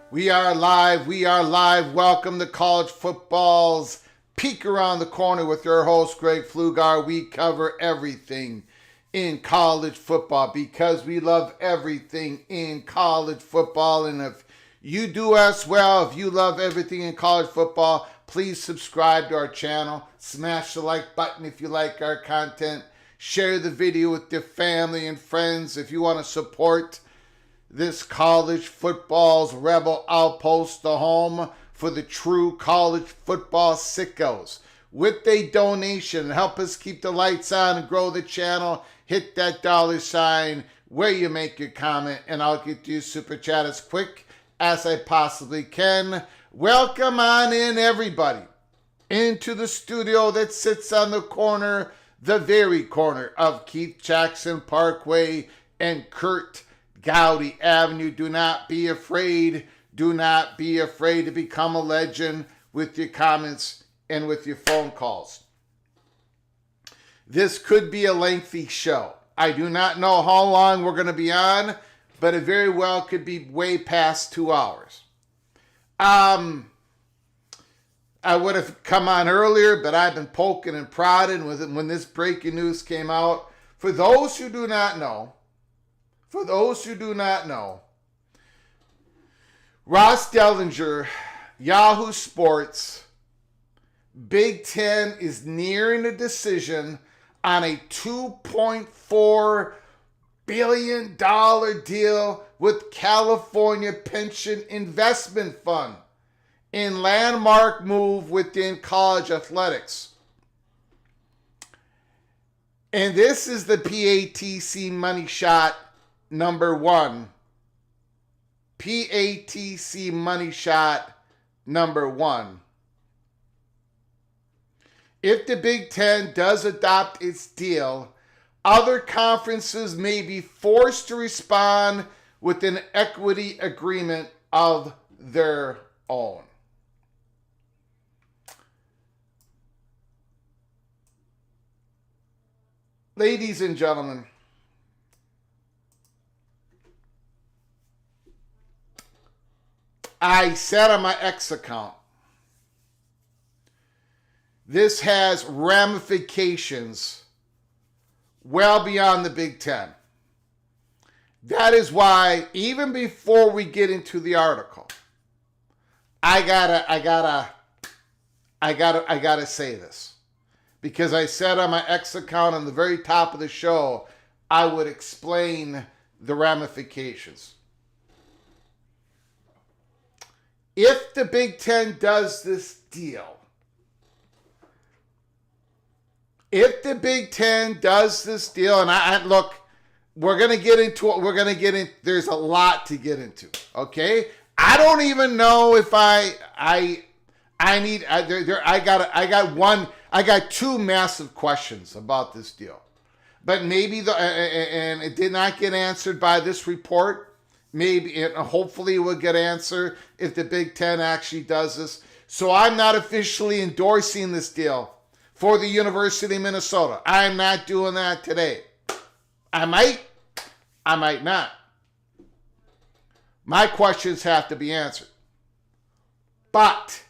We are live. We are live. Welcome to College Football's Peek Around the Corner with your host, Greg Flugar. We cover everything in college football because we love everything in college football. And if you do as well, if you love everything in college football, please subscribe to our channel. Smash the like button if you like our content. Share the video with your family and friends if you want to support this college football's rebel outpost, the home for the true college football sickos. With a donation, help us keep the lights on and grow the channel. Hit that $ where you make your comment, and I'll get to your super chat as quick as I possibly can. Welcome on in, everybody, into the studio that sits on the corner, the very corner of Keith Jackson Parkway and Kurt Gowdy Avenue. Do not be afraid. Do not be afraid to become a legend with your comments and with your phone calls. This could be a lengthy show. I do not know how long we're going to be on, but it very well could be way past 2 hours. I would have come on earlier, but I've been poking and prodding with it when this breaking news came out. For those who do not know, For those who do not know, Ross Dellinger, Yahoo Sports, Big Ten is nearing a decision on a $2.4 billion deal with California Pension Investment Fund in landmark move within college athletics. And this is the PATC money shot number one. PATC money shot number one. If the Big Ten does adopt its deal, other conferences may be forced to respond with an equity agreement of their own. Ladies and gentlemen, I said on my X account, this has ramifications well beyond the Big Ten. That is why, even before we get into the article, I gotta say this. Because I said on my X account on the very top of the show, I would explain the ramifications. If the Big Ten does this deal, and I look, we're going to get into it. There's a lot to get into, okay? I don't even know if I got two massive questions about this deal. But maybe and it did not get answered by this report. Maybe, hopefully it will get answered if the Big Ten actually does this. So I'm not officially endorsing this deal for the University of Minnesota. I'm not doing that today. I might not. My questions have to be answered. But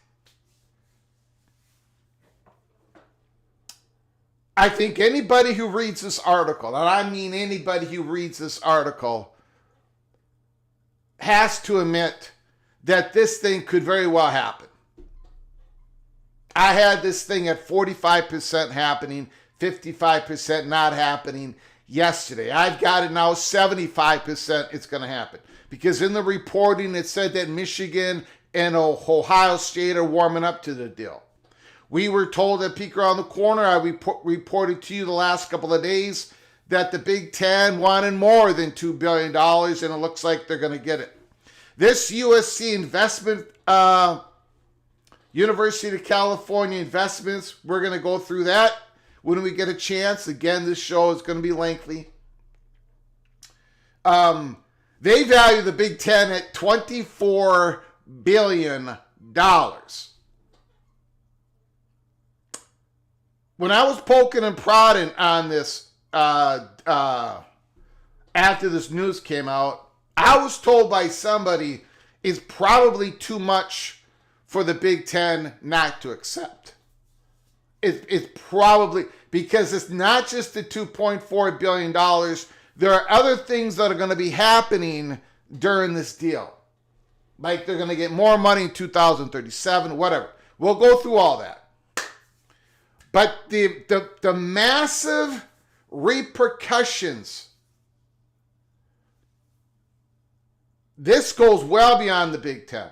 I think anybody who reads this article, and I mean anybody who reads this article, has to admit that this thing could very well happen. I had this thing at 45% happening, 55% not happening yesterday. I've got it now 75% it's going to happen. Because in the reporting, it said that Michigan and Ohio State are warming up to the deal. We were told at Peek Around the Corner, I reported to you the last couple of days, that the Big Ten wanted more than $2 billion, and it looks like they're going to get it. This USC investment, University of California investments, we're going to go through that when we get a chance. Again, this show is going to be lengthy. They value the Big Ten at $24 billion. When I was poking and prodding on this after this news came out, I was told by somebody it's probably too much for the Big Ten not to accept. It's probably, because it's not just the $2.4 billion. There are other things that are going to be happening during this deal. Like they're going to get more money in 2037, whatever. We'll go through all that. But the massive repercussions, this goes well beyond the Big Ten.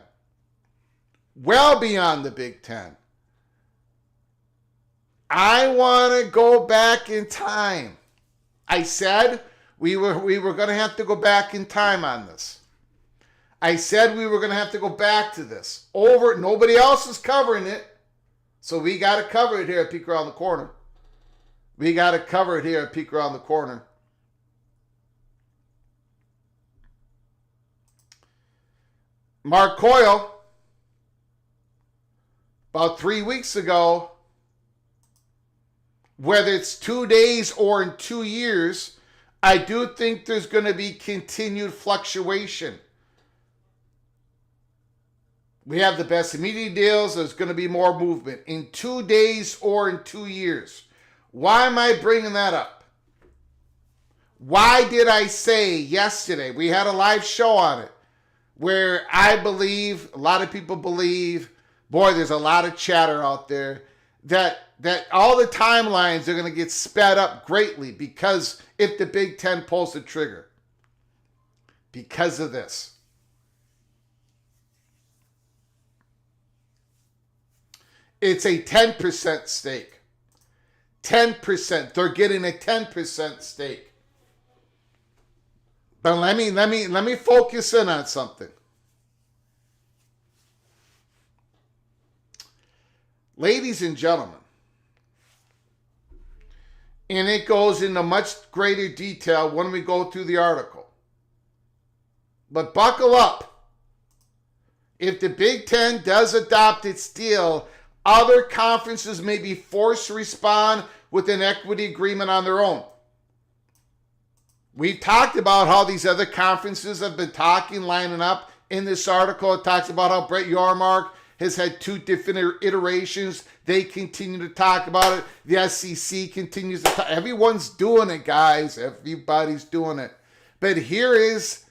Well beyond the Big Ten. I want to go back in time. I said we were going to have to go back in time on this. I said we were going to have to go back to this. Nobody else is covering it. So we got to cover it here at Peek Around the Corner. Mark Coyle, about 3 weeks ago, whether it's 2 days or in 2 years, I do think there's going to be continued fluctuation. We have the best media deals. There's going to be more movement in 2 days or in 2 years. Why am I bringing that up? Why did I say yesterday, we had a live show on it, where I believe, a lot of people believe, boy, there's a lot of chatter out there, that all the timelines are going to get sped up greatly because if the Big Ten pulls the trigger. Because of this. It's a 10% stake. 10%. They're getting a 10% stake. But let me focus in on something. Ladies and gentlemen, and it goes into much greater detail when we go through the article. But buckle up. If the Big Ten does adopt its deal, other conferences may be forced to respond with an equity agreement on their own. We've talked about how these other conferences have been talking, lining up. In this article, it talks about how Brett Yormark has had 2 different iterations. They continue to talk about it. The SEC continues to talk. Everyone's doing it, guys. Everybody's doing it. But here it is.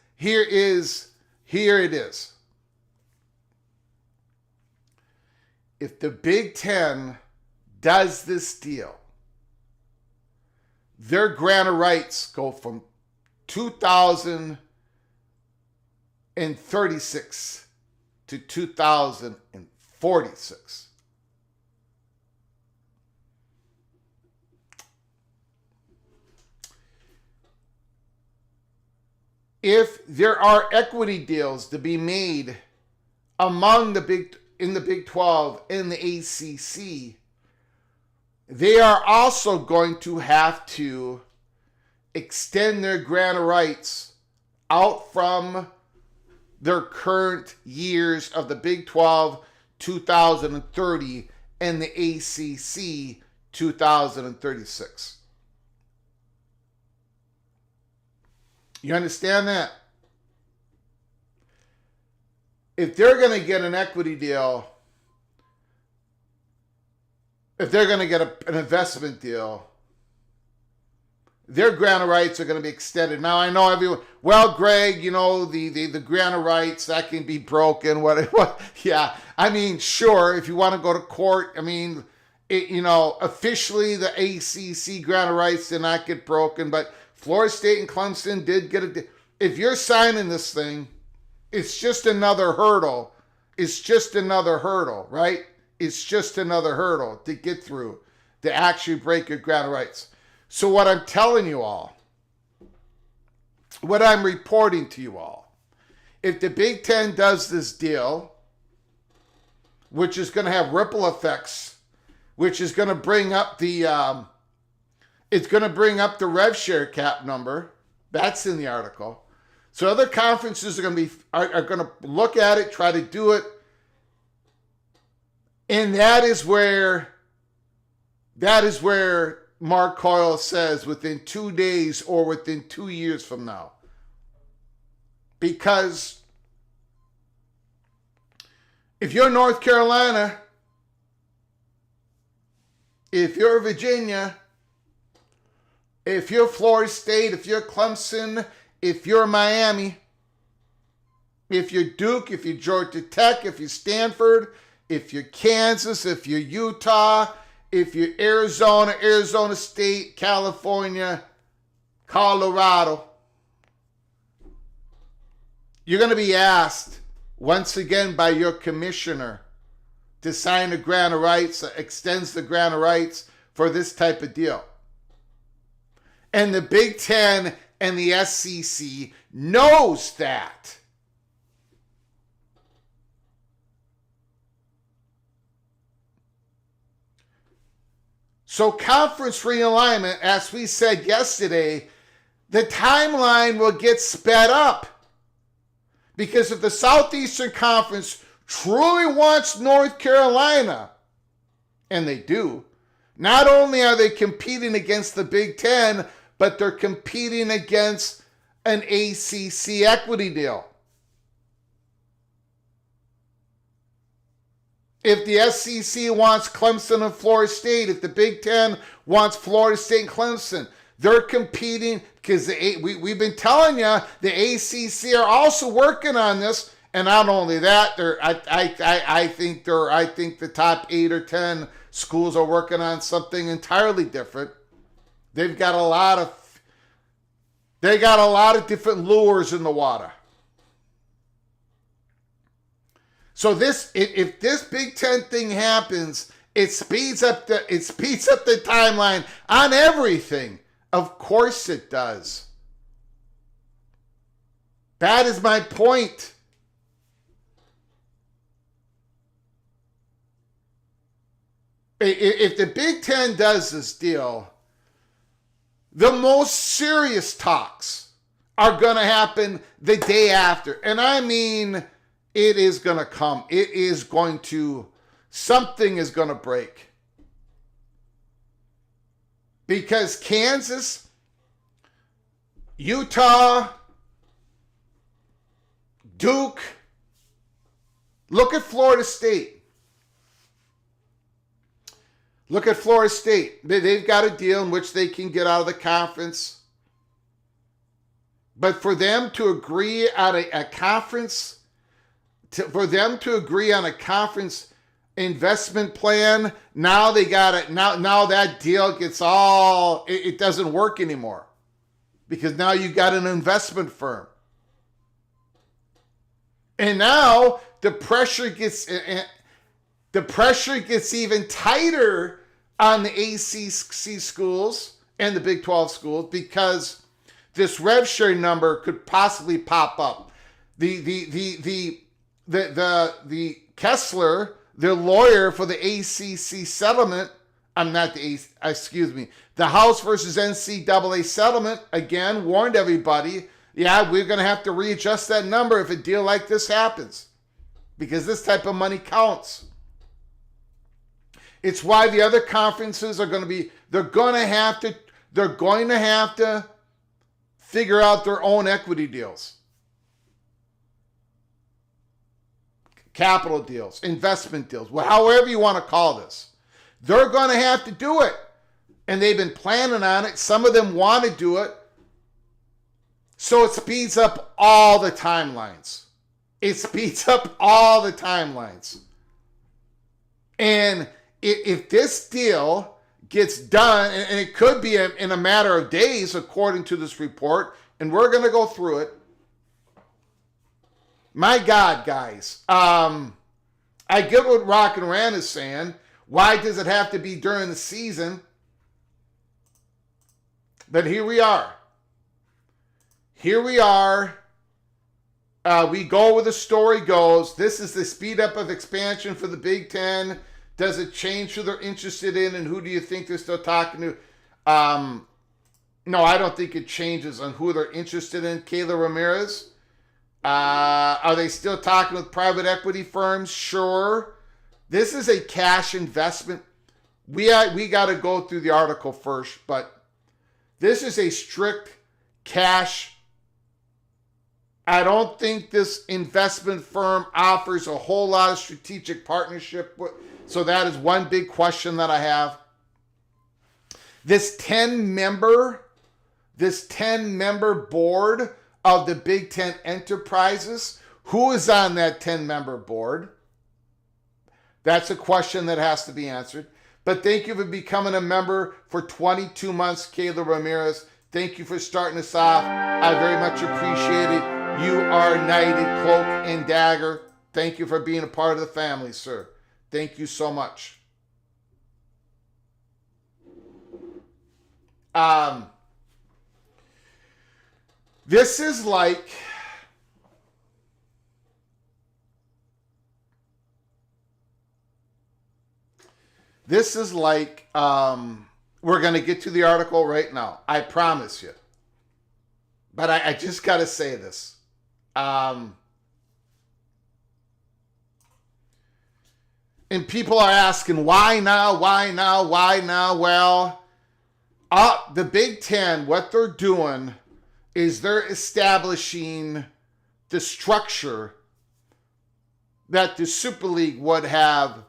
If the Big Ten does this deal, their grant of rights go from 2036 to 2046. If there are equity deals to be made among the Big 12 and the ACC, they are also going to have to extend their grant of rights out from their current years of the Big 12 2030 and the ACC 2036. You understand that? If they're going to get an equity deal, if they're going to get an investment deal, their grant of rights are going to be extended. Now, I know everyone, well, Greg, the grant of rights, that can be broken. What? Yeah, I mean, sure, if you want to go to court, I mean, officially the ACC grant of rights did not get broken, but Florida State and Clemson did get it. If you're signing this thing, it's just another hurdle. It's just another hurdle, right? It's just another hurdle to get through to actually break your grant of rights. So what I'm telling you all, what I'm reporting to you all, if the Big Ten does this deal, which is going to have ripple effects, which is going to bring up the rev share cap number. That's in the article. So other conferences are going to look at it, try to do it, and that is where Mark Coyle says within 2 days or within 2 years from now. Because if you're North Carolina, if you're Virginia, if you're Florida State, if you're Clemson, if you're Miami, if you're Duke, if you're Georgia Tech, if you're Stanford, if you're Kansas, if you're Utah, if you're Arizona State, California, Colorado, you're going to be asked once again by your commissioner to sign a grant of rights that extends the grant of rights for this type of deal. And the Big Ten and the SEC knows that. So conference realignment, as we said yesterday, the timeline will get sped up. Because if the Southeastern Conference truly wants North Carolina, and they do, not only are they competing against the Big Ten, but they're competing against an ACC equity deal. If the SEC wants Clemson and Florida State, if the Big Ten wants Florida State and Clemson, They're competing because we've been telling you the ACC are also working on this, and not only that, I think the top 8 or 10 schools are working on something entirely different. They got a lot of different lures in the water. So if this Big Ten thing happens, it speeds up the timeline on everything. Of course it does. That is my point. If the Big Ten does this deal, the most serious talks are going to happen the day after. And I mean, it is going to come. Something is going to break. Because Kansas, Utah, Duke, look at Florida State. Look at Florida State. They've got a deal in which they can get out of the conference. But for them to agree on a conference, for them to agree on a conference investment plan, now they got it. Now that deal gets it doesn't work anymore. Because now you got an investment firm. And now the pressure gets even tighter on the ACC schools and the Big 12 schools because this rev share number could possibly pop up. The Kessler, the lawyer for the ACC settlement, the House versus NCAA settlement, again, warned everybody, yeah, we're going to have to readjust that number if a deal like this happens because this type of money counts. It's why the other conferences are going to have to figure out their own equity deals. Capital deals, investment deals, however you want to call this. They're going to have to do it. And they've been planning on it. Some of them want to do it. So it speeds up all the timelines. And if this deal gets done, and it could be in a matter of days, according to this report, and we're going to go through it. My God, guys. I get what Rock and Rand is saying. Why does it have to be during the season? But here we are. We go where the story goes. This is the speed up of expansion for the Big Ten. Does it change who they're interested in and who do you think they're still talking to? No, I don't think it changes on who they're interested in. Kayla Ramirez. Are they still talking with private equity firms? Sure. This is a cash investment. We got to go through the article first, but this is a strict cash. I don't think this investment firm offers a whole lot of strategic partnership. So that is one big question that I have. This 10-member board of the Big Ten Enterprises, who is on that 10-member board? That's a question that has to be answered. But thank you for becoming a member for 22 months, Kayla Ramirez. Thank you for starting us off. I very much appreciate it. You are knighted cloak and dagger. Thank you for being a part of the family, sir. Thank you so much. This is like we're going to get to the article right now. I promise you. But I just got to say this. And people are asking, why now? Well, the Big Ten, what they're doing is they're establishing the structure that the Super League would have.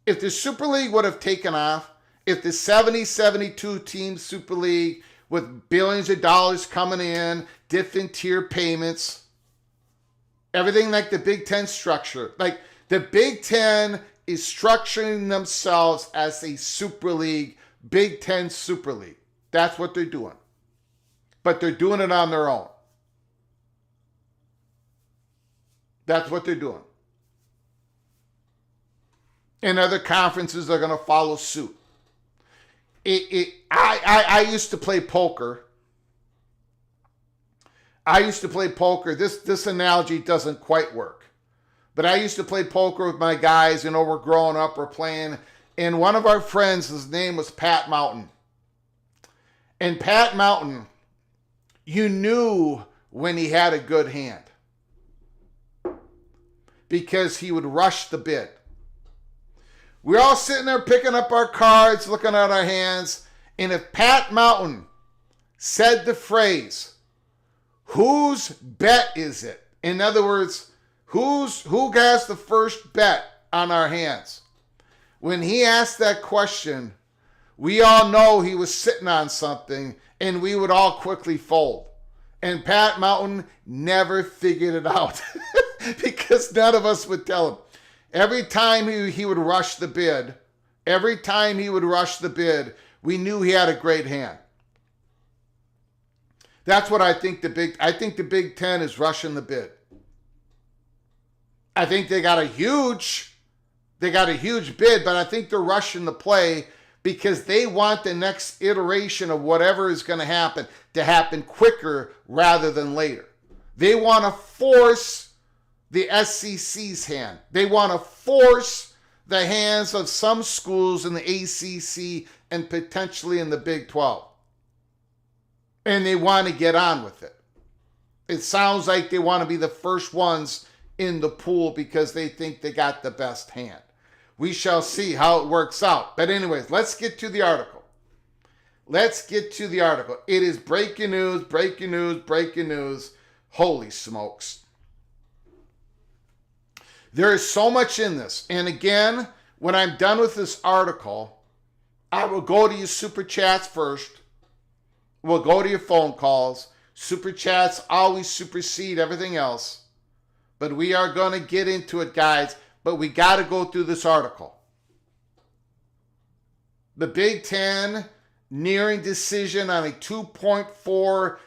If the Super League would have taken off, if the 72 team Super League with billions of dollars coming in, different tier payments, everything like the Big Ten structure. Like the Big Ten is structuring themselves as a Super League, Big Ten Super League. That's what they're doing. But they're doing it on their own. That's what they're doing. And other conferences are going to follow suit. I used to play poker. This analogy doesn't quite work. But I used to play poker with my guys. We're growing up, we're playing. And one of our friends, his name was Pat Mountain. And Pat Mountain, you knew when he had a good hand. Because he would rush the bid. We're all sitting there picking up our cards, looking at our hands. And if Pat Mountain said the phrase, whose bet is it? In other words, who has the first bet on our hands? When he asked that question, we all know he was sitting on something and we would all quickly fold. And Pat Mountain never figured it out because none of us would tell him. Every time he would rush the bid, we knew he had a great hand. That's what I think the Big Ten is rushing the bid. I think they got a huge bid, but I think they're rushing the play because they want the next iteration of whatever is going to happen quicker rather than later. They want to force the SEC's hand. They want to force the hands of some schools in the ACC and potentially in the Big 12. And they want to get on with it. It sounds like they want to be the first ones in the pool because they think they got the best hand. We shall see how it works out. But anyways, let's get to the article. It is breaking news. Holy smokes. There is so much in this. And again, when I'm done with this article, I will go to your super chats first. We'll go to your phone calls. Super chats always supersede everything else. But we are going to get into it, guys. But we got to go through this article. The Big Ten nearing decision on a $2.4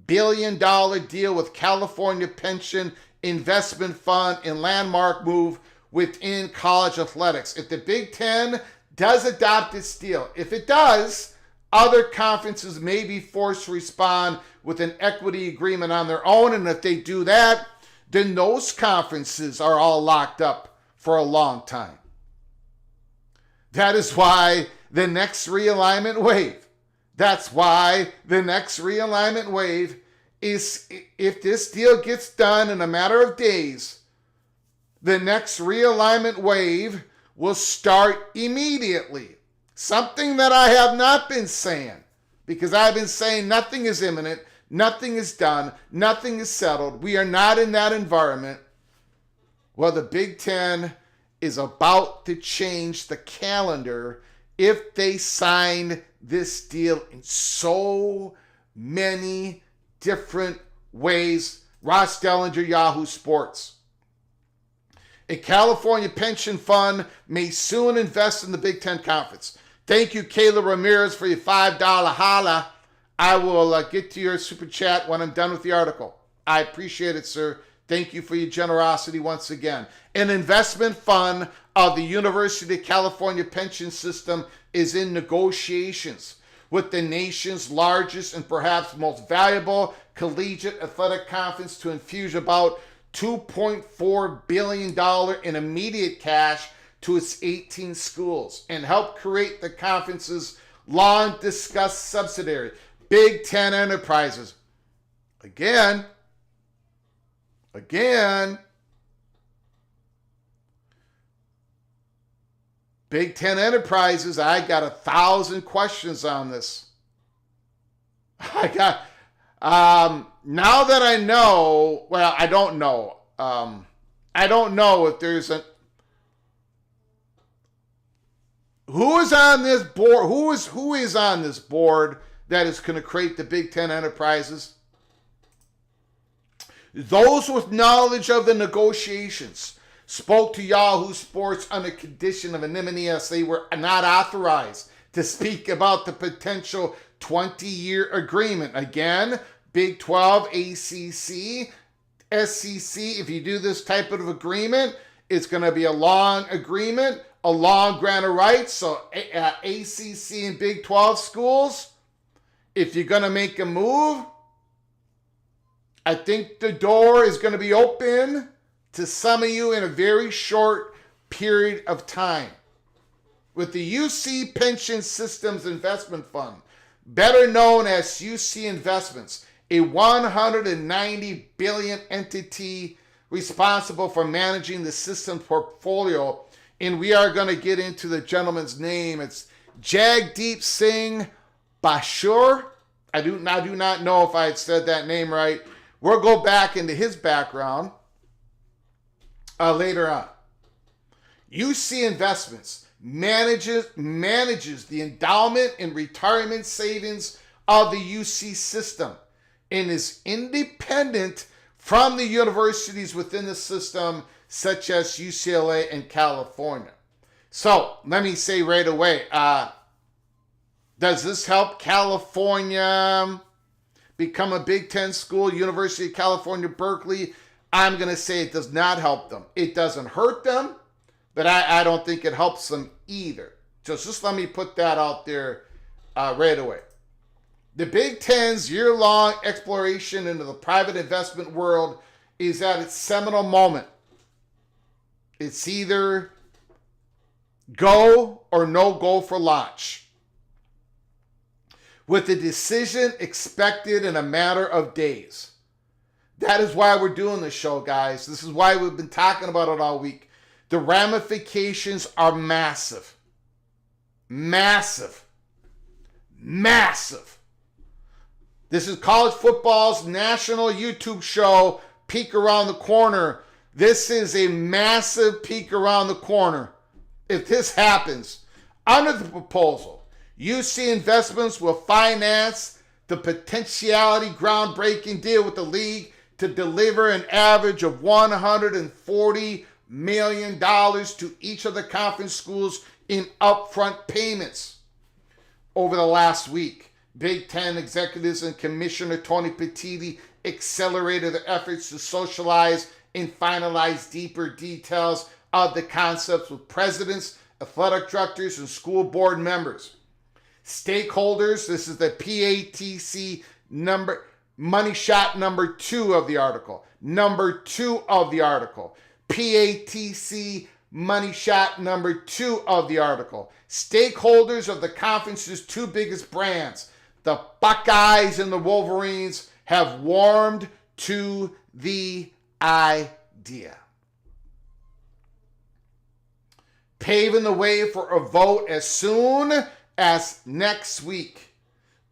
billion deal with California Pension Investment Fund and landmark move within college athletics. If the Big Ten does adopt this deal, if it does, other conferences may be forced to respond with an equity agreement on their own. And if they do that, then those conferences are all locked up for a long time. That is why the next realignment wave is, if this deal gets done in a matter of days, the next realignment wave will start immediately. Something that I have not been saying, because I've been saying nothing is imminent, nothing is done, nothing is settled. We are not in that environment. Well, the Big Ten is about to change the calendar if they sign this deal in so many different ways. Ross Dellinger, Yahoo Sports. A California pension fund may soon invest in the Big Ten Conference. Thank you, Kayla Ramirez, for your $5 holla. I will get to your super chat when I'm done with the article. I appreciate it, sir. Thank you for your generosity once again. An investment fund of the University of California pension system is in negotiations with the nation's largest and perhaps most valuable collegiate athletic conference to infuse about $2.4 billion in immediate cash to its 18 schools and help create the conference's long-discussed subsidiary, Big Ten Enterprises. Again, Big Ten Enterprises, I got 1,000 questions on this. Now that I know, well, I don't know. I don't know if there's Who is on this board? Who is on this board that is going to create the Big Ten enterprises? Those with knowledge of the negotiations spoke to Yahoo Sports under condition of anonymity, as they were not authorized to speak about the potential 20-year agreement. Again, Big 12, ACC, SEC, if you do this type of agreement, it's going to be a long agreement, a long grant of rights. So ACC and Big 12 schools, if you're going to make a move, I think the door is going to be open to some of you in a very short period of time. With the UC Pension Systems Investment Fund, better known as UC Investments, a $190 billion entity responsible for managing the system portfolio. And we are going to get into the gentleman's name. It's Jagdeep Singh Bashur. I do not know if I had said that name right. We'll go back into his background later on. UC Investments manages the endowment and retirement savings of the UC system and is independent from the universities within the system, such as UCLA and California. So let me say right away, does this help California become a Big Ten school, University of California, Berkeley? I'm going to say it does not help them. It doesn't hurt them, but I don't think it helps them either. Just let me put that out there right away. The Big Ten's year-long exploration into the private investment world is at its seminal moment. It's either go or no go for launch, with the decision expected in a matter of days. That is why we're doing this show, guys. This is why we've been talking about it all week. The ramifications are massive. Massive. Massive. This is college football's national YouTube show, Peek Around the Corner. This is a massive peek around the corner. If this happens, under the proposal, UC Investments will finance the potentiality groundbreaking deal with the league to deliver an average of $140 million to each of the conference schools in upfront payments. Over the last week, Big Ten executives and Commissioner Tony Petitti accelerated their efforts to socialize and finalize deeper details of the concepts with presidents, athletic directors, and school board members. Stakeholders, this is the PATC money shot number 2 of the article. Number 2 of the article. PATC money shot number 2 of the article. Stakeholders of the conference's 2 biggest brands, the Buckeyes and the Wolverines, have warmed to the idea, paving the way for a vote as soon as next week.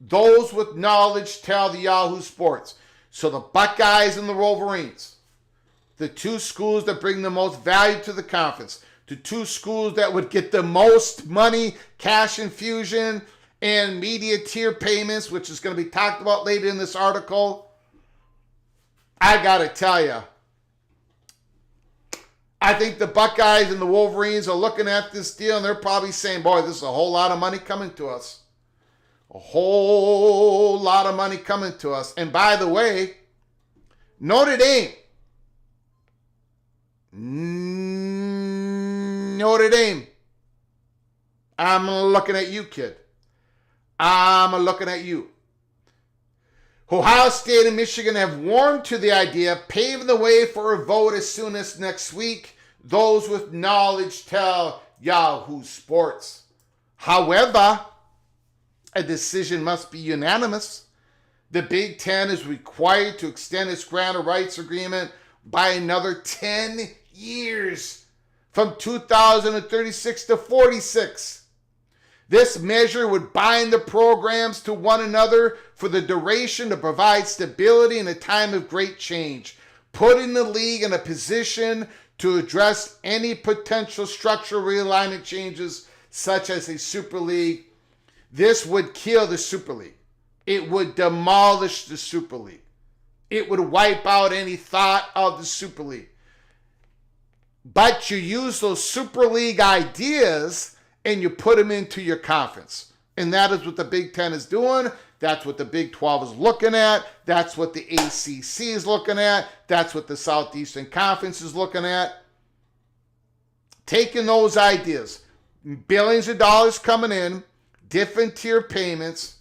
Those with knowledge tell the Yahoo Sports. So the Buckeyes and the Wolverines, the 2 schools that bring the most value to the conference, the 2 schools that would get the most money, cash infusion, and media tier payments, which is going to be talked about later in this article. I got to tell you, I think the Buckeyes and the Wolverines are looking at this deal and they're probably saying, boy, this is a whole lot of money coming to us. A whole lot of money coming to us. And by the way, Notre Dame. I'm looking at you, kid. I'm looking at you. Ohio State and Michigan have warmed to the idea, paving the way for a vote as soon as next week. Those with knowledge tell Yahoo Sports. However, a decision must be unanimous. The Big Ten is required to extend its grant of rights agreement by another 10 years, from 2036 to 46. This measure would bind the programs to one another for the duration to provide stability in a time of great change, putting the league in a position to address any potential structural realignment changes such as a Super League, this would kill the Super League. It would demolish the Super League. It would wipe out any thought of the Super League. But you use those Super League ideas and you put them into your conference. And that is what the Big Ten is doing. That's what the Big 12 is looking at. That's what the ACC is looking at. That's what the Southeastern Conference is looking at. Taking those ideas, billions of dollars coming in, different tier payments,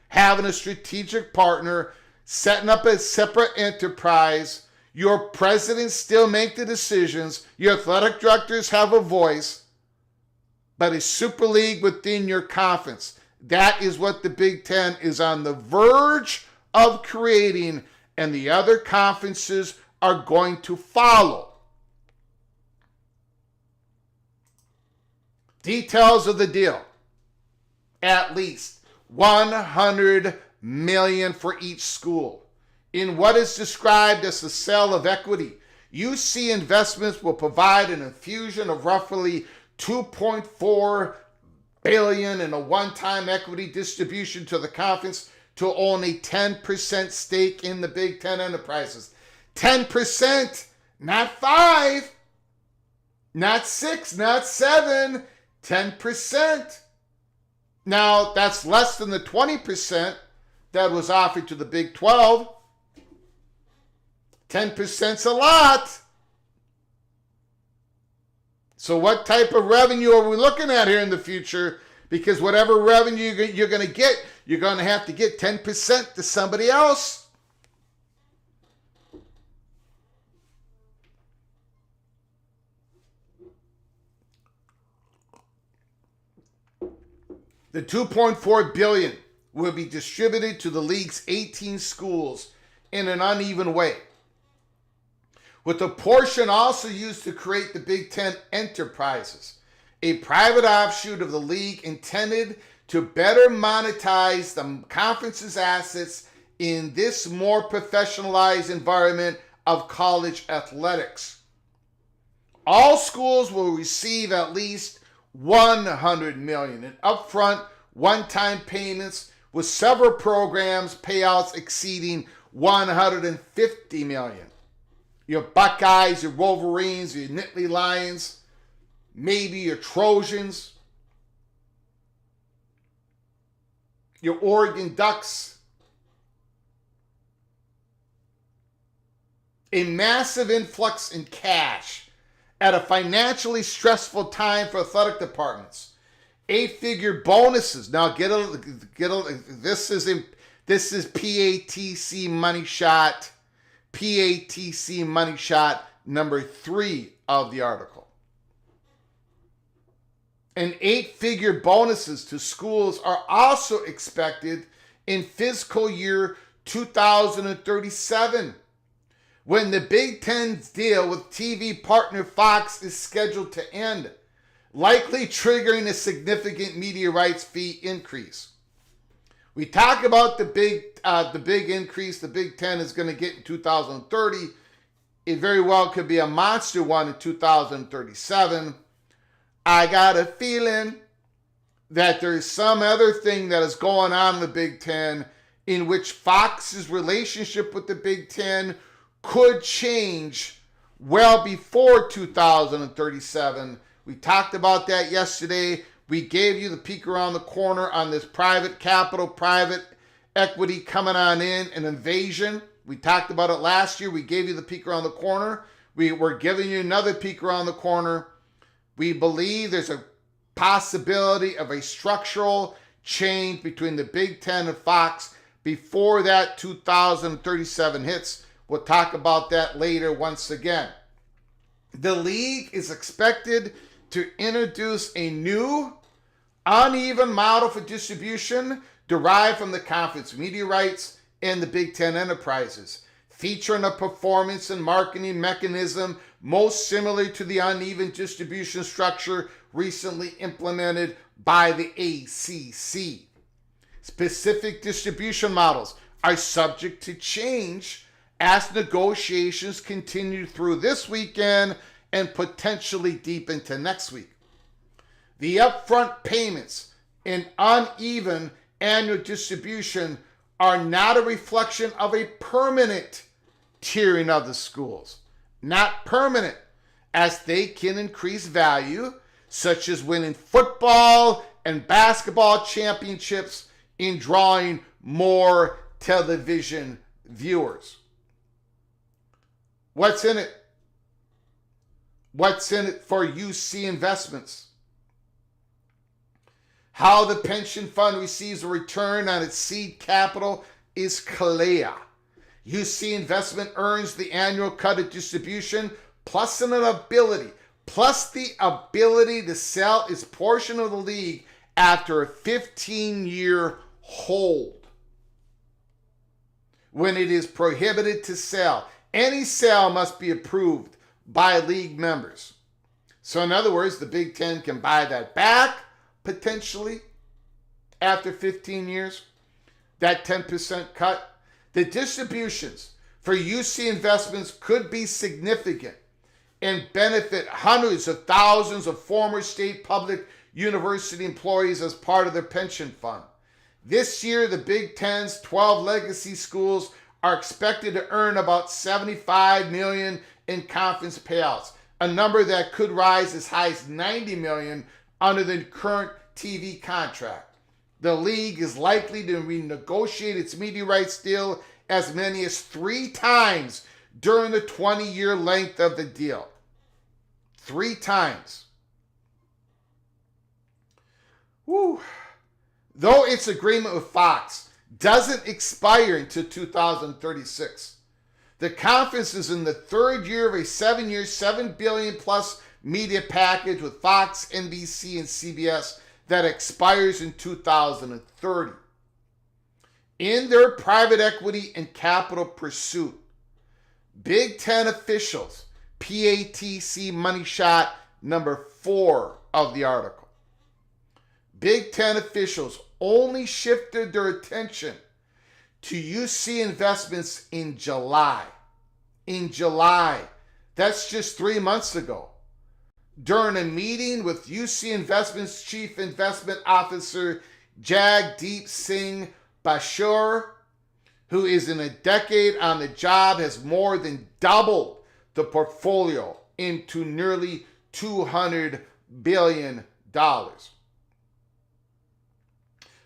having a strategic partner, setting up a separate enterprise. Your presidents still make the decisions. Your athletic directors have a voice. But a Super League within your conference. That is what the Big Ten is on the verge of creating, and the other conferences are going to follow. Details of the deal. At least $100 million for each school. In what is described as the sale of equity, UC Investments will provide an infusion of roughly $2.4 billion in a one-time equity distribution to the conference to own a 10% stake in the Big Ten enterprises. 10%, not 5, not 6, not 7, 10%. Now, that's less than the 20% that was offered to the Big 12. 10%'s a lot. So what type of revenue are we looking at here in the future? Because whatever revenue you're going to get, you're going to have to get 10% to somebody else. The $2.4 billion will be distributed to the league's 18 schools in an uneven way, with a portion also used to create the Big Ten Enterprises, a private offshoot of the league intended to better monetize the conference's assets in this more professionalized environment of college athletics. All schools will receive at least $100 million in upfront one-time payments, with several programs payouts exceeding $150 million. Your Buckeyes, your Wolverines, your Nittany Lions, maybe your Trojans, your Oregon Ducks. A massive influx in cash at a financially stressful time for athletic departments. 8-figure bonuses. Now this is PATC money shot. PATC money shot number 3 of the article. And 8-figure bonuses to schools are also expected in fiscal year 2037, when the Big Ten's deal with TV partner Fox is scheduled to end, likely triggering a significant media rights fee increase. We talk about the big increase the Big Ten is going to get in 2030. It very well could be a monster one in 2037. I got a feeling that there's some other thing that is going on in the Big Ten in which Fox's relationship with the Big Ten could change well before 2037. We talked about that yesterday. We gave you the peek around the corner on this private capital, private equity coming on in, an invasion. We talked about it last year. We gave you the peek around the corner. We're giving you another peek around the corner. We believe there's a possibility of a structural change between the Big Ten and Fox before that 2037 hits. We'll talk about that later once again. The league is expected to introduce a new, uneven model for distribution derived from the conference media rights and the Big Ten enterprises, featuring a performance and marketing mechanism most similar to the uneven distribution structure recently implemented by the ACC. Specific distribution models are subject to change as negotiations continue through this weekend and potentially deep into next week. The upfront payments and uneven annual distribution are not a reflection of a permanent tiering of the schools. Not permanent, as they can increase value, such as winning football and basketball championships in drawing more television viewers. What's in it? What's in it for UC investments? How the pension fund receives a return on its seed capital is clear. UC investment earns the annual cut of distribution plus the ability to sell its portion of the league after a 15-year hold, when it is prohibited to sell. Any sale must be approved by league members. So in other words, the Big Ten can buy that back, potentially, after 15 years, that 10% cut. The distributions for UC investments could be significant and benefit hundreds of thousands of former state public university employees as part of their pension fund. This year, the Big Ten's 12 legacy schools are expected to earn about $75 million in conference payouts, a number that could rise as high as $90 million under the current TV contract. The league is likely to renegotiate its media rights deal as many as 3 times during the 20-year length of the deal. 3 times. Woo. Though its agreement with Fox doesn't expire until 2036, the conference is in the 3rd year of a 7-year, $7 billion plus media package with Fox, NBC, and CBS that expires in 2030. In their private equity and capital pursuit, Big Ten officials, PATC money shot number 4 of the article. Big Ten officials only shifted their attention to UC investments in July. In July, that's just 3 months ago, during a meeting with UC Investments Chief Investment Officer Jagdeep Singh Bashur, who is in a decade on the job, has more than doubled the portfolio into nearly $200 billion.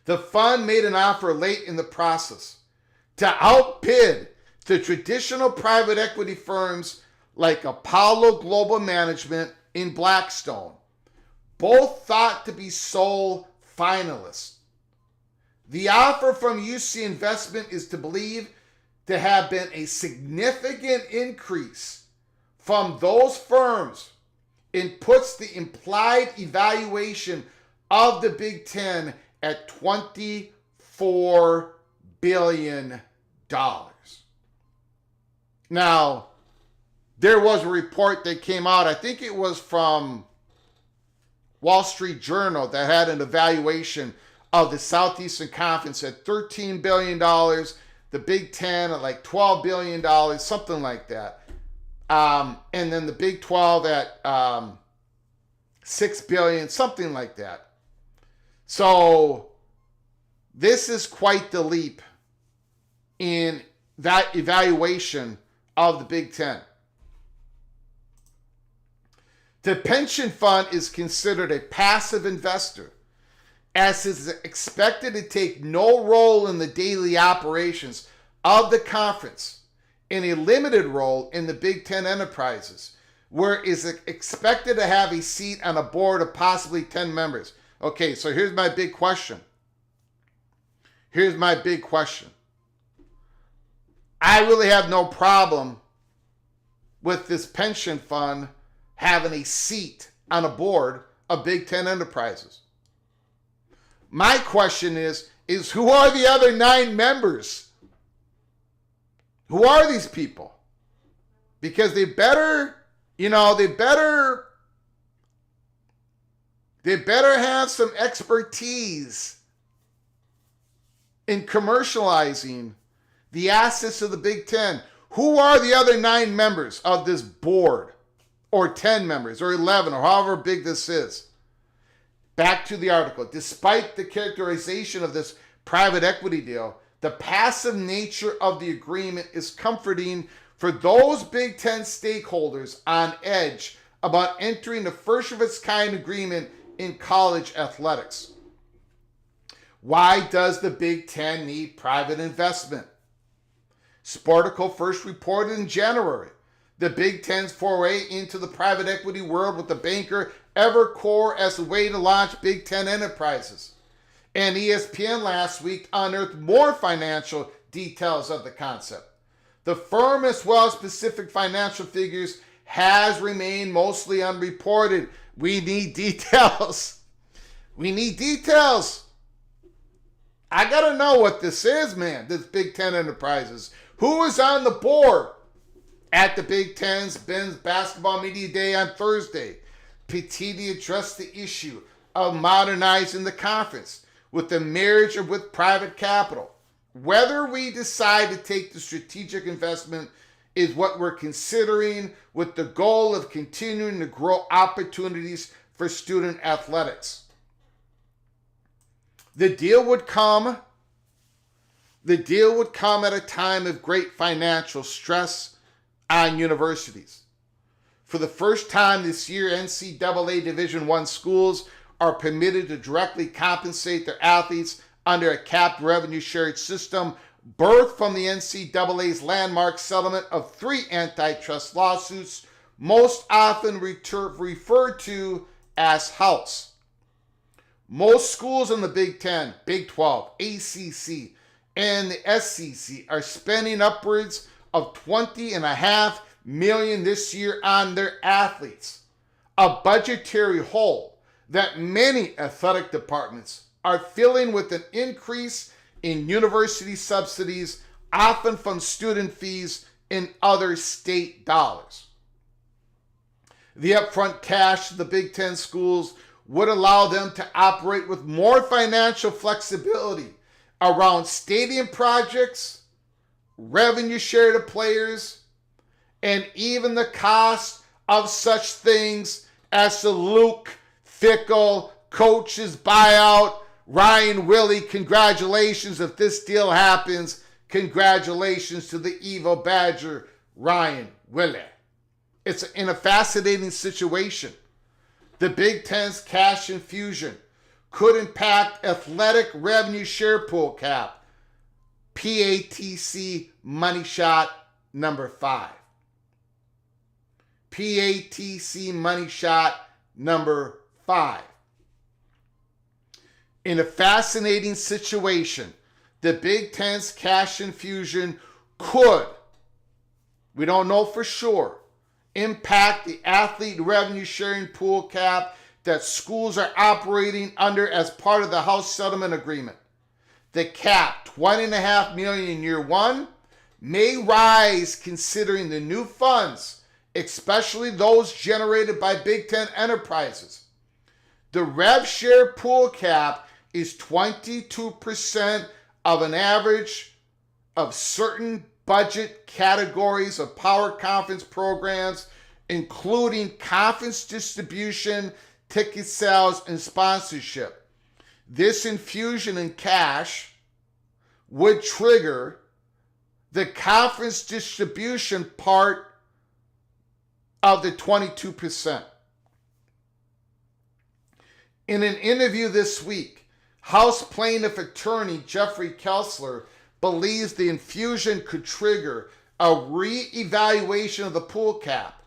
The fund made an offer late in the process to outbid the traditional private equity firms like Apollo Global Management and Blackstone, both thought to be sole finalists. The offer from UC Investment is to believe to have been a significant increase from those firms and puts the implied evaluation of the Big Ten at $24 billion. Now, there was a report that came out, I think it was from Wall Street Journal, that had an evaluation of the Southeastern Conference at $13 billion, the Big Ten at like $12 billion, something like that. And then the Big 12 at $6 billion, something like that. So this is quite the leap in that evaluation of the Big Ten. The pension fund is considered a passive investor, as it is expected to take no role in the daily operations of the conference and a limited role in the Big Ten enterprises, where it is expected to have a seat on a board of possibly 10 members. Okay, so here's my big question. I really have no problem with this pension fund having a seat on a board of Big Ten enterprises. My question is who are the other 9 members? Who are these people? Because they better have some expertise in commercializing the assets of the Big Ten. Who are the other 9 members of this board? Or 10 members, or 11, or however big this is. Back to the article. Despite the characterization of this private equity deal, the passive nature of the agreement is comforting for those Big Ten stakeholders on edge about entering the first of its kind agreement in college athletics. Why does the Big Ten need private investment? Sportico first reported in January the Big Ten's foray into the private equity world with the banker Evercore as a way to launch Big Ten enterprises. And ESPN last week unearthed more financial details of the concept. The firm, as well as specific financial figures, has remained mostly unreported. We need details. We need details. I gotta know what this is, man, this Big Ten Enterprises. Who is on the board at the Big Ten's men's basketball media day on Thursday? Petitti addressed the issue of modernizing the conference with the marriage or with private capital. Whether we decide to take the strategic investment is what we're considering, with the goal of continuing to grow opportunities for student athletics. The deal would come at a time of great financial stress on universities. For the first time this year, NCAA Division I schools are permitted to directly compensate their athletes under a capped revenue shared system birthed from the NCAA's landmark settlement of 3 antitrust lawsuits, most often referred to as House. Most schools in the Big Ten, Big 12, ACC, and the SEC are spending upwards of $20.5 million this year on their athletes, a budgetary hole that many athletic departments are filling with an increase in university subsidies, often from student fees and other state dollars. The upfront cash to the Big Ten schools would allow them to operate with more financial flexibility around stadium projects, revenue share to players, and even the cost of such things as the Luke Fickell coach's buyout. Ryan Willie, congratulations if this deal happens. Congratulations to the evil Badger, Ryan Willie. It's in a fascinating situation. The Big Ten's cash infusion could impact athletic revenue share pool cap, PATC money shot number 5. PATC money shot number 5. In a fascinating situation, the Big Ten's cash infusion could, we don't know for sure, impact the athlete revenue sharing pool cap that schools are operating under as part of the House settlement agreement. The cap, $20.5 million in year 1, may rise considering the new funds, especially those generated by Big Ten enterprises. The rev share pool cap is 22% of an average of certain budget categories of power conference programs, including conference distribution, ticket sales, and sponsorship. This infusion in cash would trigger the conference distribution part of the 22%. In an interview this week, House plaintiff attorney Jeffrey Kessler believes the infusion could trigger a re-evaluation of the pool cap.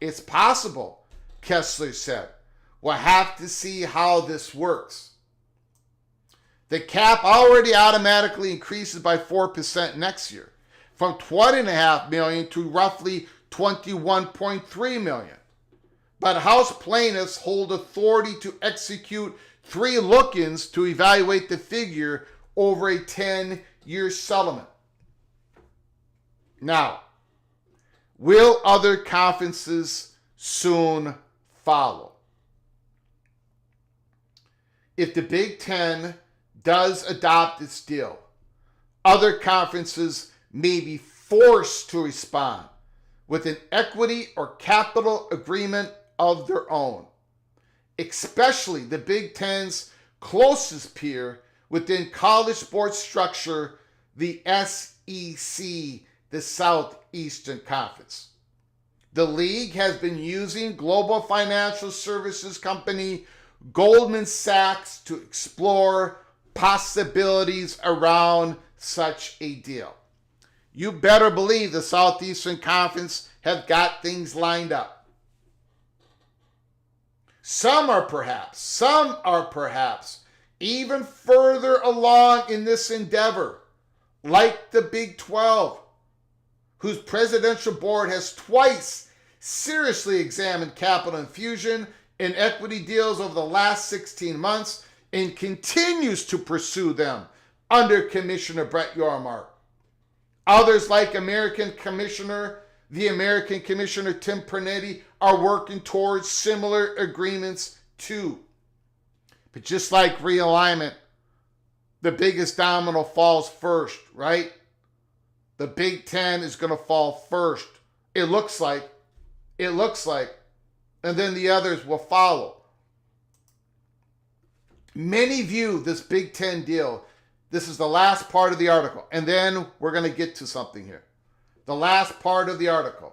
It's possible, Kessler said. We'll have to see how this works. The cap already automatically increases by 4% next year, from $20.5 million to roughly $21.3 million. But House plaintiffs hold authority to execute 3 look-ins to evaluate the figure over a 10-year settlement. Now, will other conferences soon follow? If the Big Ten does adopt this deal, other conferences may be forced to respond with an equity or capital agreement of their own. especially the Big Ten's closest peer within college sports structure, the SEC, the Southeastern Conference. The league has been using global financial services company Goldman Sachs to explore possibilities around such a deal. You better believe the Southeastern Conference have got things lined up. Some are perhaps even further along in this endeavor, like the Big 12, whose presidential board has twice seriously examined capital infusion and equity deals over the last 16 months and continues to pursue them under Commissioner Brett Yormark. Others, like the American Commissioner Tim Pernetti, are working towards similar agreements too. But just like realignment, the biggest domino falls first, right? The Big Ten is going to fall first. It looks like, and then the others will follow. Many view this Big Ten deal, this is the last part of the article, and then we're going to get to something here. The last part of the article.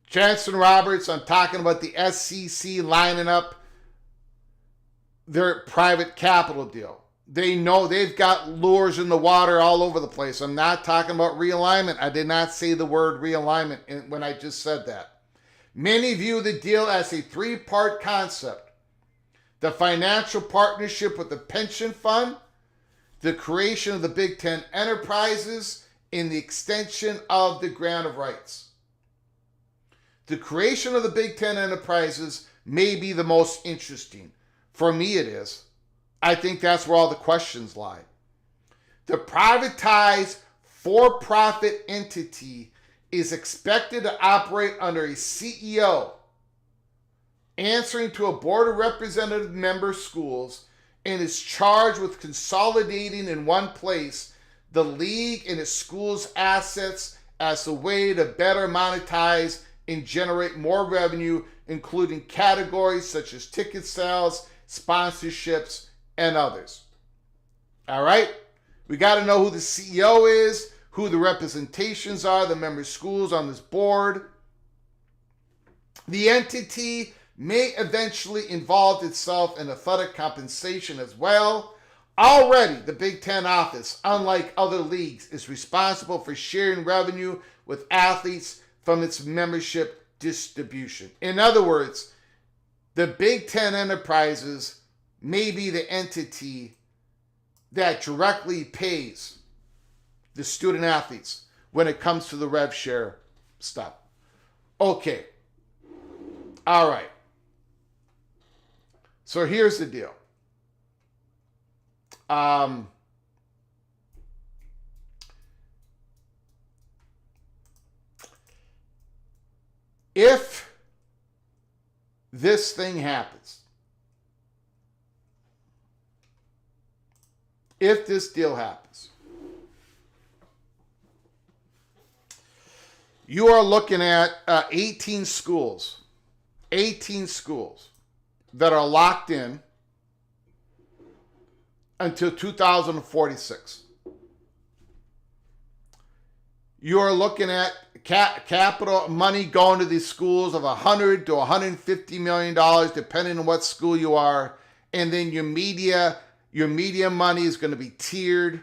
Jansen Roberts, I'm talking about the SEC lining up their private capital deal. They know they've got lures in the water all over the place. I'm not talking about realignment. I did not say the word realignment when I just said that. Many view the deal as a three-part concept: the financial partnership with the pension fund, the creation of the Big Ten enterprises, and the extension of the grant of rights. The creation of the Big Ten enterprises may be the most interesting. For me, it is. I think that's where all the questions lie. The privatized for-profit entity is expected to operate under a CEO, answering to a board of representative member schools, and is charged with consolidating in one place the league and its schools' assets as a way to better monetize and generate more revenue, including categories such as ticket sales, sponsorships, and others. All right? We got to know who the CEO is, who the representations are, the member schools on this board. The entity may eventually involve itself in athletic compensation as well. Already, the Big Ten office, unlike other leagues, is responsible for sharing revenue with athletes from its membership distribution. In other words, the Big Ten enterprises may be the entity that directly pays the student athletes when it comes to the rev share stuff. Okay. All right. So here's the deal. If this thing happens, if this deal happens, you are looking at 18 schools that are locked in until 2046. You're looking at capital money going to these schools of $100 to $150 million, depending on what school you are. And then your media money is going to be tiered.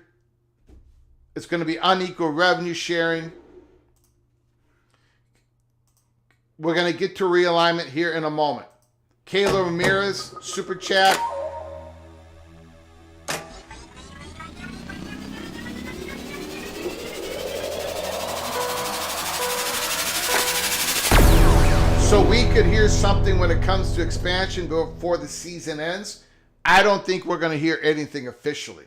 It's going to be unequal revenue sharing. We're going to get to realignment here in a moment. Kayla Ramirez, Super Chat. So we could hear something when it comes to expansion before the season ends. I don't think we're going to hear anything officially.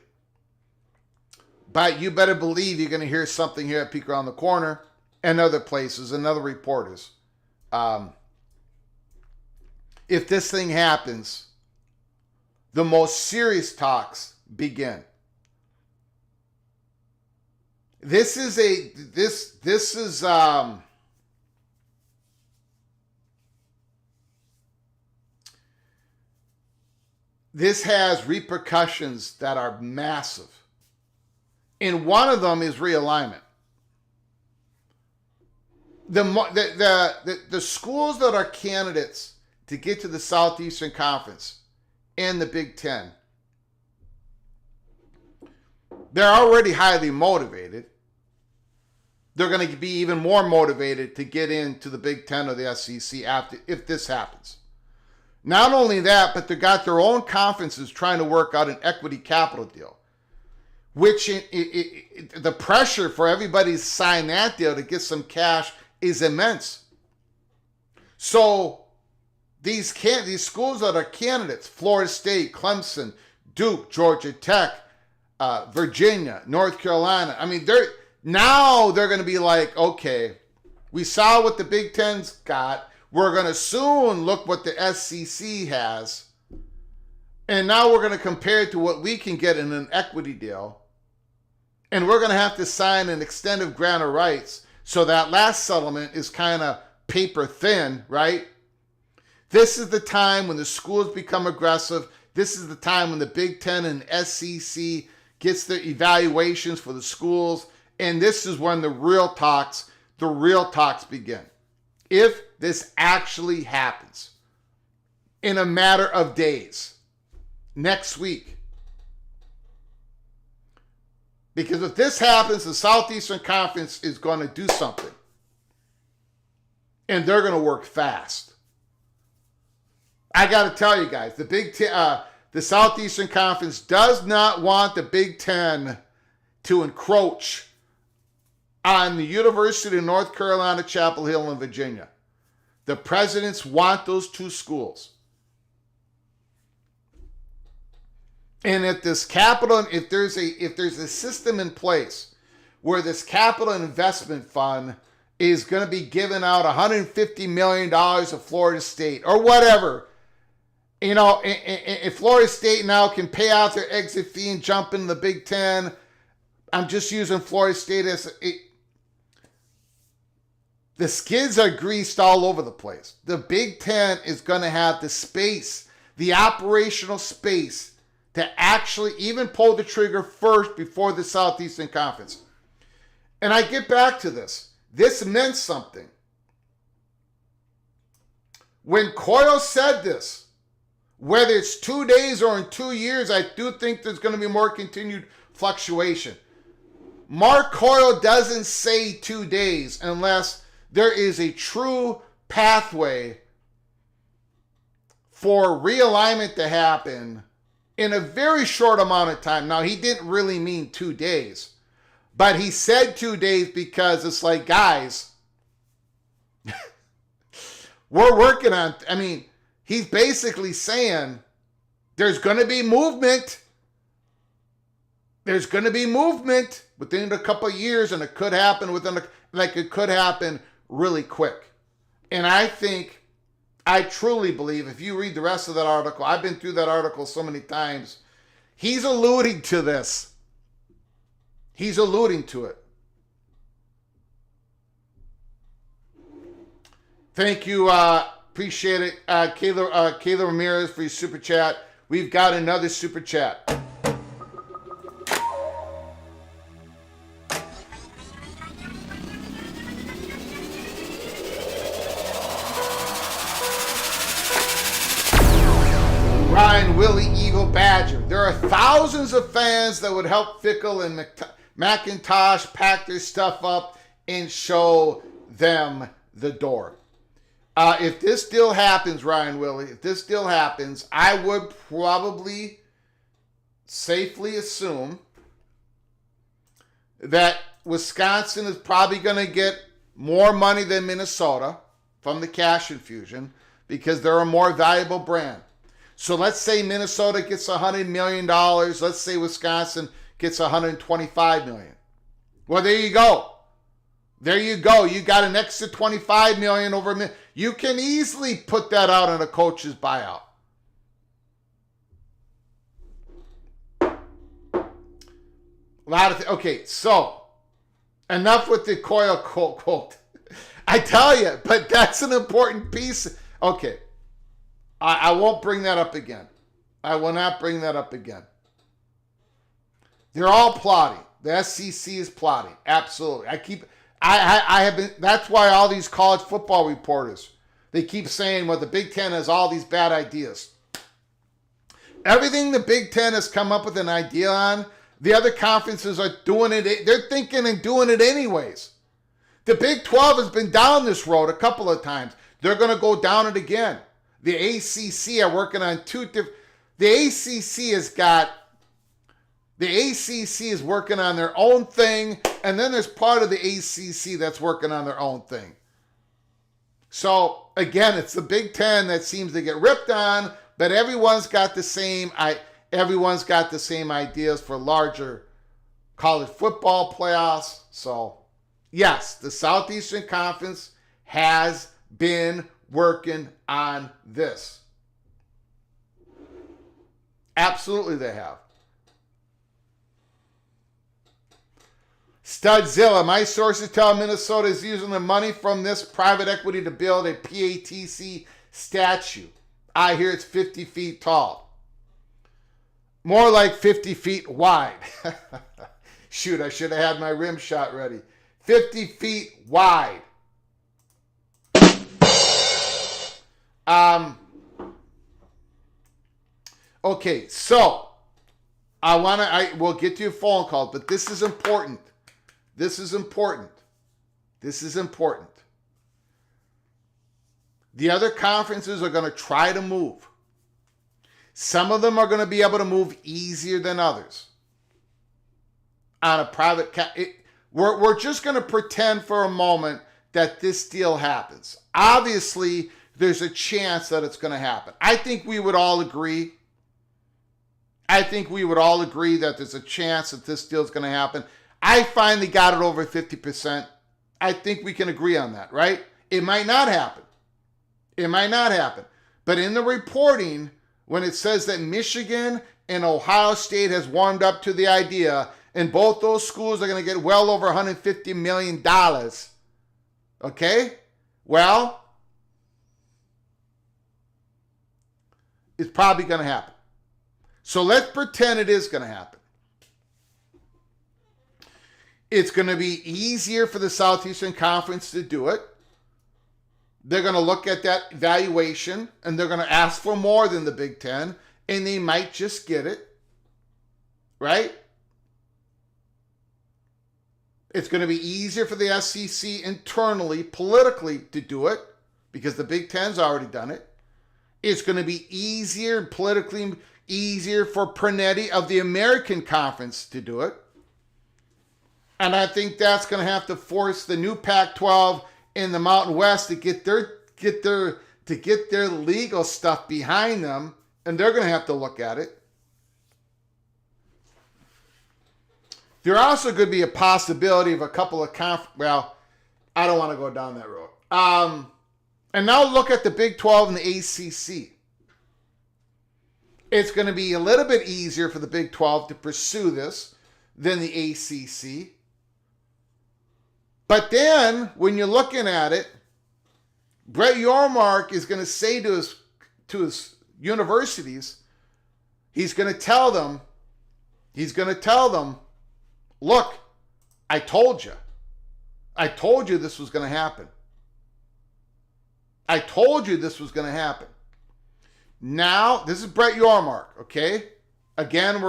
But you better believe you're going to hear something here at Peek Around the Corner and other places and other reporters. If this thing happens, the most serious talks begin. This is this has repercussions that are massive. And one of them is realignment. The schools that are candidates to get to the Southeastern Conference and the Big Ten, they're already highly motivated. They're going to be even more motivated to get into the Big Ten or the SEC if this happens. Not only that, but they got their own conferences trying to work out an equity capital deal, which the pressure for everybody to sign that deal to get some cash is immense. So these schools that are candidates, Florida State, Clemson, Duke, Georgia Tech, Virginia, North Carolina, I mean, they're going to be like, okay, we saw what the Big Ten's got. We're going to soon look what the SEC has. And now we're going to compare it to what we can get in an equity deal. And we're going to have to sign an extended grant of rights. So that last settlement is kind of paper thin, right? This is the time when the schools become aggressive. This is the time when the Big Ten and SEC gets their evaluations for the schools. And this is when the real talks begin. If this actually happens in a matter of days, next week. Because if this happens, the Southeastern Conference is going to do something. And they're going to work fast. I got to tell you guys, the Southeastern Conference does not want the Big Ten to encroach on the University of North Carolina, Chapel Hill, and Virginia. The presidents want those two schools. And if there's a system in place where this capital investment fund is going to be giving out $150 million of Florida State or whatever, if Florida State now can pay out their exit fee and jump into the Big Ten, I'm just using Florida State as the skids are greased all over the place. The Big Ten is going to have the space, the operational space, to actually even pull the trigger first before the Southeastern Conference. And I get back to this. This meant something. When Coyle said this, whether it's 2 days or in 2 years, I do think there's going to be more continued fluctuation. Mark Coyle doesn't say 2 days unless there is a true pathway for realignment to happen in a very short amount of time. Now, he didn't really mean 2 days, but he said 2 days because it's like, guys, we're working on, he's basically saying there's going to be movement. There's going to be movement within a couple of years, and it could happen it could happen really quick. And I truly believe, if you read the rest of that article, I've been through that article so many times, he's alluding to this. He's alluding to it. Thank you. Appreciate it. Kayla Ramirez for your super chat. We've got another super chat. Ryan Willie Eagle Badger. There are thousands of fans that would help Fickle and McIntosh pack their stuff up and show them the door. If this deal happens, Ryan Willie, if this deal happens, I would probably safely assume that Wisconsin is probably going to get more money than Minnesota from the cash infusion because they're a more valuable brand. So let's say Minnesota gets $100 million. Let's say Wisconsin gets $125 million. Well, there you go. There you go. You got an extra $25 million over a million. You can easily put that out on a coach's buyout. Okay, so enough with the Coyle quote. I tell you, but that's an important piece. Okay. I won't bring that up again. I will not bring that up again. They're all plotting. The SEC is plotting. Absolutely. I have been, that's why all these college football reporters, they keep saying, well, the Big Ten has all these bad ideas. Everything the Big Ten has come up with an idea on, the other conferences are doing it. They're thinking and doing it anyways. The Big 12 has been down this road a couple of times. They're going to go down it again. The ACC are working on two different. The ACC is working on their own thing, and then there's part of the ACC that's working on their own thing. So again, it's the Big Ten that seems to get ripped on, but everyone's got the same ideas for larger college football playoffs. So yes, the Southeastern Conference has been working on this. Absolutely they have. Studzilla, my sources tell Minnesota is using the money from this private equity to build a PATC statue. I hear it's 50 feet tall. More like 50 feet wide. Shoot, I should have had my rim shot ready. 50 feet wide. Okay, so we'll get to your phone calls, but this is important. This is important. The other conferences are going to try to move. Some of them are going to be able to move easier than others. On a private we're just going to pretend for a moment that this deal happens. Obviously, there's a chance that it's going to happen. I think we would all agree that there's a chance that this deal is going to happen. I finally got it over 50%. I think we can agree on that, right? It might not happen. But in the reporting, when it says that Michigan and Ohio State has warmed up to the idea, and both those schools are going to get well over $150 million, okay? Well, it's probably going to happen. So let's pretend it is going to happen. It's going to be easier for the Southeastern Conference to do it. They're going to look at that valuation and they're going to ask for more than the Big Ten, and they might just get it, right? It's going to be easier for the SEC internally, politically, to do it because the Big Ten's already done it. It's going to be easier, politically easier for Pernetti of the American Conference to do it. And I think that's going to have to force the new Pac-12 in the Mountain West to get their legal stuff behind them, and they're going to have to look at it. There also could be a possibility of a couple of well, I don't want to go down that road. And now look at the Big 12 and the ACC. It's going to be a little bit easier for the Big 12 to pursue this than the ACC. But then, when you're looking at it, Brett Yormark is going to say to his universities, he's going to tell them, look, I told you this was going to happen. Now, this is Brett Yormark, okay? Again,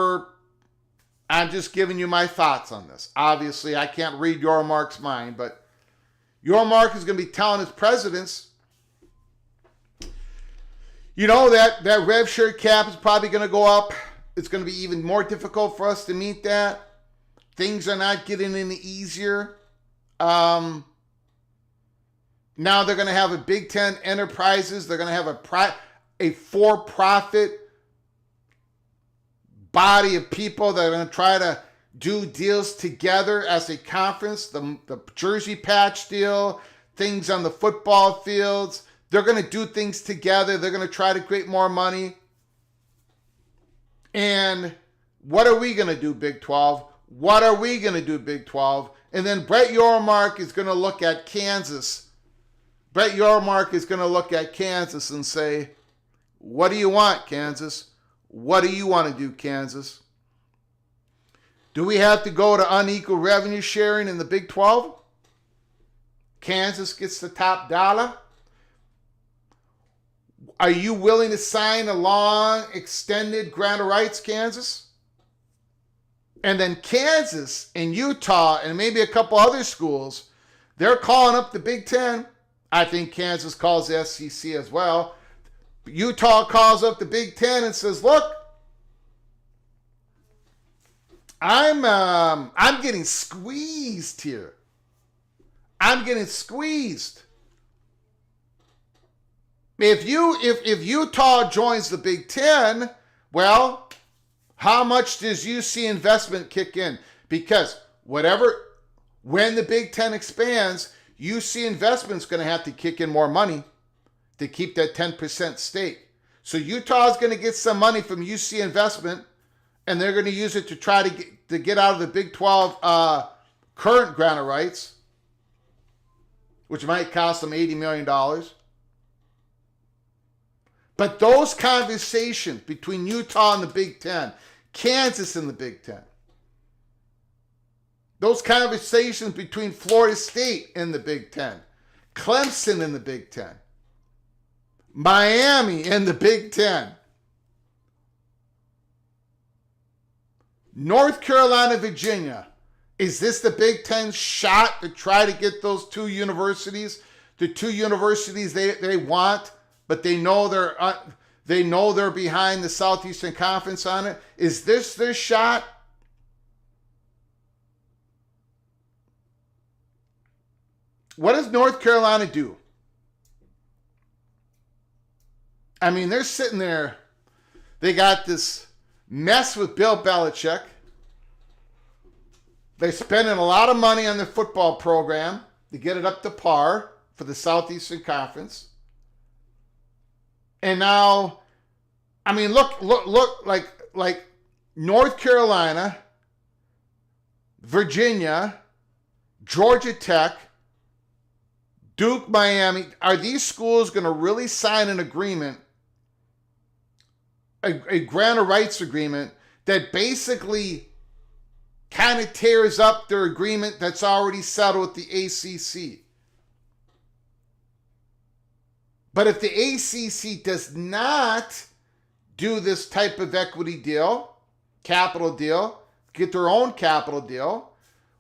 I'm just giving you my thoughts on this. Obviously, I can't read Yormark's mind, but Yormark is going to be telling his presidents, you know, that rev share cap is probably going to go up. It's going to be even more difficult for us to meet that. Things are not getting any easier. Now they're going to have a Big Ten Enterprises. They're going to have a for-profit body of people that are going to try to do deals together as a conference. The jersey patch deal, things on the football fields. They're going to do things together. They're going to try to create more money. And what are we going to do, Big 12? What are we going to do, Big 12? And then Brett Yormark is going to look at Kansas. And say, what do you want, Kansas? What do you want to do, Kansas? Do we have to go to unequal revenue sharing in the Big 12? Kansas gets the top dollar. Are you willing to sign a long, extended grant of rights, Kansas? And then Kansas and Utah and maybe a couple other schools, they're calling up the Big Ten. I think Kansas calls the SEC as well. Utah calls up the Big Ten and says, look, I'm getting squeezed here. I'm getting squeezed. If Utah joins the Big Ten, well, how much does UC investment kick in? Because when the Big Ten expands, UC investment's going to have to kick in more money to keep that 10% stake. So Utah's going to get some money from UC investment, and they're going to use it to try to get out of the Big 12 current grant of rights, which might cost them $80 million. But those conversations between Utah and the Big Ten, Kansas and the Big Ten, those conversations between Florida State and the Big Ten, Clemson and the Big Ten, Miami and the Big Ten, North Carolina, Virginia. Is this the Big Ten's shot to try to get those two universities, the two universities they want, but they know they're behind the Southeastern Conference on it? Is this their shot? What does North Carolina do? I mean, they're sitting there. They got this mess with Bill Belichick. They're spending a lot of money on their football program to get it up to par for the Southeastern Conference. And now, I mean, look, like North Carolina, Virginia, Georgia Tech, Duke, Miami, are these schools going to really sign an agreement, a grant of rights agreement that basically kind of tears up their agreement that's already settled with the ACC? But if the ACC does not do this type of equity deal, capital deal, get their own capital deal,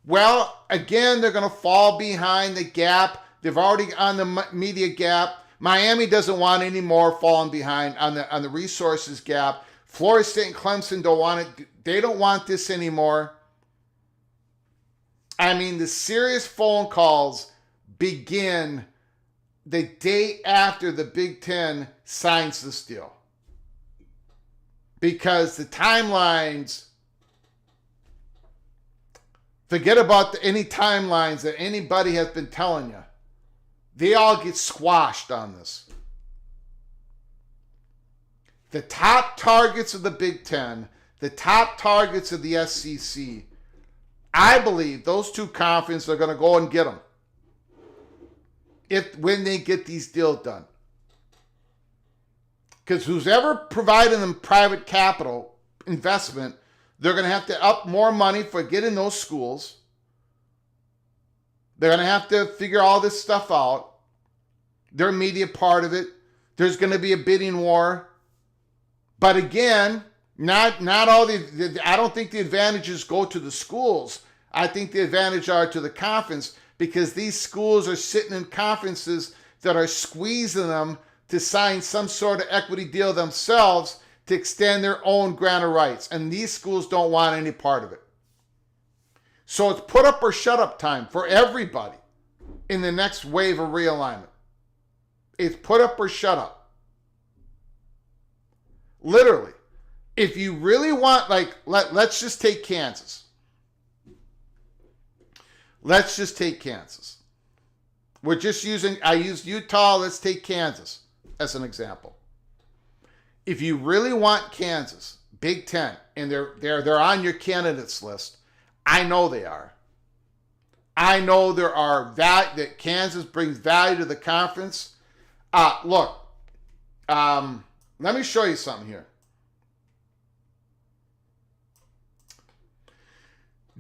well, again, they're going to fall behind the gap. They've already on the media gap. Miami doesn't want any more falling behind on the resources gap. Florida State and Clemson don't want it. They don't want this anymore. I mean, the serious phone calls begin the day after the Big Ten signs this deal. Because the timelines, forget about any timelines that anybody has been telling you. They all get squashed on this. The top targets of the Big Ten, the top targets of the SEC, I believe those two conferences are going to go and get them when they get these deals done. Because who's ever providing them private capital investment, they're going to have to up more money for getting those schools. They're going to have to figure all this stuff out. Their immediate part of it. There's going to be a bidding war. But again, not all I don't think the advantages go to the schools. I think the advantage are to the conference, because these schools are sitting in conferences that are squeezing them to sign some sort of equity deal themselves to extend their own grant of rights. And these schools don't want any part of it. So it's put up or shut up time for everybody in the next wave of realignment. It's put up or shut up. Literally. If you really want, let's just take Kansas. Let's just take Kansas. I used Utah, let's take Kansas as an example. If you really want Kansas, Big Ten, and they're on your candidates list, I know they are. I know there are that Kansas brings value to the conference. Look, let me show you something here.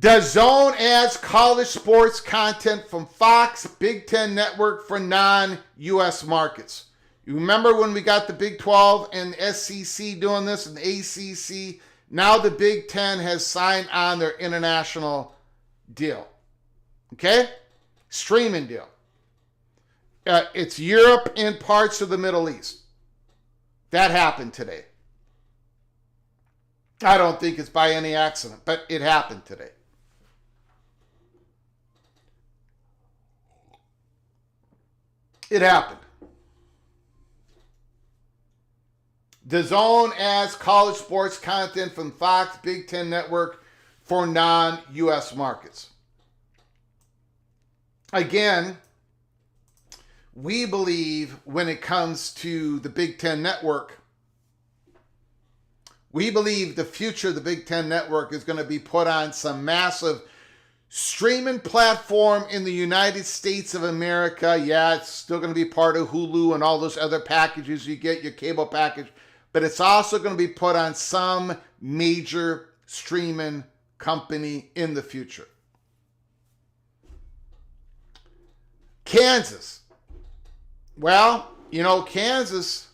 DAZN adds college sports content from Fox, Big Ten Network for non-U.S. markets. You remember when we got the Big 12 and SEC doing this and the ACC? Now the Big Ten has signed on their international deal. Okay? Streaming deal. It's Europe and parts of the Middle East. That happened today. I don't think it's by any accident, but it happened today. It happened. DAZN adds college sports content from Fox, Big Ten Network for non-U.S. markets. Again, we believe when it comes to the Big Ten Network, we believe the future of the Big Ten Network is going to be put on some massive streaming platform in the United States of America. Yeah, it's still going to be part of Hulu and all those other packages you get, your cable package. But it's also going to be put on some major streaming company in the future. Kansas. Well, you know, Kansas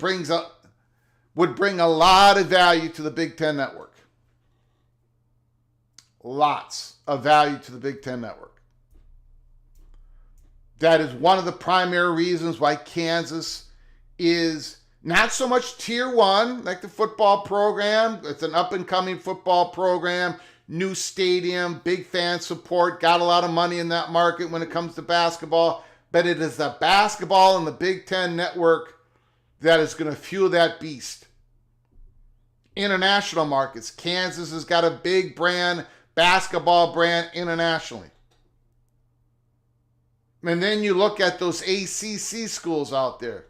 would bring a lot of value to the Big Ten Network. Lots of value to the Big Ten Network. That is one of the primary reasons why Kansas is not so much tier one, like the football program. It's an up-and-coming football program, new stadium, big fan support, got a lot of money in that market when it comes to basketball. But it is the basketball and the Big Ten Network that is going to fuel that beast. International markets. Kansas has got a big brand, basketball brand internationally. And then you look at those ACC schools out there.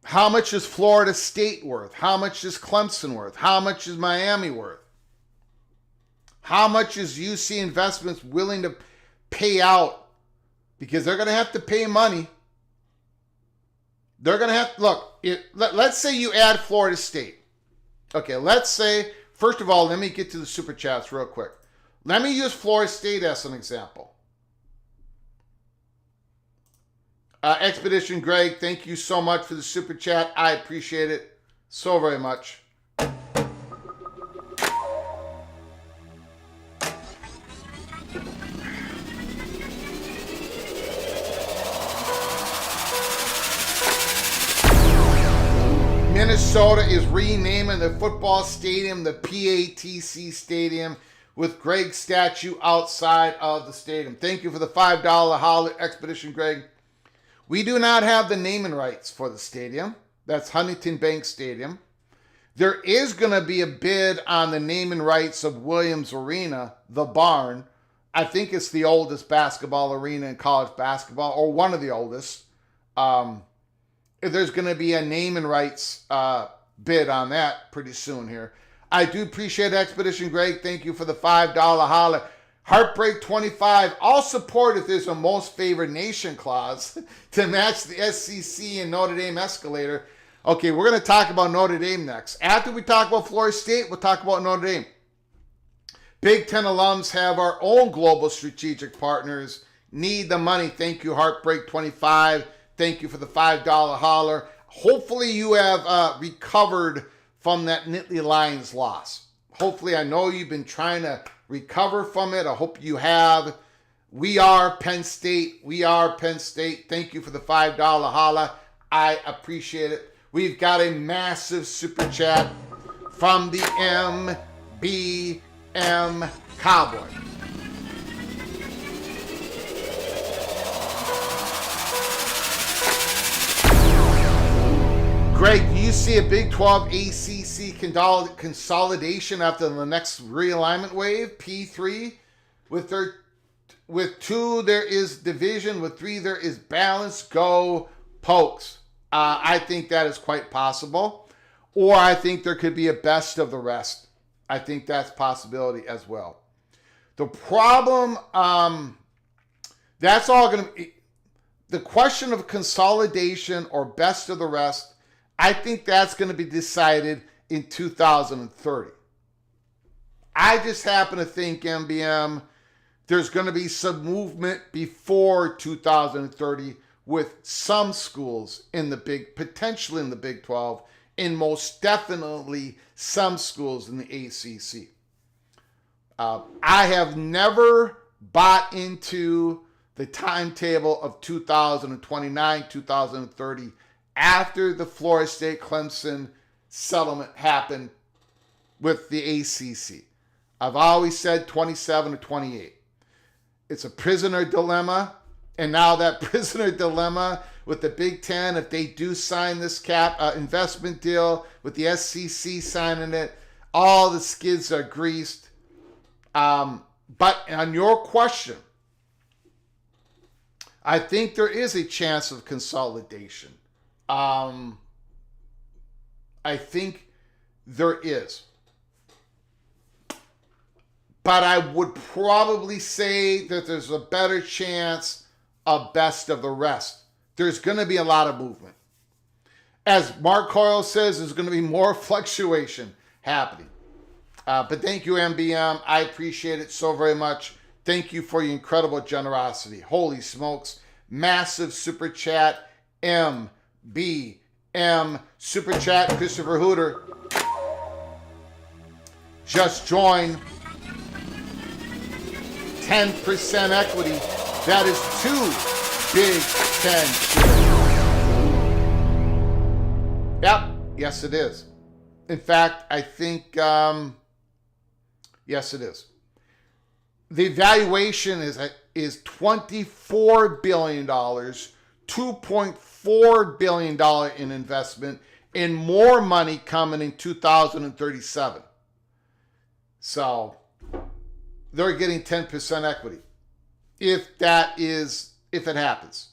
How much is Florida State worth? How much is Clemson worth? How much is Miami worth? How much is UC Investments willing to pay out? Because they're going to have to pay money. They're going to have to, look, let's say you add Florida State. Okay, let's say, first of all, let me get to the super chats real quick. Let me use Florida State as an example. Expedition Greg, thank you so much for the super chat. I appreciate it so very much. Minnesota is renaming the football stadium the PATC Stadium with Greg's statue outside of the stadium. Thank you for the $5 holler, Expedition Greg. We do not have the naming rights for the stadium. That's Huntington Bank Stadium. There is going to be a bid on the naming rights of Williams Arena, the barn. I think it's the oldest basketball arena in college basketball, or one of the oldest. There's going to be a naming rights bid on that pretty soon here. I do appreciate Expedition Greg. Thank you for the $5 holler. Heartbreak 25. I'll support if there's a most favored nation clause to match the SEC and Notre Dame escalator. Okay, we're going to talk about Notre Dame next. After we talk about Florida State, we'll talk about Notre Dame. Big Ten alums have our own global strategic partners. Need the money. Thank you, Heartbreak 25. Thank you for the $5 holler. Hopefully you have recovered from that Nittany Lions loss. Hopefully, I know you've been trying to recover from it. I hope you have. We are Penn State. We are Penn State. Thank you for the $5 holla. I appreciate it. We've got a massive super chat from the MBM Cowboy. Greg, do you see a Big 12 ACC consolidation after the next realignment wave? P3 with 2 there is division, with 3 there is balance. Go Pokes. I think that is quite possible, or I think there could be a best of the rest. I think that's a possibility as well. The problem, that's all going to be the question of consolidation or best of the rest. I think that's going to be decided in 2030. I just happen to think, MBM, there's going to be some movement before 2030 with some schools potentially in the Big 12, and most definitely some schools in the ACC. I have never bought into the timetable of 2029, 2030 after the Florida State Clemson settlement happened with the ACC. I've always said 27 to 28. It's a prisoner dilemma. And now that prisoner dilemma with the Big Ten, if they do sign this investment deal with the SEC signing it, all the skids are greased. But on your question, I think there is a chance of consolidation. I think there is. But I would probably say that there's a better chance of best of the rest. There's going to be a lot of movement. As Mark Coyle says, there's going to be more fluctuation happening. But thank you, MBM. I appreciate it so very much. Thank you for your incredible generosity. Holy smokes. Massive super chat. MBM super chat. Christopher Hooter just joined. 10% equity. That is 2 Big Ten shares. Yep. Yes, it is. In fact, I think, yes, it is. The valuation is $24 billion, $2.4 billion in investment, and more money coming in 2037. So they're getting 10% equity if it happens.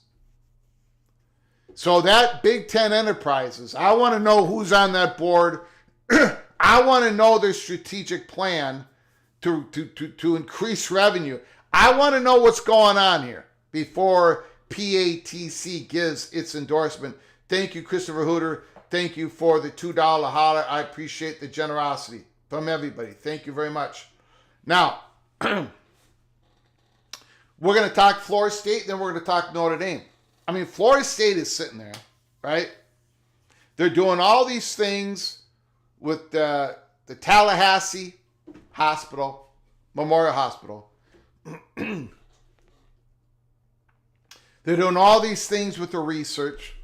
So that Big Ten Enterprises, I want to know who's on that board. I want to know their strategic plan to increase revenue. I want to know what's going on here before PATC gives its endorsement. Thank you, Christopher Hooter. Thank you for the $2 holler. I appreciate the generosity from everybody. Thank you very much. Now, we're going to talk Florida State, then we're going to talk Notre Dame. I mean, Florida State is sitting there, right? They're doing all these things with the Tallahassee Hospital, Memorial Hospital. They're doing all these things with the research.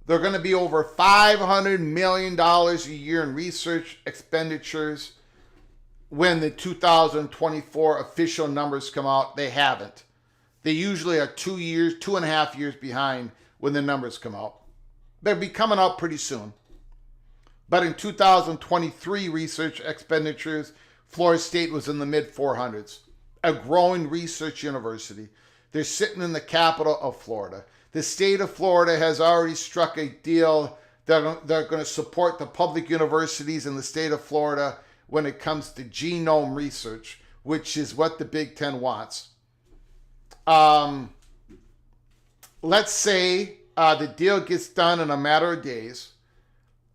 They're going to be over $500 million a year in research expenditures. When the 2024 official numbers come out, they haven't. They usually are 2.5 years behind when the numbers come out. They'll be coming out pretty soon. But in 2023 research expenditures, Florida State was in the mid 400s. A growing research university. They're sitting in the capital of Florida. The state of Florida has already struck a deal that they're going to support the public universities in the state of Florida when it comes to genome research, which is what the Big Ten wants. Let's say the deal gets done in a matter of days.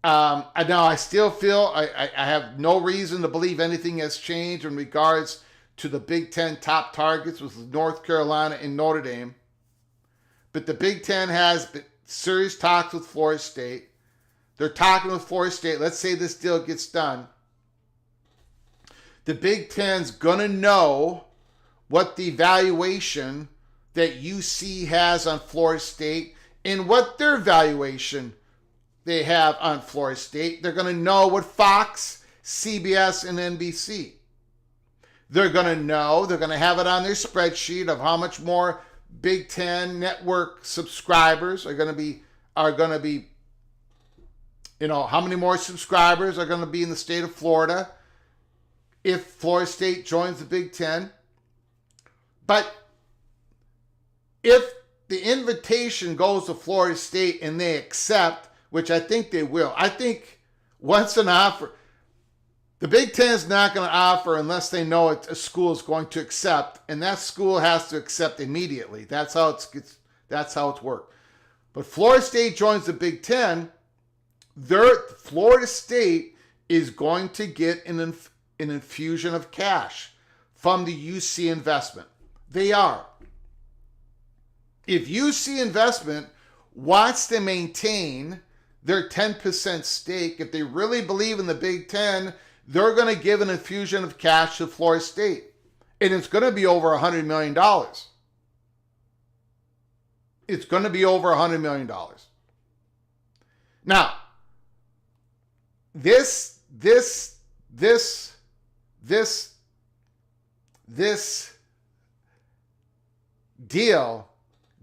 I still feel I have no reason to believe anything has changed in regards to the Big Ten top targets with North Carolina and Notre Dame. But the Big Ten has serious talks with Florida State. They're talking with Florida State. Let's say this deal gets done. The Big Ten's going to know what the valuation that UC has on Florida State and what their valuation they have on Florida State. They're going to know what Fox, CBS, and NBC. They're going to know, they're going to have it on their spreadsheet of how much more Big Ten network subscribers are going to be, how many more subscribers are going to be in the state of Florida if Florida State joins the Big Ten. But if the invitation goes to Florida State and they accept, which I think they will, I think once an offer, the Big Ten is not going to offer unless they know a school is going to accept, and that school has to accept immediately. That's how it's worked. But Florida State joins the Big Ten. Florida State is going to get an infusion of cash from the UC investment. They are. If UC investment wants to maintain their 10% stake, if they really believe in the Big Ten, they're going to give an infusion of cash to Florida State. And it's going to be over $100 million. It's going to be over $100 million. Now, this deal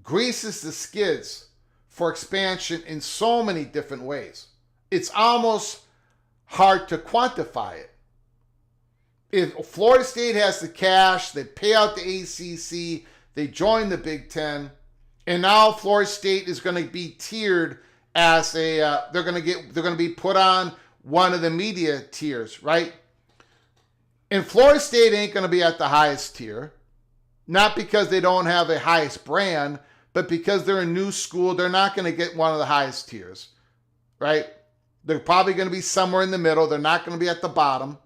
greases the skids for expansion in so many different ways. It's almost hard to quantify it. If Florida State has the cash, they pay out the ACC, they join the Big Ten, and now Florida State is going to be tiered as a they're going to be put on one of the media tiers, right? And Florida State ain't going to be at the highest tier, not because they don't have the highest brand, but because they're a new school, they're not going to get one of the highest tiers, right? They're probably going to be somewhere in the middle. They're not going to be at the bottom.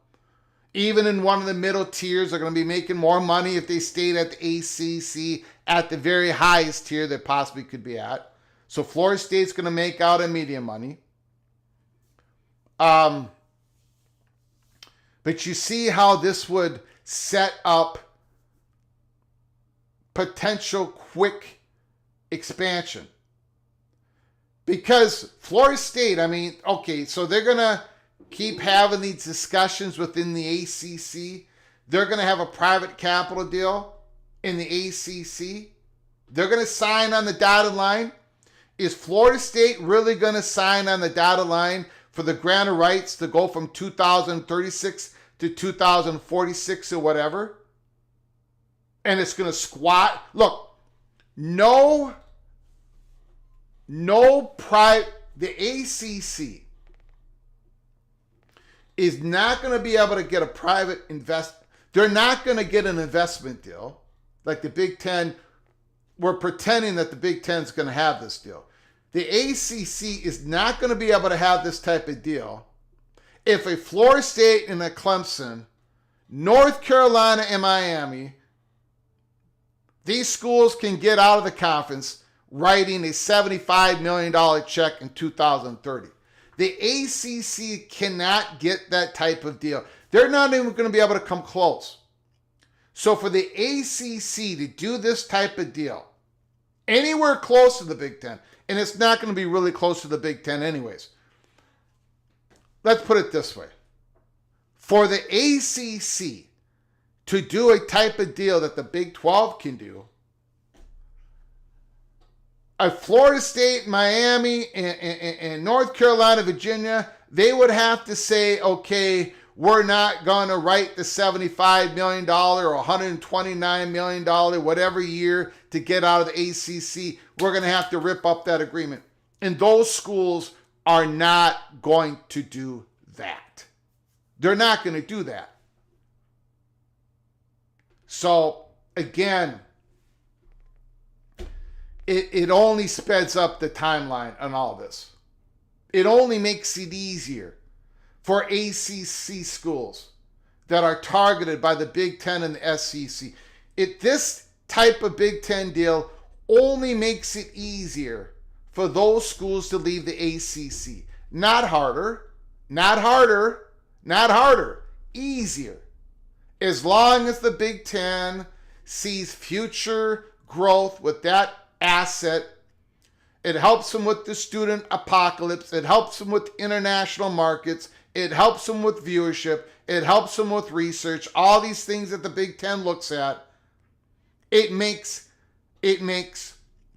Even in one of the middle tiers, they're going to be making more money if they stayed at the ACC at the very highest tier they possibly could be at. So Florida State's going to make out in media money. But you see how this would set up potential quick expansion. Because Florida State, I mean, okay, so they're going to keep having these discussions within the ACC. They're going to have a private capital deal in the ACC. They're going to sign on the dotted line. Is Florida State really going to sign on the dotted line for the grant of rights to go from 2036 to 2046 or whatever? And it's going to squat. Look, the ACC is not going to be able to get a private they're not going to get an investment deal like the Big Ten. We're pretending that the Big Ten is going to have this deal. The ACC is not going to be able to have this type of deal if a Florida State and a Clemson, North Carolina and Miami, these schools can get out of the conference writing a $75 million check in 2030. The ACC cannot get that type of deal. They're not even going to be able to come close. So for the ACC to do this type of deal, anywhere close to the Big Ten, and it's not going to be really close to the Big Ten anyways. Let's put it this way. For the ACC to do a type of deal that the Big 12 can do, a Florida State, Miami, and North Carolina, Virginia, they would have to say, okay, we're not going to write the $75 million or $129 million, whatever year, to get out of the ACC. We're going to have to rip up that agreement. And those schools are not going to do that. They're not going to do that. So, again, it only speds up the timeline on all this. It only makes it easier for ACC schools that are targeted by the Big Ten and the SEC. This type of Big Ten deal only makes it easier for those schools to leave the ACC. Not harder, not harder, not harder, easier. As long as the Big Ten sees future growth with that asset, it helps them with the student apocalypse, it helps them with international markets, it helps them with viewership, it helps them with research, all these things that the Big Ten looks at. It makes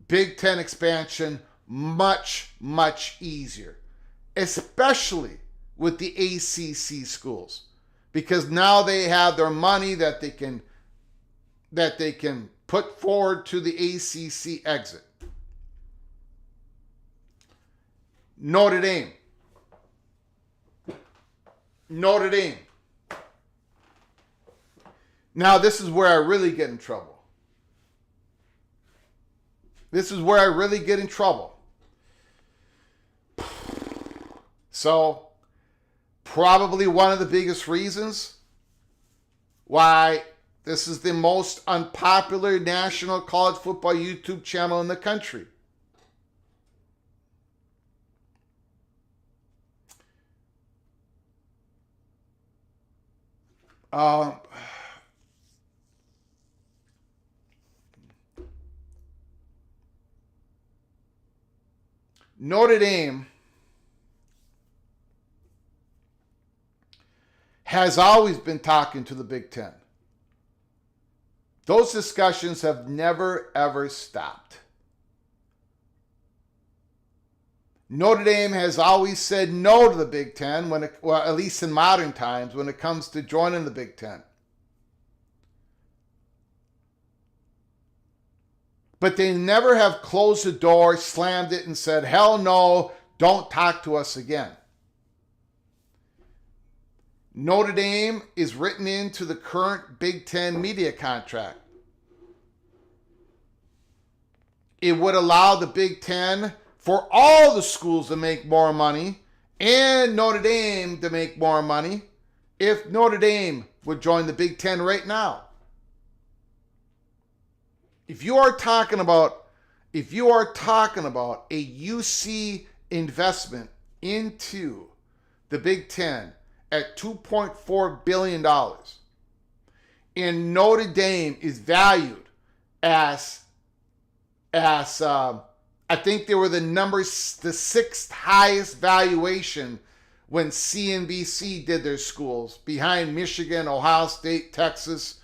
Big Ten expansion much, much easier, especially with the ACC schools, because now they have their money that they can put forward to the ACC exit. Notre Dame. Now, this is where I really get in trouble. So, probably one of the biggest reasons why this is the most unpopular national college football YouTube channel in the country. Notre Dame has always been talking to the Big Ten. Those discussions have never, ever stopped. Notre Dame has always said no to the Big Ten, at least in modern times, when it comes to joining the Big Ten. But they never have closed the door, slammed it, and said, hell no, don't talk to us again. Notre Dame is written into the current Big Ten media contract. It would allow the Big Ten for all the schools to make more money and Notre Dame to make more money if Notre Dame would join the Big Ten right now. If you are talking about a UC investment into the Big Ten at $2.4 billion, and Notre Dame is valued as I think they were the sixth highest valuation when CNBC did their schools, behind Michigan, Ohio State, Texas,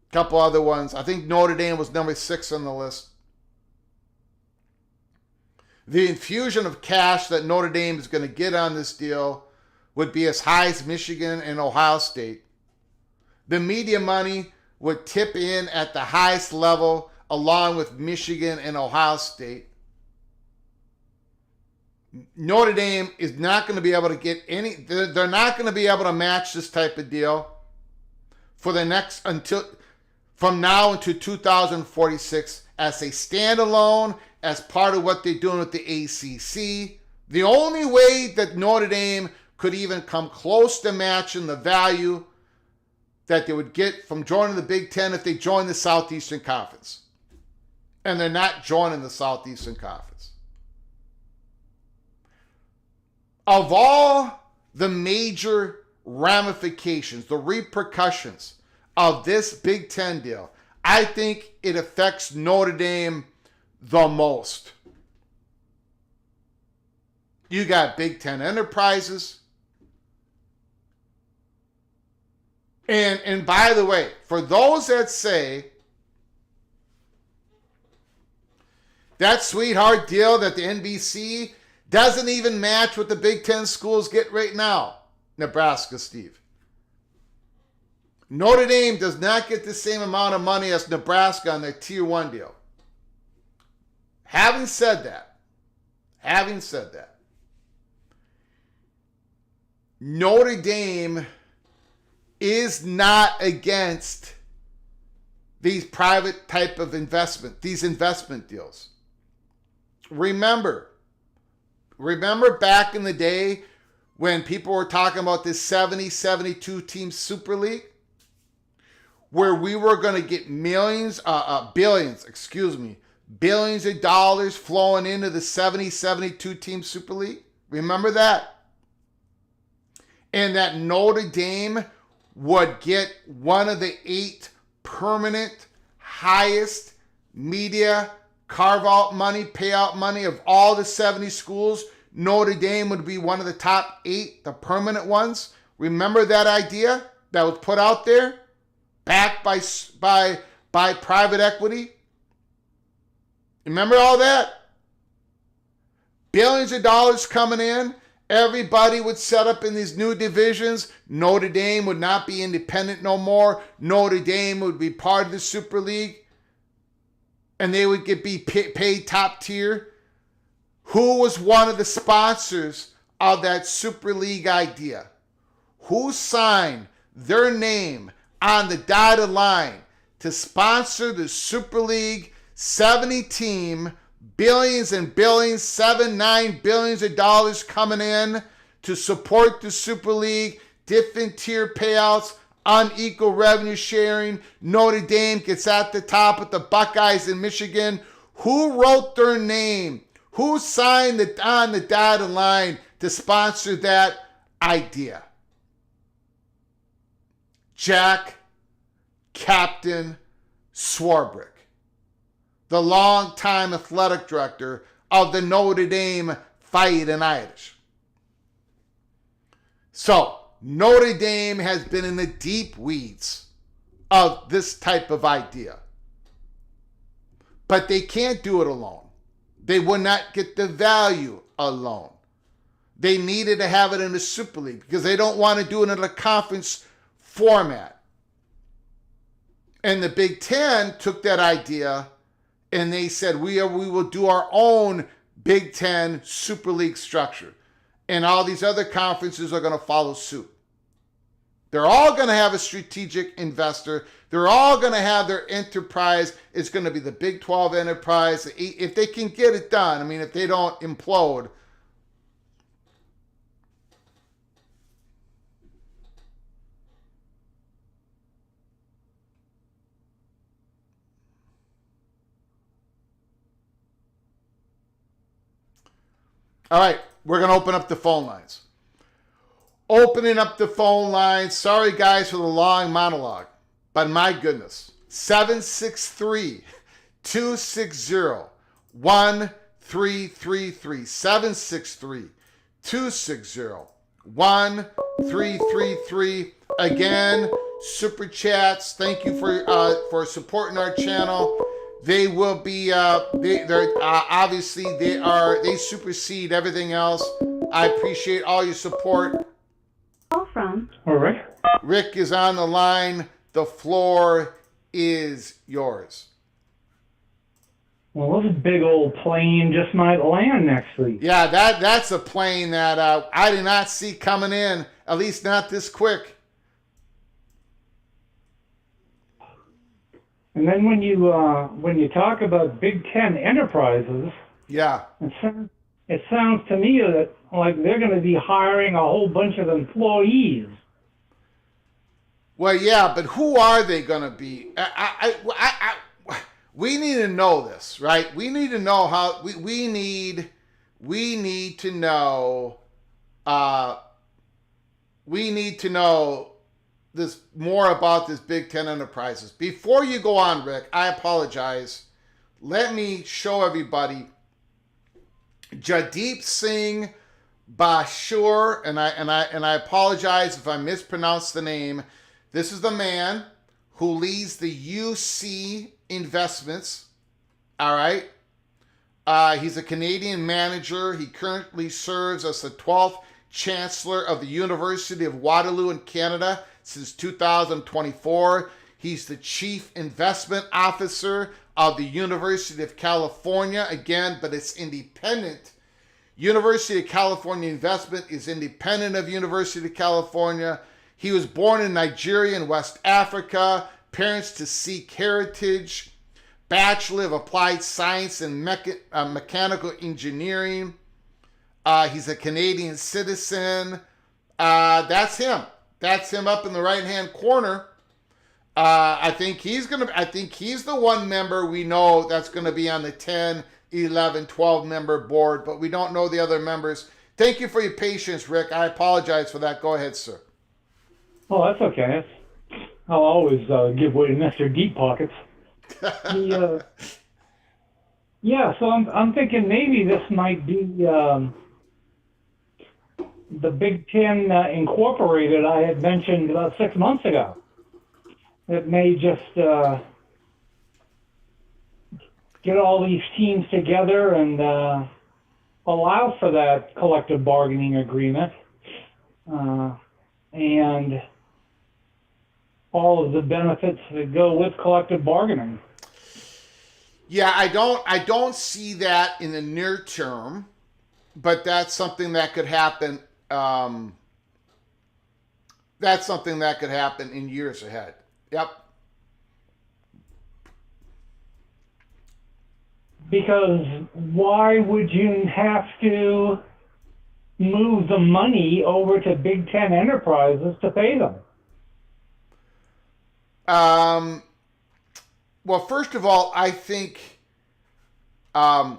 a couple other ones. I think Notre Dame was number 6 on the list. The infusion of cash that Notre Dame is going to get on this deal would be as high as Michigan and Ohio State. The media money would tip in at the highest level along with Michigan and Ohio State. Notre Dame is not going to be able to get any, they're not going to be able to match this type of deal for the next, from now until 2046 as a standalone, as part of what they're doing with the ACC. The only way that Notre Dame could even come close to matching the value that they would get from joining the Big Ten if they join the Southeastern Conference. And they're not joining the Southeastern Conference. Of all the major ramifications, the repercussions of this Big Ten deal, I think it affects Notre Dame the most. You got Big Ten Enterprises. And by the way, for those that say that sweetheart deal that the NBC doesn't even match what the Big Ten schools get right now, Nebraska, Steve. Notre Dame does not get the same amount of money as Nebraska on their Tier 1 deal. Having said that, Notre Dame is not against these private type of investment, these investment deals. Remember back in the day when people were talking about this 72 team Super League, where we were going to get billions of dollars flowing into the 72 team Super League? Remember that? And that Notre Dame would get one of the 8 permanent highest media carve-out money, payout money of all the 70 schools. Notre Dame would be one of the top 8, the permanent ones. Remember that idea that was put out there, backed by private equity? Remember all that? Billions of dollars coming in. Everybody would set up in these new divisions. Notre Dame would not be independent no more. Notre Dame would be part of the Super League. And they would be paid top tier. Who was one of the sponsors of that Super League idea? Who signed their name on the dotted line to sponsor the Super League 70 team, billions and billions, $7-9 billions of dollars coming in to support the Super League, different tier payouts, unequal revenue sharing. Notre Dame gets at the top with the Buckeyes in Michigan. Who wrote their name? Who signed on the dotted line to sponsor that idea? Jack Captain Swarbrick, the longtime athletic director of the Notre Dame Fighting Irish. So, Notre Dame has been in the deep weeds of this type of idea. But they can't do it alone. They would not get the value alone. They needed to have it in the Super League because they don't want to do it in a conference format. And the Big Ten took that idea and they said, we will do our own Big Ten Super League structure. And all these other conferences are going to follow suit. They're all going to have a strategic investor. They're all going to have their enterprise. It's going to be the Big 12 enterprise. If they can get it done, I mean, if they don't implode. All right, we're going to open up the phone lines. Opening up the phone lines. Sorry, guys, for the long monologue. But my goodness. 763-260-1333. 763-260-1333. Again, super chats. Thank you for supporting our channel. They will be. They're obviously they supersede everything else. I appreciate all your support. Call from. All right. Rick is on the line. The floor is yours. Well, this big old plane just might land next week. Yeah, that's a plane that I did not see coming in, at least not this quick. And then when you talk about Big Ten enterprises, Yeah. it sounds to me that like they're going to be hiring a whole bunch of employees. Well, yeah, but who are they going to be? We need to know this, right? We need to know how. We need to know. We need to know this more about this Big Ten enterprises. Before you go on, Rick, I apologize. Let me show everybody Jadeep Singh Bashur, and I apologize if I mispronounced the name. This is the man who leads the UC Investments. All right. He's a Canadian manager. He currently serves as the 12th Chancellor of the University of Waterloo in Canada since 2024. He's the Chief Investment Officer of the University of California. Again, but it's independent. University of California Investment is independent of University of California. He was born in Nigeria and West Africa. Parents to Sikh heritage. Bachelor of Applied Science and Mechanical Engineering. He's a Canadian citizen. That's him. That's him up in the right-hand corner. I think he's the one member we know that's going to be on the 10, 11, 12 member board, but we don't know the other members. Thank you for your patience, Rick. I apologize for that. Go ahead, sir. Oh, that's okay. I'll always give way to Mr. Deep Pockets. Yeah, so I'm thinking maybe this might be the Big Ten Incorporated I had mentioned about 6 months ago. It may just get all these teams together and allow for that collective bargaining agreement and all of the benefits that go with collective bargaining. Yeah, I don't see that in the near term, but that's something that could happen. That's something that could happen in years ahead. Yep. Because why would you have to move the money over to Big Ten Enterprises to pay them? Well, first of all, I think, the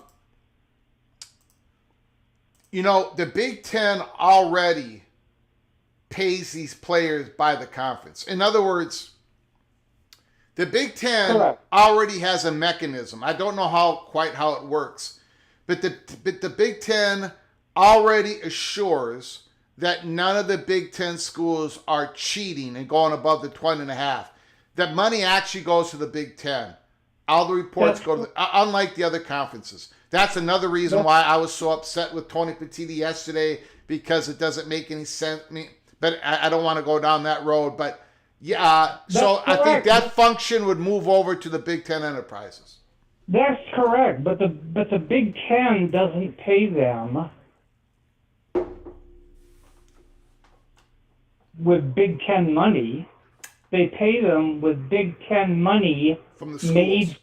Big Ten already pays these players by the conference. In other words, the Big Ten Correct. already has a mechanism. I don't know quite how it works, but the Big Ten already assures that none of the Big Ten schools are cheating and going above the 20.5. That money actually goes to the Big Ten. All the reports go to unlike the other conferences. That's another reason why I was so upset with Tony Petitti yesterday, because it doesn't make any sense. But I don't want to go down that road. But yeah, so I think that function would move over to the Big Ten Enterprises. That's correct, but the Big Ten doesn't pay them with Big Ten money. They pay them with Big Ten money from the schools.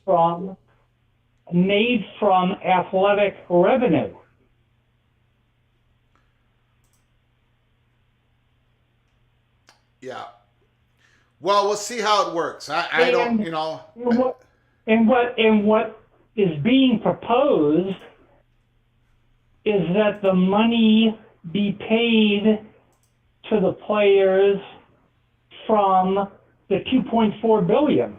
made from athletic revenue. Yeah. Well, we'll see how it works. I don't. And what is being proposed is that the money be paid to the players from the $2.4 billion.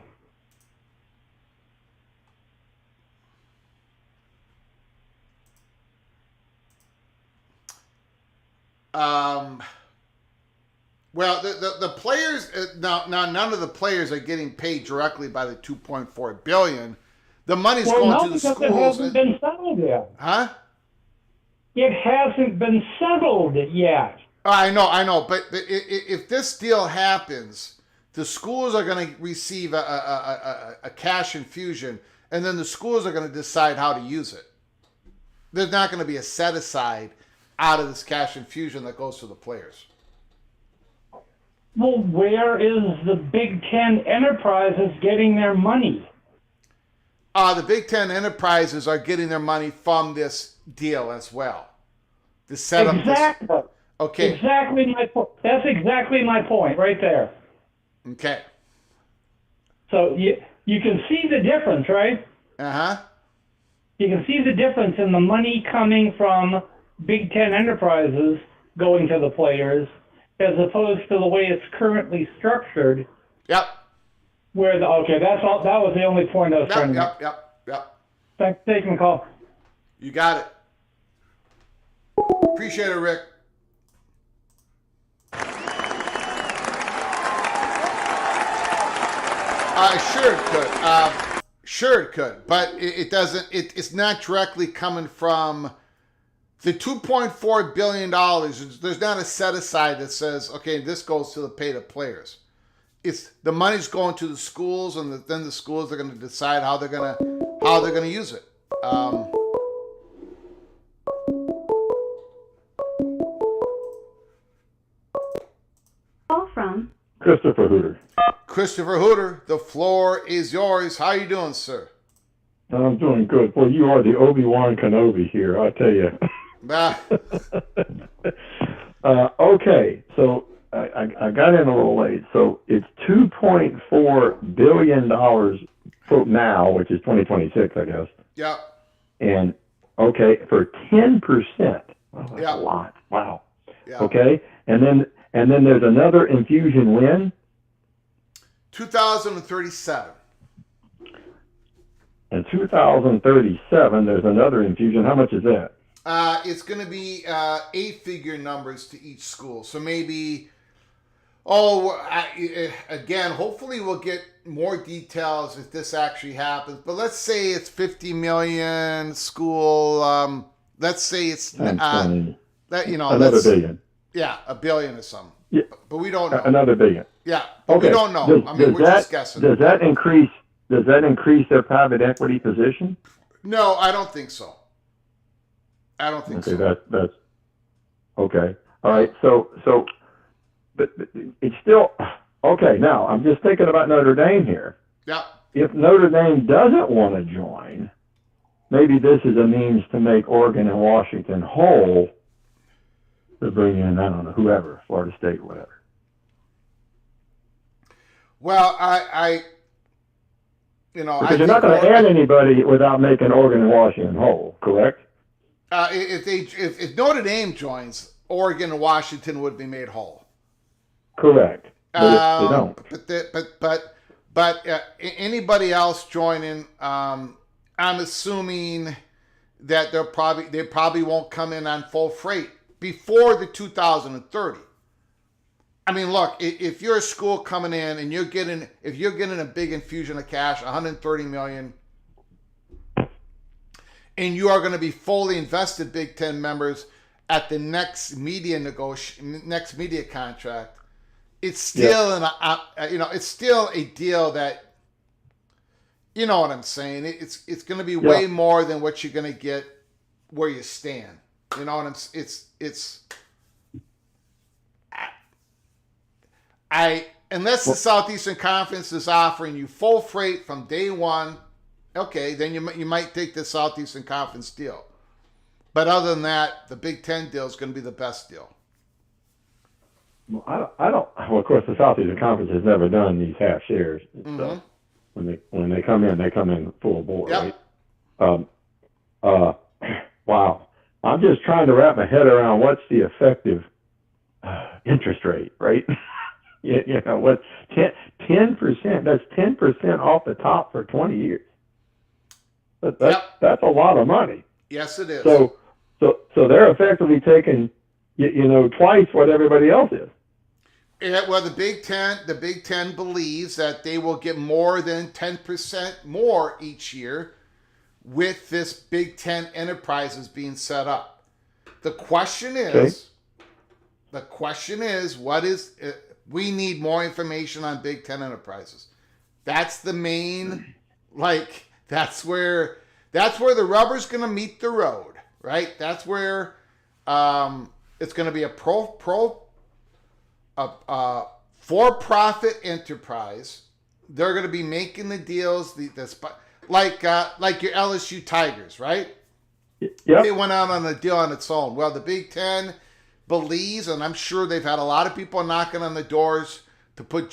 Well, the players now none of the players are getting paid directly by the $2.4 billion. The money's going to the schools. It hasn't been settled yet. Huh? It hasn't been settled yet. I know. But if this deal happens, the schools are going to receive a cash infusion, and then the schools are going to decide how to use it. There's not going to be a set aside out of this cash infusion that goes to the players. Well, where is the Big Ten Enterprises getting their money? The Big Ten Enterprises are getting their money from this deal as well. To set exactly. Up this. Okay. Exactly my point. That's exactly my point right there. Okay. So you can see the difference, right? Uh-huh. You can see the difference in the money coming from Big Ten Enterprises going to the players, as opposed to the way it's currently structured. Yep. Where that's all. That was the only point I was trying to make. Yep. Thanks for taking the call. You got it. Appreciate it, Rick. Sure it could, but it doesn't. It's not directly coming from the $2.4 billion. There's not a set aside that says, okay, this goes to the pay to players. It's the money's going to the schools, and then the schools are going to decide how they're going to use it. Call from Christopher Hooter. Christopher Hooter, the floor is yours. How you doing, sir? I'm doing good. Well, you are the Obi-Wan Kenobi here, I tell you. Okay, so I got in a little late. So it's $2.4 billion now, which is 2026, I guess. Yeah. And, okay, for 10%. Well, that's a lot. Wow. Yeah. Okay, and then there's another infusion when? 2037. In 2037, there's another infusion. How much is that? It's going to be 8-figure numbers to each school. So maybe, again, hopefully we'll get more details if this actually happens. But let's say it's 50 million school. Let's say it's another billion. Yeah, $1 billion or something. Yeah. But we don't know. Another billion. Yeah, but we don't know. We're just guessing. Does that increase their private equity position? No, I don't think so. I don't think so. Okay, that's okay. All right. So, but it's still okay. Now I'm just thinking about Notre Dame here. Yeah. If Notre Dame doesn't want to join, maybe this is a means to make Oregon and Washington whole to bring in, I don't know, whoever, Florida State, whatever. Well, I because you're not going to add anybody without making Oregon and Washington whole, correct? If Notre Dame joins, Oregon and Washington would be made whole. Correct, but if they don't. But anybody else joining, I'm assuming that they probably won't come in on full freight before the 2030. I mean, look, if you're a school coming in and you're getting a big infusion of cash, 130 million, and you are going to be fully invested, Big Ten members, at the next media contract, it's still it's still a deal that, you know what I'm saying. It's going to be way more than what you're going to get where you stand. You know what unless the Southeastern Conference is offering you full freight from day one, okay, then you might take the Southeastern Conference deal. But other than that, the Big Ten deal is going to be the best deal. Well, I don't. Well, of course, the Southeastern Conference has never done these half shares. So when they come in full bore, right? Wow. I'm just trying to wrap my head around what's the effective interest rate, right? You know, what 10%? That's 10% off the top for 20 years. That's a lot of money. Yes, it is. So they're effectively taking, twice what everybody else is. Yeah, well, the Big Ten believes that they will get more than 10% more each year with this Big Ten enterprises being set up. The question is, we need more information on Big Ten enterprises. That's the main, that's where the rubber's going to meet the road, right? That's where it's going to be a for-profit enterprise. They're going to be making the deals, like your LSU Tigers, right? Yep. They went out on a deal on its own. Well, the Big Ten believes, and I'm sure they've had a lot of people knocking on the doors to put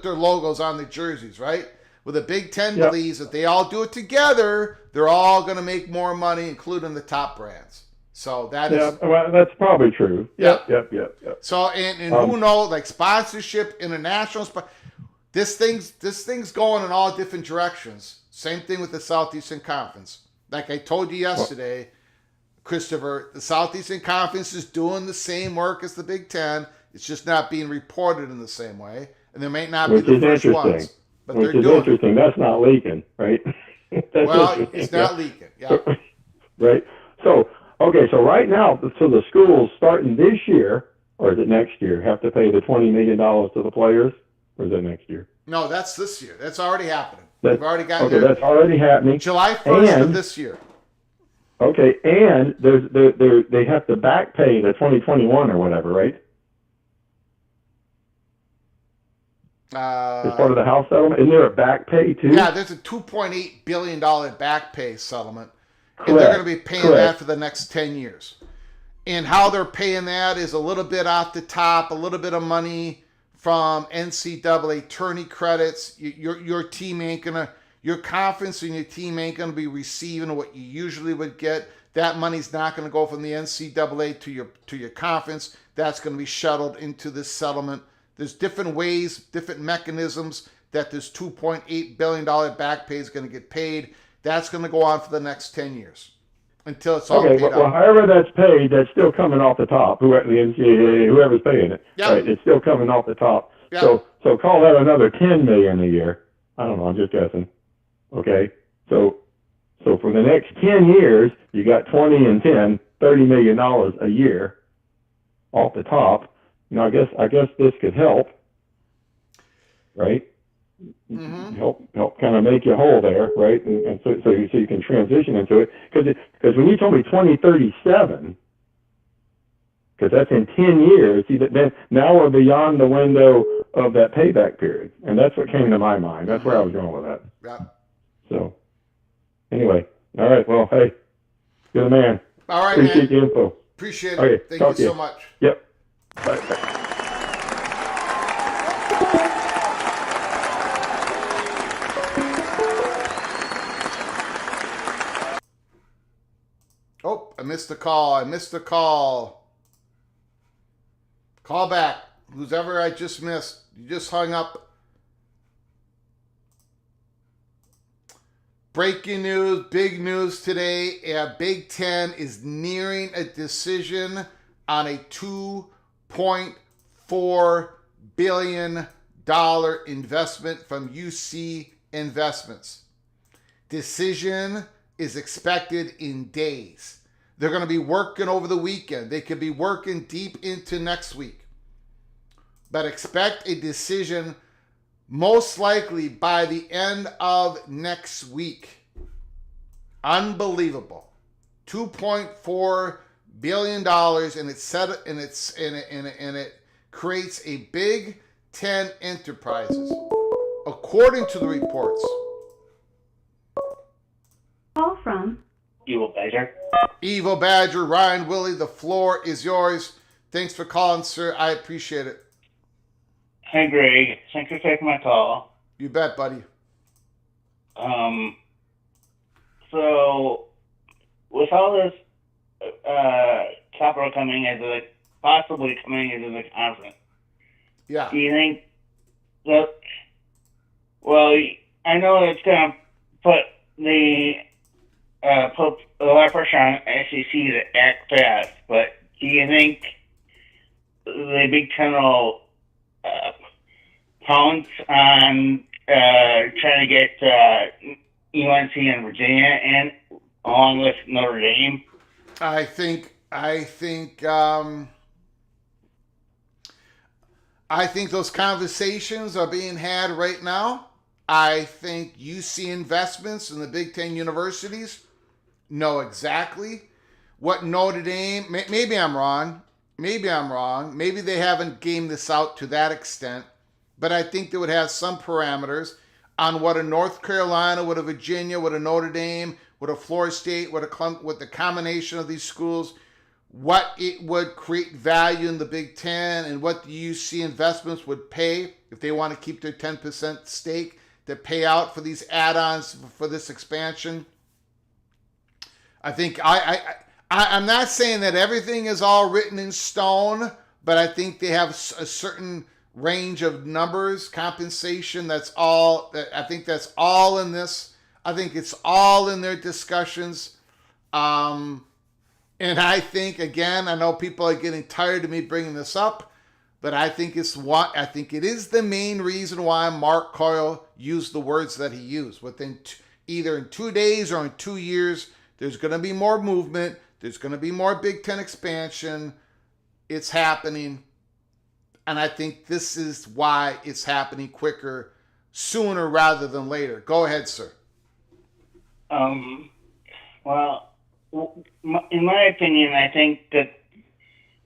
their logos on the jerseys, right? Well, the Big Ten believes that they all do it together, they're all going to make more money, including the top brands. So that is... well, that's probably true. Yep. So, and who knows, like sponsorship, international... This thing's going in all different directions. Same thing with the Southeastern Conference. Like I told you yesterday, Christopher, the Southeastern Conference is doing the same work as the Big Ten. It's just not being reported in the same way. And they may not be the first ones. But Which is interesting. That's not leaking, right? It's not leaking. Yeah. Right. So right now, the schools starting this year, or is it next year, have to pay the $20 million to the players, or is that next year? No, that's this year. That's already happening. They've already gotten there. That's already happening. July 1st of this year. Okay, and they have to back pay the 2021 or whatever, right? As part of the House settlement, isn't there a back pay too? Yeah, there's a $2.8 billion back pay settlement, and they're going to be paying that for the next 10 years. And how they're paying that is a little bit off the top, a little bit of money from NCAA tourney credits. Your team ain't gonna, your conference and your team ain't gonna be receiving what you usually would get. That money's not gonna go from the NCAA to your conference. That's gonna be shuttled into this settlement. There's different ways, different mechanisms that this $2.8 billion back pay is going to get paid. That's going to go on for the next 10 years until it's all paid out. Well, however that's paid, that's still coming off the top. The NCAA, whoever's paying it, right? It's still coming off the top. Yep. So call that another $10 million a year. I don't know. I'm just guessing. Okay. So for the next 10 years, you got 20 and 10, $30 million a year off the top. Now, I guess this could help, right? Mm-hmm. Help kind of make you whole there, right? And so you can transition into it. Because when you told me 2037, because that's in 10 years, see that then now we're beyond the window of that payback period, and that's what came to my mind. That's where I was going with that. Yeah. So anyway, all right. Well, hey, you're the man. All right, Appreciate man. the info. Appreciate it. Okay, Thank talk you to so much. Yep. Bye. Oh, I missed the call. Call back. Whoever I just missed. You just hung up. Breaking news, big news today. Big Ten is nearing a decision on a $2.4 billion investment from UC Investments. Decision is expected in days. They're going to be working over the weekend. They could be working deep into next week. But expect a decision most likely by the end of next week. Unbelievable. $2.4 billion, and it creates a Big Ten enterprises, according to the reports. Call from Evil Badger. Evil Badger, Ryan, Willie, the floor is yours. Thanks for calling, sir. I appreciate it. Hi, Greg. Thanks for taking my call. You bet, buddy. So with all this capital possibly coming into the conference, Yeah. do you think that? Well, I know it's going to put a lot of pressure on SEC to act fast, but do you think the Big Ten will pounce on trying to get UNC and Virginia in, along with Notre Dame? I think those conversations are being had right now. I think UC Investments and the Big Ten universities know exactly what Notre Dame. Maybe I'm wrong. Maybe they haven't gamed this out to that extent. But I think they would have some parameters on what a North Carolina, what a Virginia, what a Notre Dame, what a Florida State, what the combination of these schools, what it would create value in the Big Ten, and what the UC Investments would pay if they want to keep their 10% stake to pay out for these add-ons for this expansion. I think I'm not saying that everything is all written in stone, but I think they have a certain range of numbers, compensation. I think that's all in this. I think it's all in their discussions. And I think, again, I know people are getting tired of me bringing this up, but I think it is the main reason why Mark Coyle used the words that he used. Within either in 2 days or in 2 years, there's going to be more movement. There's going to be more Big Ten expansion. It's happening. And I think this is why it's happening quicker, sooner rather than later. Go ahead, sir. Well, in my opinion, I think that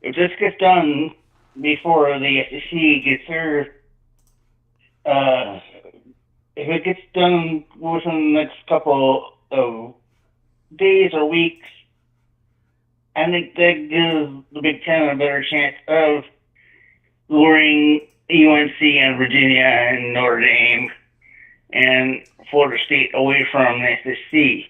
if this gets done before the SEC gets their, if it gets done within the next couple of days or weeks, I think that gives the Big Ten a better chance of luring UNC and Virginia and Notre Dame and Florida State away from the SEC.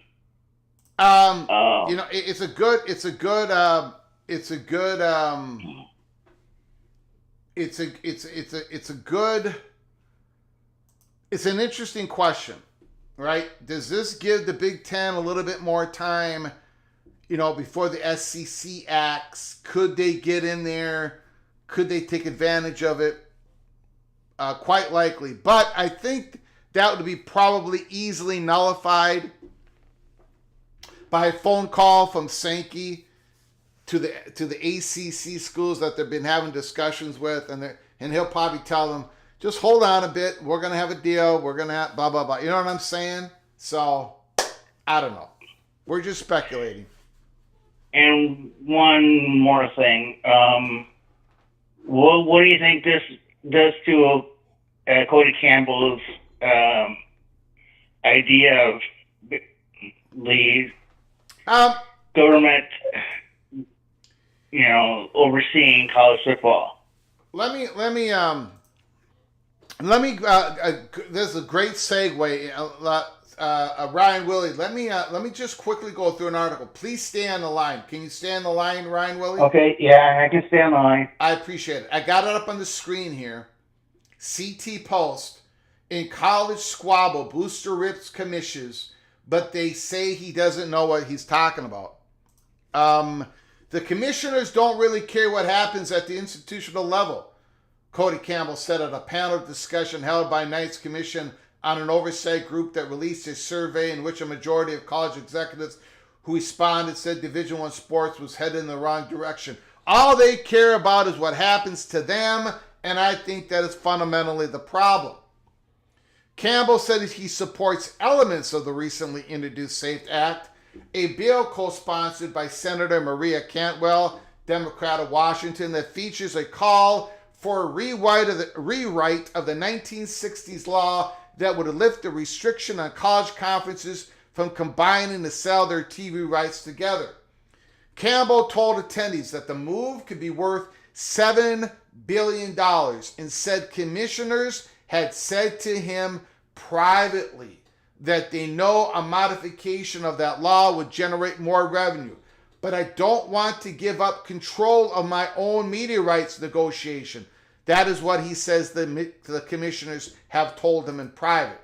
It's an interesting question, right? Does this give the Big Ten a little bit more time, before the SEC acts? Could they get in there? Could they take advantage of it? Quite likely. But I think that would be probably easily nullified by a phone call from Sankey to the ACC schools that they've been having discussions with, and he'll probably tell them, just hold on a bit. We're going to have a deal. We're going to have blah, blah, blah. You know what I'm saying? So, I don't know. We're just speculating. And one more thing. What do you think this does to Cody Campbell's idea of the government overseeing college football. Let me. This is a great segue. Ryan Willie, let me just quickly go through an article. Please stay on the line. Can you stay on the line, Ryan Willie? Okay, yeah, I can stay on the line. I appreciate it. I got it up on the screen here. CT Post. In college squabble, Booster rips commissions, but they say he doesn't know what he's talking about. The commissioners don't really care what happens at the institutional level, Cody Campbell said at a panel discussion held by Knight's Commission on an oversight group that released a survey in which a majority of college executives who responded said Division I sports was headed in the wrong direction. All they care about is what happens to them, and I think that is fundamentally the problem. Campbell said that he supports elements of the recently introduced SAFE Act, a bill co-sponsored by Senator Maria Cantwell, Democrat of Washington, that features a call for a rewrite of the 1960s law that would lift the restriction on college conferences from combining to sell their TV rights together. Campbell told attendees that the move could be worth $7 billion and said commissioners had said to him privately that they know a modification of that law would generate more revenue. But I don't want to give up control of my own media rights negotiation. That is what he says the commissioners have told him in private.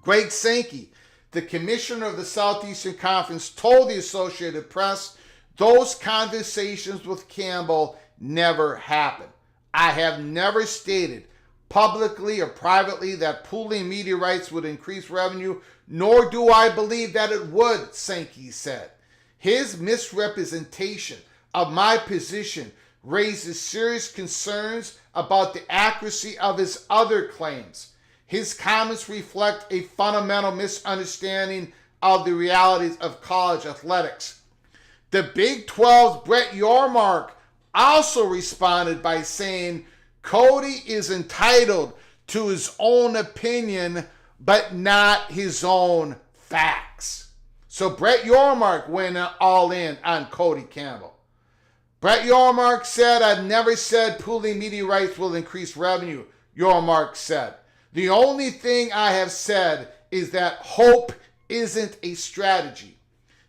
Greg Sankey, the commissioner of the Southeastern Conference, told the Associated Press those conversations with Campbell never happened. I have never stated publicly or privately that pooling media rights would increase revenue, nor do I believe that it would, Sankey said. His misrepresentation of my position raises serious concerns about the accuracy of his other claims. His comments reflect a fundamental misunderstanding of the realities of college athletics. The Big 12's Brett Yormark also responded by saying Cody is entitled to his own opinion, but not his own facts. So Brett Yormark went all in on Cody Campbell. Brett Yormark said, I've never said pooling media rights will increase revenue, Yormark said. The only thing I have said is that hope isn't a strategy.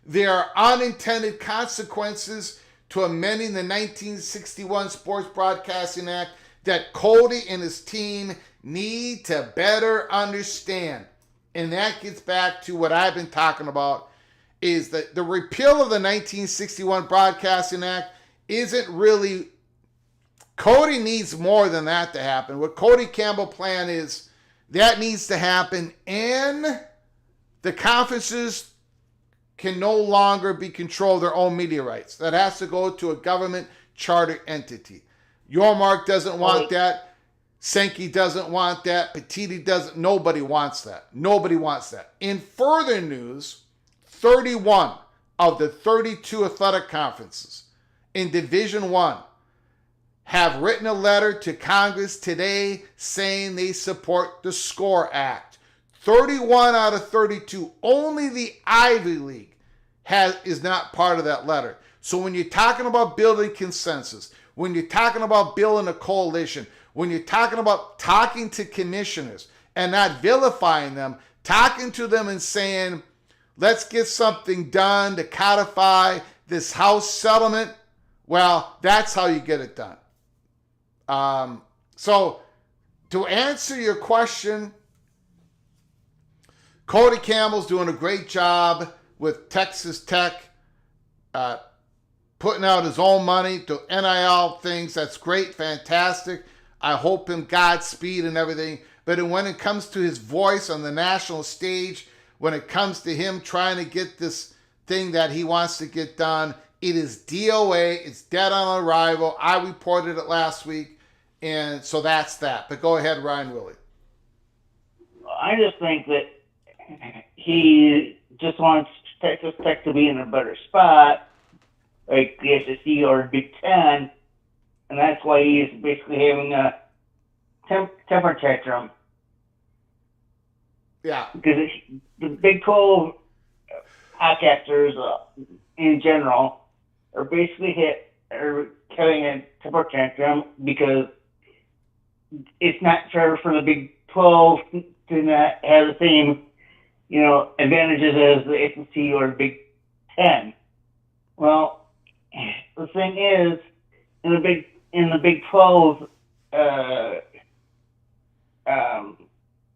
There are unintended consequences to amending the 1961 Sports Broadcasting Act that Cody and his team need to better understand. And that gets back to what I've been talking about, is that the repeal of the 1961 Broadcasting Act isn't really, Cody needs more than that to happen. What Cody Campbell's plan is, that needs to happen, and the conferences can no longer be controlled their own media rights. That has to go to a government charter entity. Yormark doesn't want that. Sankey doesn't want that. Petiti doesn't. Nobody wants that. Nobody wants that. In further news, 31 of the 32 athletic conferences in Division I have written a letter to Congress today saying they support the SCORE Act. 31 out of 32. Only the Ivy League is not part of that letter. So when you're talking about building consensus, when you're talking about building a coalition, when you're talking about talking to commissioners and not vilifying them, talking to them and saying, let's get something done to codify this House settlement, well, that's how you get it done. So to answer your question, Cody Campbell's doing a great job with Texas Tech, putting out his own money to NIL things. That's great, fantastic. I hope him Godspeed and everything. But when it comes to his voice on the national stage, when it comes to him trying to get this thing that he wants to get done, it is DOA. It's dead on arrival. I reported it last week, and so that's that. But go ahead, Ryan Willie. I just think that he just wants Texas Tech to be in a better spot, like the SEC or Big Ten, and that's why he's basically having a temper tantrum. Yeah. Because the Big 12 podcasters in general are basically are having a temper tantrum because it's not fair for the Big 12 to not have the same, advantages as the ACC or the Big 10. Well, the thing is, in the Big 12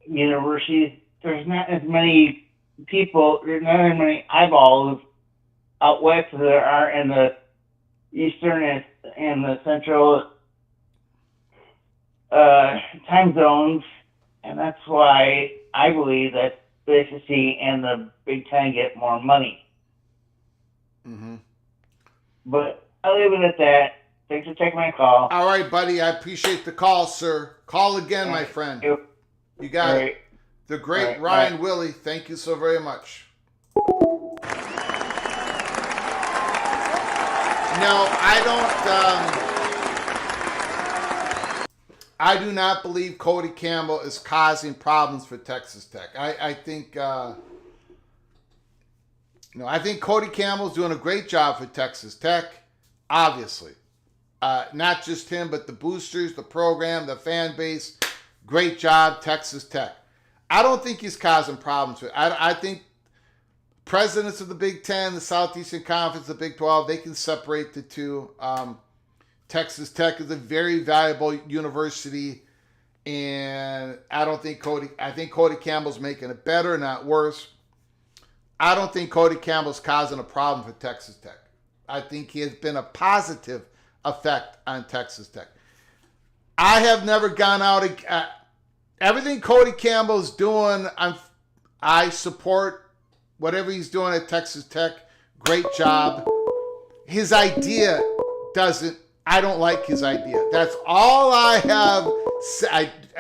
universities, there's not as many people, there's not as many eyeballs out west as there are in the eastern and the central time zones, and that's why I believe that the ACC and the Big Ten get more money. Mm-hmm. But I'll leave it at that. Thanks for taking my call. All right, buddy. I appreciate the call, sir. Call again, my friend. You got it. The great Ryan Willie. Thank you so very much. No, I do not believe Cody Campbell is causing problems for Texas Tech. I think Cody Campbell's doing a great job for Texas Tech, obviously. Not just him, but the boosters, the program, the fan base. Great job, Texas Tech. I don't think he's causing problems. I think presidents of the Big Ten, the Southeastern Conference, the Big 12, they can separate the two. Texas Tech is a very valuable university, and I think Cody Campbell's making it better, not worse. I don't think Cody Campbell's causing a problem for Texas Tech. I think he has been a positive effect on Texas Tech. I have never gone out. Everything Cody Campbell's doing, I support whatever he's doing at Texas Tech. Great job. His idea I don't like his idea. That's all I have.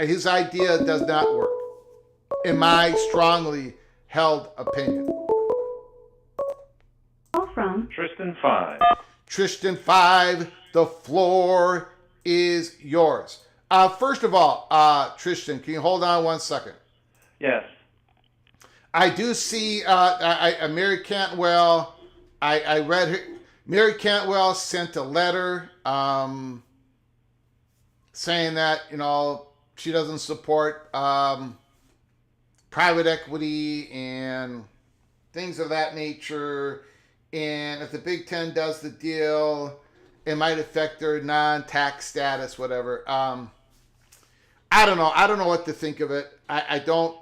His idea does not work, in my strongly held opinion. Call from Tristan 5. Tristan 5, the floor is yours. First of all, Tristan, can you hold on 1 second? Yes. I do see Mary Cantwell. I read her. Mary Cantwell sent a letter saying that, she doesn't support private equity and things of that nature. And if the Big Ten does the deal, it might affect their non-tax status, whatever. I don't know. I don't know what to think of it. I don't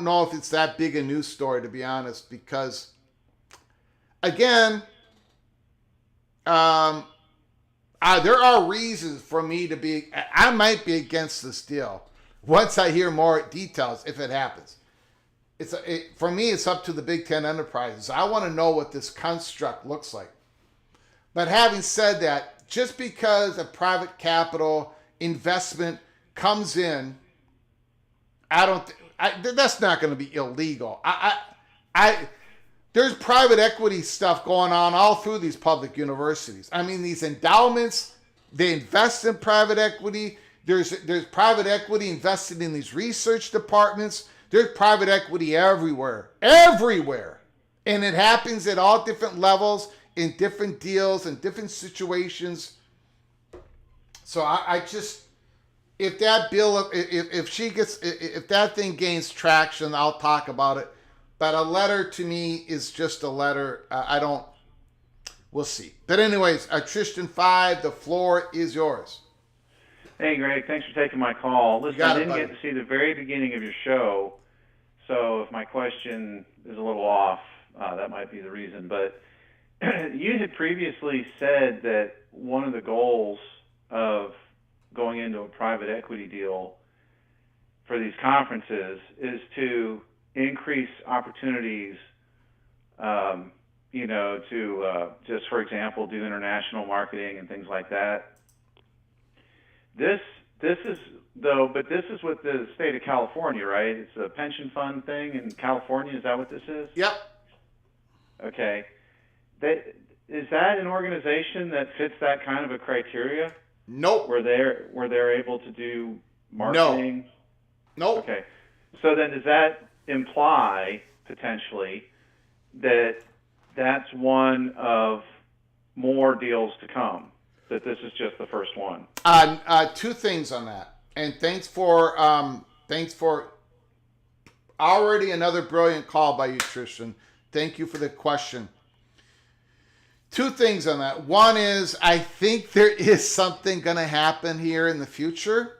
know if it's that big a news story, to be honest, because, again, there are reasons for me to be. I might be against this deal once I hear more details, if it happens. For me, it's up to the Big Ten enterprises. I want to know what this construct looks like. But having said that, just because a private capital investment comes in, that's not going to be illegal. There's private equity stuff going on all through these public universities. I mean, these endowments, they invest in private equity. There's private equity invested in these research departments. There's private equity everywhere. And it happens at all different levels, in different deals, in different situations. So I just, if that bill, if that thing gains traction, I'll talk about it. But a letter to me is just a letter. We'll see. But anyways, Tristan 5, the floor is yours. Hey, Greg, thanks for taking my call. Listen, I didn't get to see the very beginning of your show, so if my question is a little off, that might be the reason. But you had previously said that one of the goals of going into a private equity deal for these conferences is to increase opportunities, to just, for example, do international marketing and things like that. This is with the state of California, right? It's a pension fund thing in California. Is that what this is? Yep. Okay. Is that an organization that fits that kind of a criteria? Nope. Where they're able to do marketing? No. Okay. So then does that imply potentially that that's one of more deals to come? that this is just the first one? Two things on that, and thanks for already another brilliant call by you, Tristan. Thank you for the question. Two things on that. One is I think there is something going to happen here in the future.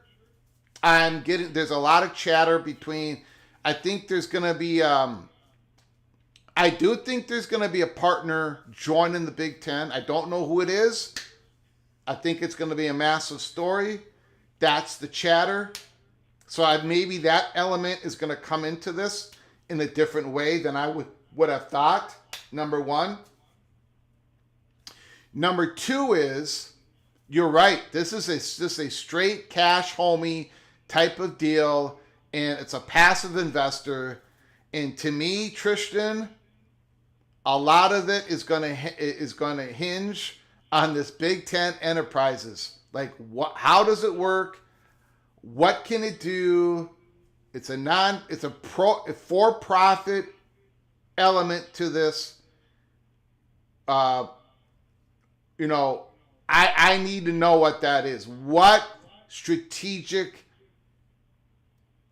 There's a lot of chatter between. I think there's going to be. I do think there's going to be a partner joining the Big Ten. I don't know who it is. I think it's going to be a massive story. That's the chatter. So maybe that element is going to come into this in a different way than I would have thought. Number one. Number two is, you're right. This is just a straight cash homie type of deal, and it's a passive investor. And to me, Tristan, a lot of it is going to hinge on this Big Ten Enterprises. Like, how does it work? What can it do? It's a for-profit element to this. I need to know what that is. What strategic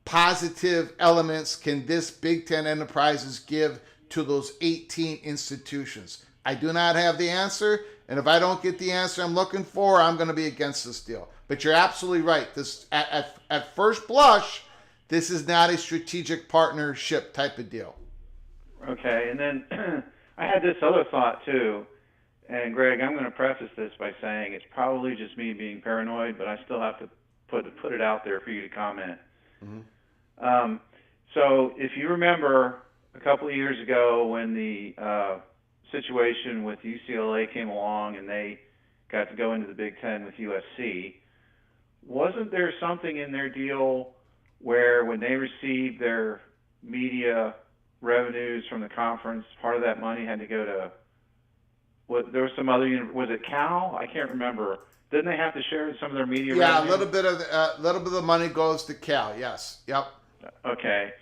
positive elements can this Big Ten Enterprises give to those 18 institutions? I do not have the answer, and if I don't get the answer I'm looking for, I'm going to be against this deal. But you're absolutely right. This at first blush, this is not a strategic partnership type of deal. Okay, and then I had this other thought too. And Greg, I'm going to preface this by saying it's probably just me being paranoid, but I still have to put it out there for you to comment. Mm-hmm. So if you remember a couple of years ago when the situation with UCLA came along and they got to go into the Big Ten with USC, wasn't there something in their deal where when they received their media revenues from the conference, part of that money had to go to there was some other, was it Cal? I can't remember. Didn't they have to share some of their media revenue? Yeah, a little bit of the money goes to Cal. Yes. Yep. Okay.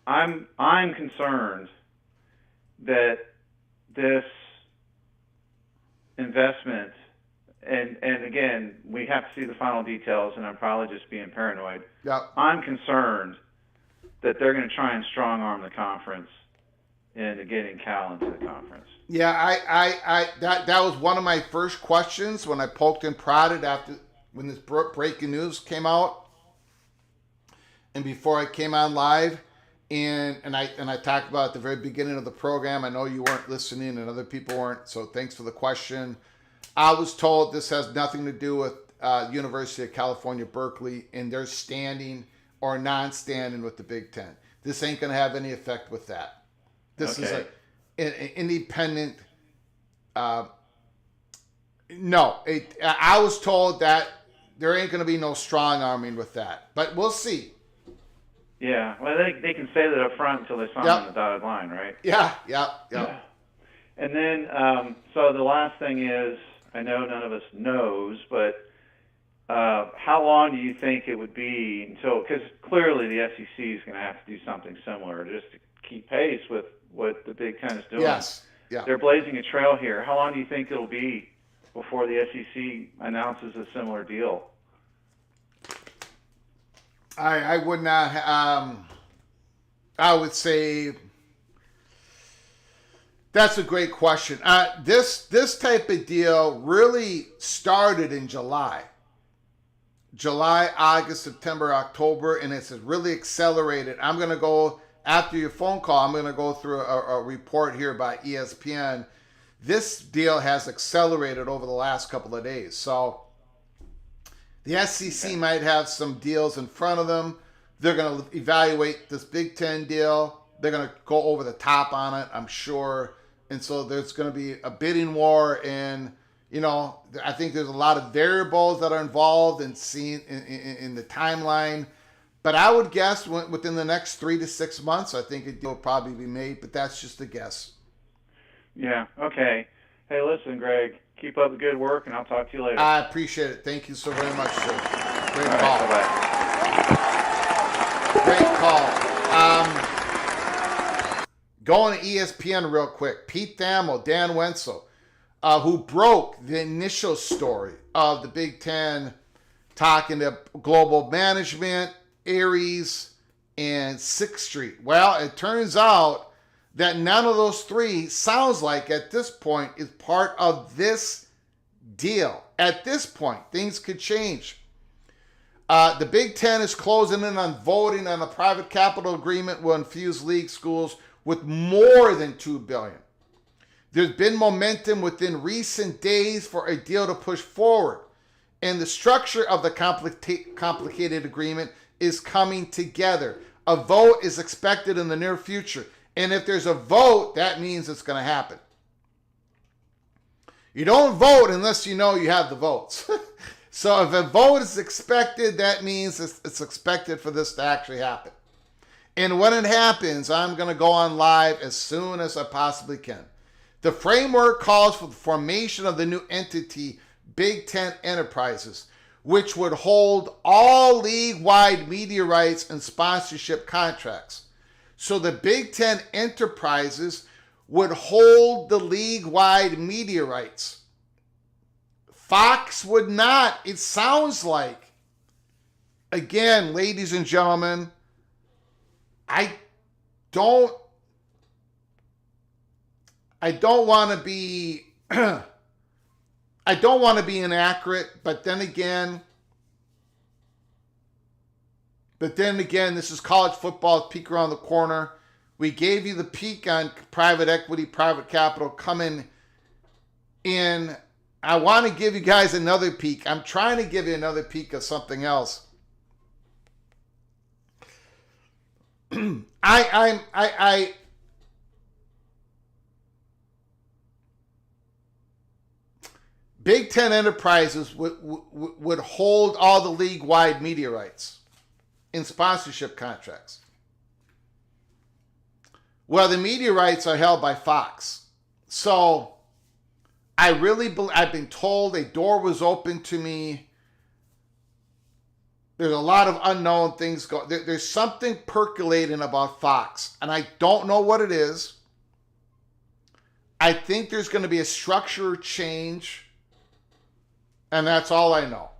I'm concerned that this investment, and again, we have to see the final details, and I'm probably just being paranoid. Yep. I'm concerned that they're going to try and strong arm the conference into getting Cal into the conference. Yeah, that was one of my first questions when I poked and prodded when this breaking news came out, and before I came on live, and I talked about at the very beginning of the program. I know you weren't listening and other people weren't, so thanks for the question. I was told this has nothing to do with University of California, Berkeley, and their standing or non-standing with the Big Ten. This ain't going to have any effect with that. This is an independent. I was told that there ain't going to be no strong arming with that, but we'll see. Yeah, well, they can say that up front until they sign on the dotted line, right? Yeah. And then, so the last thing is, I know none of us knows, but how long do you think it would be until? Because clearly the SEC is going to have to do something similar just to keep pace with what the Big Ten is doing. Yes. Yeah. They're blazing a trail here. How long do you think it'll be before the SEC announces a similar deal? I would not. I would say that's a great question. This type of deal really started in July, August, September, October, and it's really accelerated. I'm going to go. After your phone call, I'm going to go through a report here by ESPN. This deal has accelerated over the last couple of days. So the SEC might have some deals in front of them. They're going to evaluate this Big Ten deal. They're going to go over the top on it, I'm sure. And so there's going to be a bidding war. And, I think there's a lot of variables that are involved in the timeline. But I would guess within the next 3 to 6 months, I think it will probably be made. But that's just a guess. Yeah. Okay. Hey, listen, Greg, keep up the good work, and I'll talk to you later. I appreciate it. Thank you so very much, sir. Great call. Great call. Going to ESPN real quick. Pete Thamel, Dan Wenzel. who broke the initial story of the Big Ten talking to Global Management, Aries, and Sixth Street. Well, it turns out that none of those three sounds like at this point is part of this deal. At this point, things could change. The Big Ten is closing in on voting on a private capital agreement will infuse league schools with more than $2 billion. There's been momentum within recent days for a deal to push forward, and the structure of the complicated agreement is coming together. A vote is expected in the near future, and if there's a vote, that means it's going to happen. You don't vote unless you know you have the votes. So if a vote is expected, that means it's expected for this to actually happen. And when it happens, I'm going to go on live as soon as I possibly can. The framework calls for the formation of the new entity, Big Ten Enterprises, which would hold all league-wide media rights and sponsorship contracts. So the Big Ten Enterprises would hold the league-wide media rights. Fox would not. It sounds like. Again, ladies and gentlemen, I don't want to be I don't want to be inaccurate, but then again, this is college football peek around the corner. We gave you the peek on private equity, private capital coming in. I want to give you guys another peek. I'm trying to give you another peek of something else. Big Ten Enterprises would hold all the league-wide media rights in sponsorship contracts. Well, the media rights are held by Fox. So I really believe, I've been told a door was open to me. There's a lot of unknown things going. There's something percolating about Fox, and I don't know what it is. I think there's going to be a structure change, and that's all I know.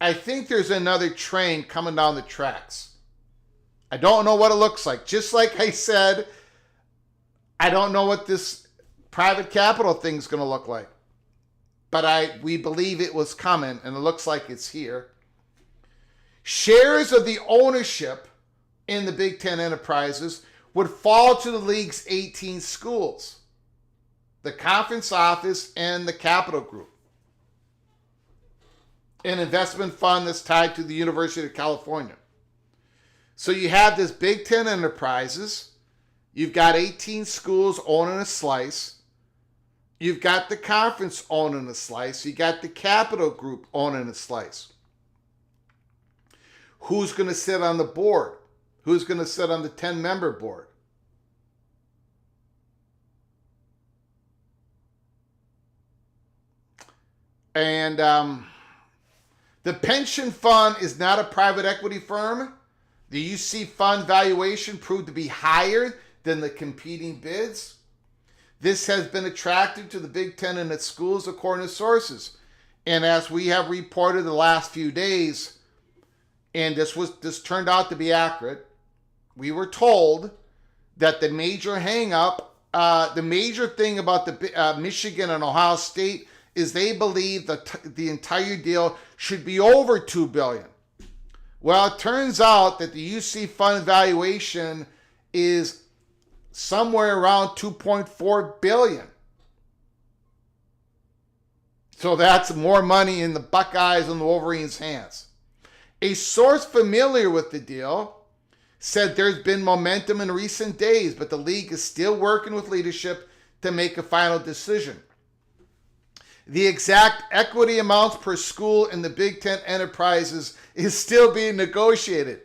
I think there's another train coming down the tracks. I don't know what it looks like. Just like I said, I don't know what this private capital thing's going to look like. But we believe it was coming, and it looks like it's here. Shares of the ownership in the Big Ten Enterprises would fall to the league's 18 schools, the conference office, and the capital group, an investment fund that's tied to the University of California. So you have this Big Ten Enterprises. You've got 18 schools owning a slice. You've got the conference owning a slice. You got the capital group owning a slice. Who's going to sit on the board? Who's going to sit on the 10-member board? And the pension fund is not a private equity firm. The UC fund valuation proved to be higher than the competing bids. This has been attractive to the Big Ten and its schools, according to sources. And as we have reported the last few days, and this turned out to be accurate, we were told that the major the major thing about the Michigan and Ohio State is they believe that the entire deal should be over $2 billion. Well, it turns out that the UC fund valuation is somewhere around $2.4 billion. So that's more money in the Buckeyes and the Wolverines' hands. A source familiar with the deal said there's been momentum in recent days, but the league is still working with leadership to make a final decision. The exact equity amounts per school in the Big Ten Enterprises is still being negotiated.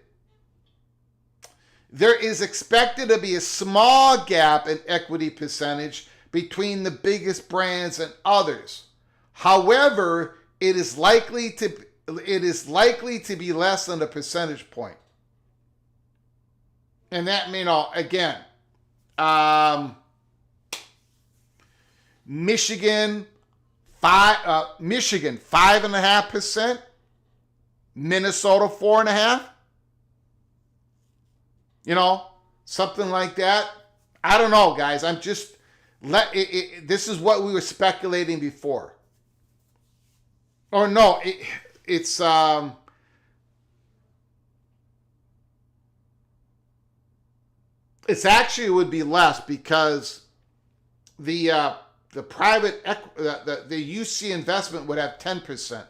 There is expected to be a small gap in equity percentage between the biggest brands and others. However, it is likely to be less than a percentage point. And that, again, Michigan 5.5%. Minnesota 4.5%. You know, something like that. I don't know, guys. I'm just this is what we were speculating before. Or no, it's actually it would be less because the private the UC investment would have 10%.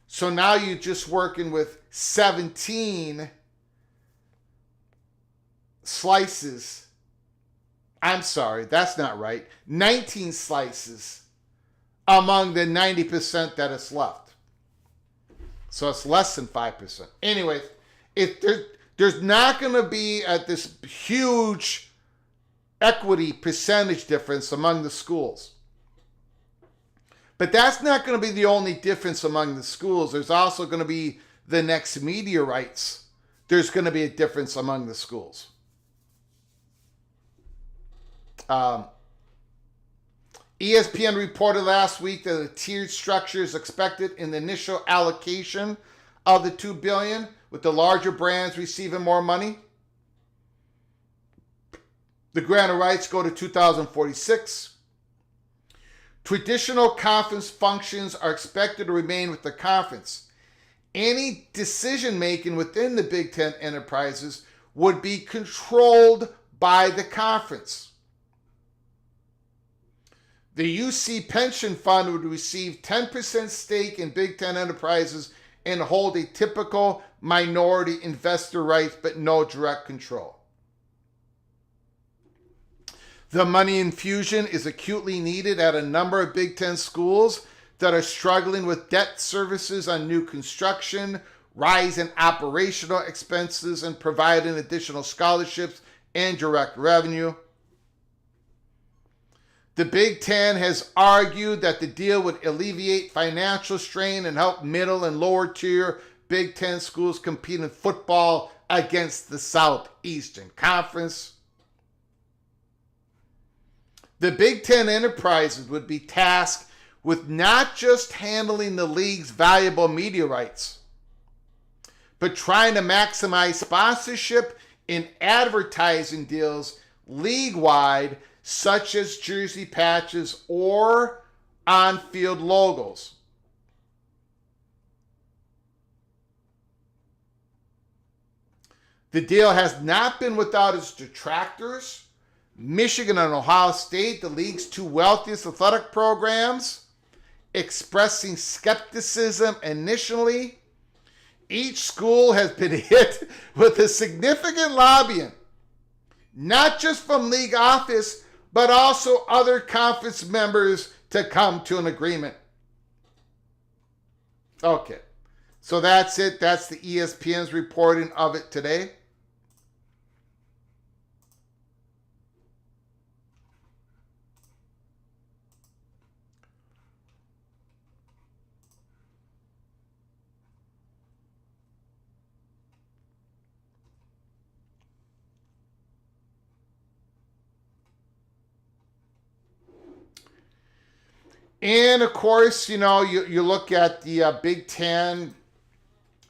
So now you're just working with 17 slices. I'm sorry, that's not right. 19 slices among the 90% that is left. So it's less than 5%. Anyway, there's not going to be this huge equity percentage difference among the schools. But that's not going to be the only difference among the schools. There's also going to be the next media rights. There's going to be a difference among the schools. ESPN reported last week that a tiered structure is expected in the initial allocation of the $2 billion, with the larger brands receiving more money. The grant of rights go to 2046. Traditional conference functions are expected to remain with the conference. Any decision-making within the Big Ten enterprises would be controlled by the conference. The UC Pension Fund would receive 10% stake in Big Ten enterprises and hold a typical minority investor rights, but no direct control. The money infusion is acutely needed at a number of Big Ten schools that are struggling with debt services on new construction, rise in operational expenses, and providing additional scholarships and direct revenue. The Big Ten has argued that the deal would alleviate financial strain and help middle and lower tier Big Ten schools compete in football against the Southeastern Conference. The Big Ten enterprises would be tasked with not just handling the league's valuable media rights, but trying to maximize sponsorship and advertising deals league-wide, such as jersey patches or on-field logos. The deal has not been without its detractors. Michigan and Ohio State, the league's two wealthiest athletic programs, expressing skepticism initially. Each school has been hit with a significant lobbying, not just from league office, but also other conference members to come to an agreement. Okay, so that's it. That's the ESPN's reporting of it today. And of course, you know, you look at the Big Ten.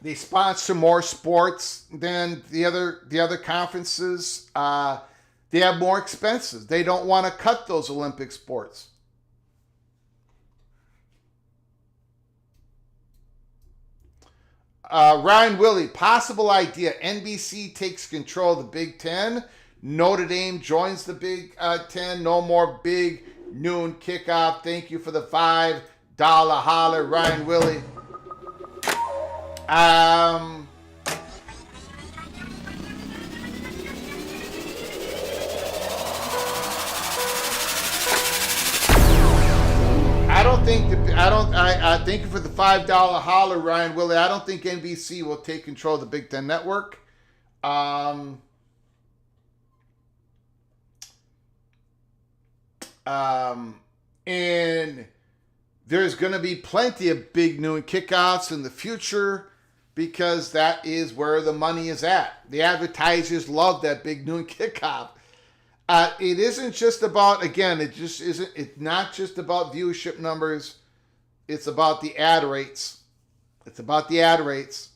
They sponsor more sports than the other conferences. They have more expenses. They don't want to cut those Olympic sports. Ryan Willie, possible idea. NBC takes control of the Big Ten. Notre Dame joins the Big Ten. No more big noon kickoff. Thank you for the $5 holler, Ryan Willie. I thank you for the $5 holler, Ryan Willie. I don't think NBC will take control of the Big Ten Network. And there's going to be plenty of big noon kickoffs in the future because that is where the money is at. The advertisers love that big noon kickoff. It isn't just about, again, it's not just about viewership numbers. It's about the ad rates. It's about the ad rates.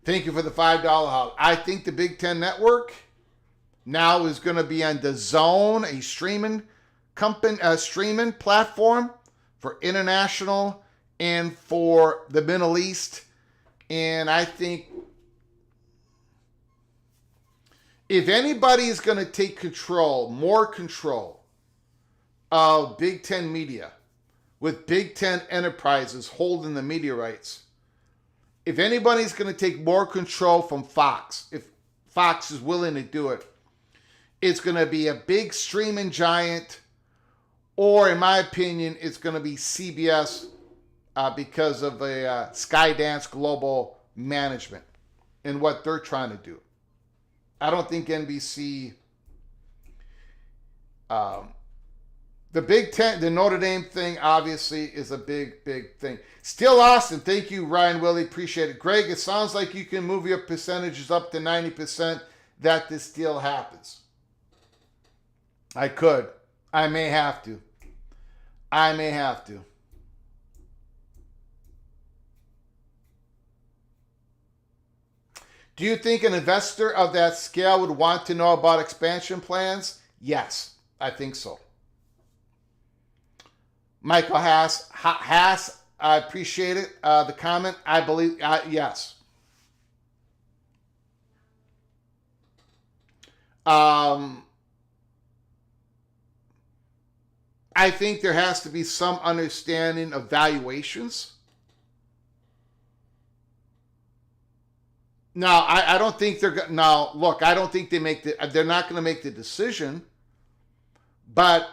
Thank you for the $5 house. I think the Big Ten Network now is going to be on the Zone, a streaming platform for international and for the Middle East. And I think if anybody is going to take more control of Big Ten media, with Big Ten Enterprises holding the media rights, if anybody's going to take more control from Fox, if Fox is willing to do it, it's going to be a big streaming giant, or in my opinion, it's going to be CBS because of the Skydance Global management and what they're trying to do. I don't think NBC, the Big Ten, the Notre Dame thing obviously is a big, big thing. Still Austin, thank you, Ryan Willie, appreciate it. Greg, it sounds like you can move your percentages up to 90% that this deal happens. I could. I may have to. Do you think an investor of that scale would want to know about expansion plans? Yes, I think so. Michael Haas, I appreciate it. The comment, I believe, yes. I think there has to be some understanding of valuations. Now, I don't think they're going. Now, look, I don't think they're not going to make the decision, but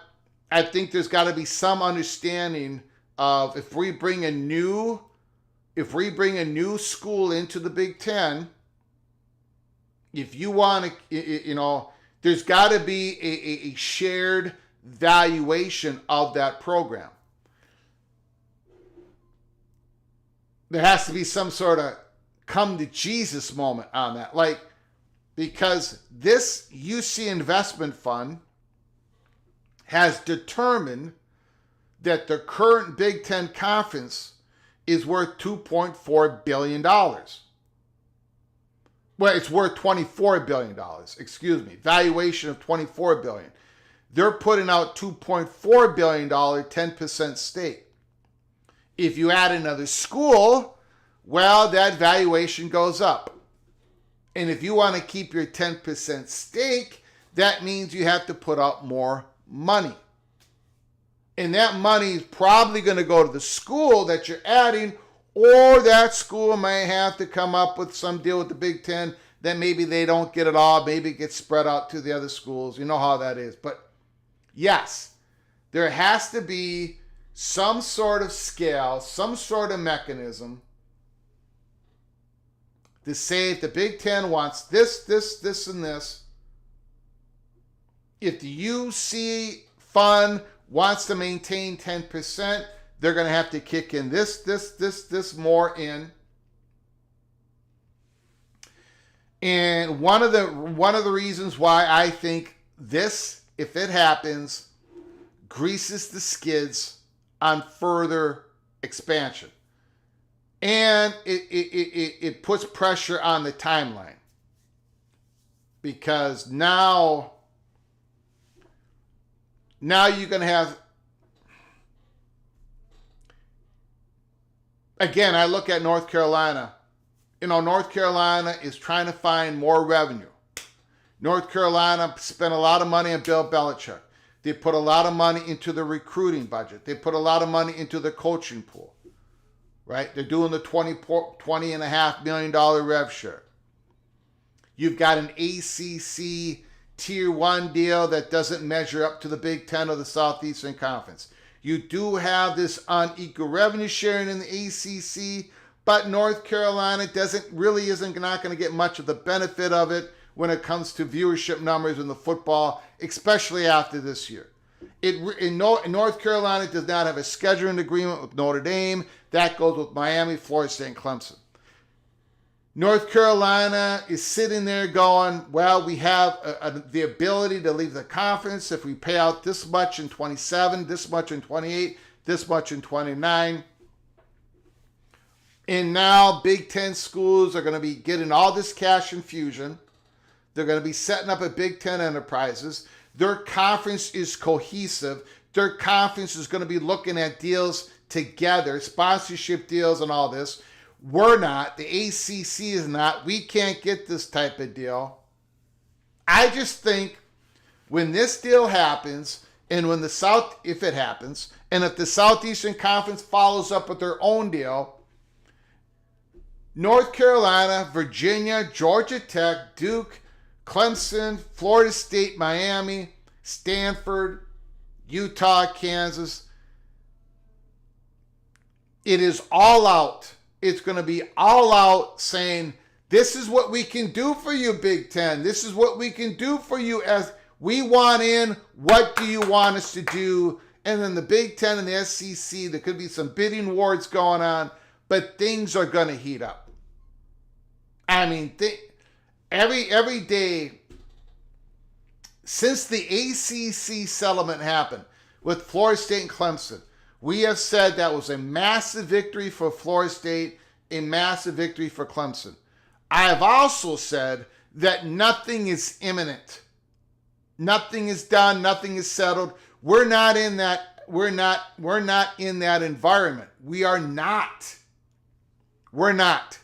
I think there's got to be some understanding of if we bring a new school into the Big Ten, if you want to, there's got to be a shared valuation of that program. There has to be some sort of come to Jesus moment on that. Like, because this UC investment fund has determined that the current Big Ten conference is worth $2.4 billion. Well, it's worth $24 billion, excuse me. Valuation of $24 billion. They're putting out $2.4 billion, 10% stake. If you add another school, well, that valuation goes up. And if you want to keep your 10% stake, that means you have to put out more money. And that money is probably going to go to the school that you're adding, or that school may have to come up with some deal with the Big Ten that maybe they don't get it all, maybe it gets spread out to the other schools. You know how that is. But yes, there has to be some sort of scale, some sort of mechanism to say if the Big Ten wants this, and this, if the UC fund wants to maintain 10%, they're going to have to kick in this more in. And one of the reasons why I think this, if it happens, greases the skids on further expansion. And it puts pressure on the timeline. Because now you're going to have, again, I look at North Carolina. North Carolina is trying to find more revenue. North Carolina spent a lot of money on Bill Belichick. They put a lot of money into the recruiting budget. They put a lot of money into the coaching pool. Right? They're doing the $20.5 million rev share. You've got an ACC Tier 1 deal that doesn't measure up to the Big Ten or the Southeastern Conference. You do have this unequal revenue sharing in the ACC, but North Carolina isn't not going to get much of the benefit of it when it comes to viewership numbers in the football, especially after this year. North Carolina does not have a scheduling agreement with Notre Dame. That goes with Miami, Florida State, and Clemson. North Carolina is sitting there going, well, we have the ability to leave the conference if we pay out this much in 27, this much in 28, this much in 29. And now Big Ten schools are going to be getting all this cash infusion. They're going to be setting up a Big Ten enterprises. Their conference is cohesive. Their conference is going to be looking at deals together, sponsorship deals and all this. We're not. The ACC is not. We can't get this type of deal. I just think when this deal happens, and when if it happens, and if the Southeastern Conference follows up with their own deal, North Carolina, Virginia, Georgia Tech, Duke, Clemson, Florida State, Miami, Stanford, Utah, Kansas, it is all out. It's going to be all out saying, this is what we can do for you, Big Ten. This is what we can do for you as we want in. What do you want us to do? And then the Big Ten and the SEC, there could be some bidding wars going on, but things are going to heat up. I mean, every day since the ACC settlement happened with Florida State and Clemson, we have said that was a massive victory for Florida State, a massive victory for Clemson. I have also said that nothing is imminent. Nothing is done, nothing is settled. We're not in that environment. We are not. We're not.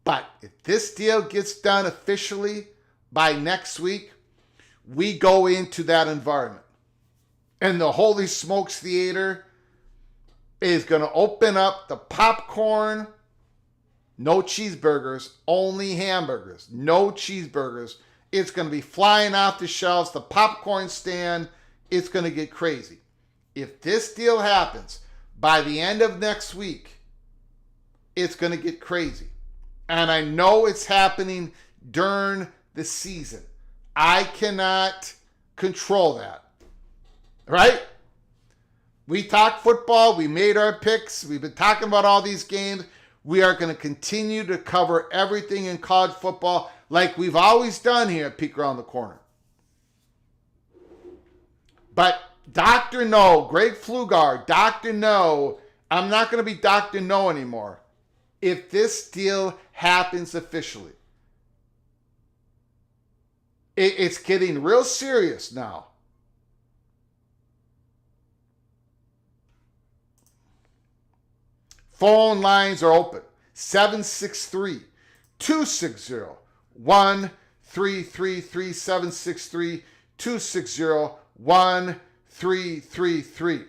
But if this deal gets done officially by next week, we go into that environment. And the Holy Smokes Theater is going to open up the popcorn, no cheeseburgers, only hamburgers, no cheeseburgers. It's going to be flying off the shelves, the popcorn stand, it's going to get crazy. If this deal happens by the end of next week, it's going to get crazy. And I know it's happening during the season. I cannot control that. Right? We talk football. We made our picks. We've been talking about all these games. We are going to continue to cover everything in college football like we've always done here at Peek Around the Corner. But Dr. No, Greg Pflugar, Dr. No, I'm not going to be Dr. No anymore if this deal happens officially. It's getting real serious now. Phone lines are open. 763-260-1333. 763-260-1333.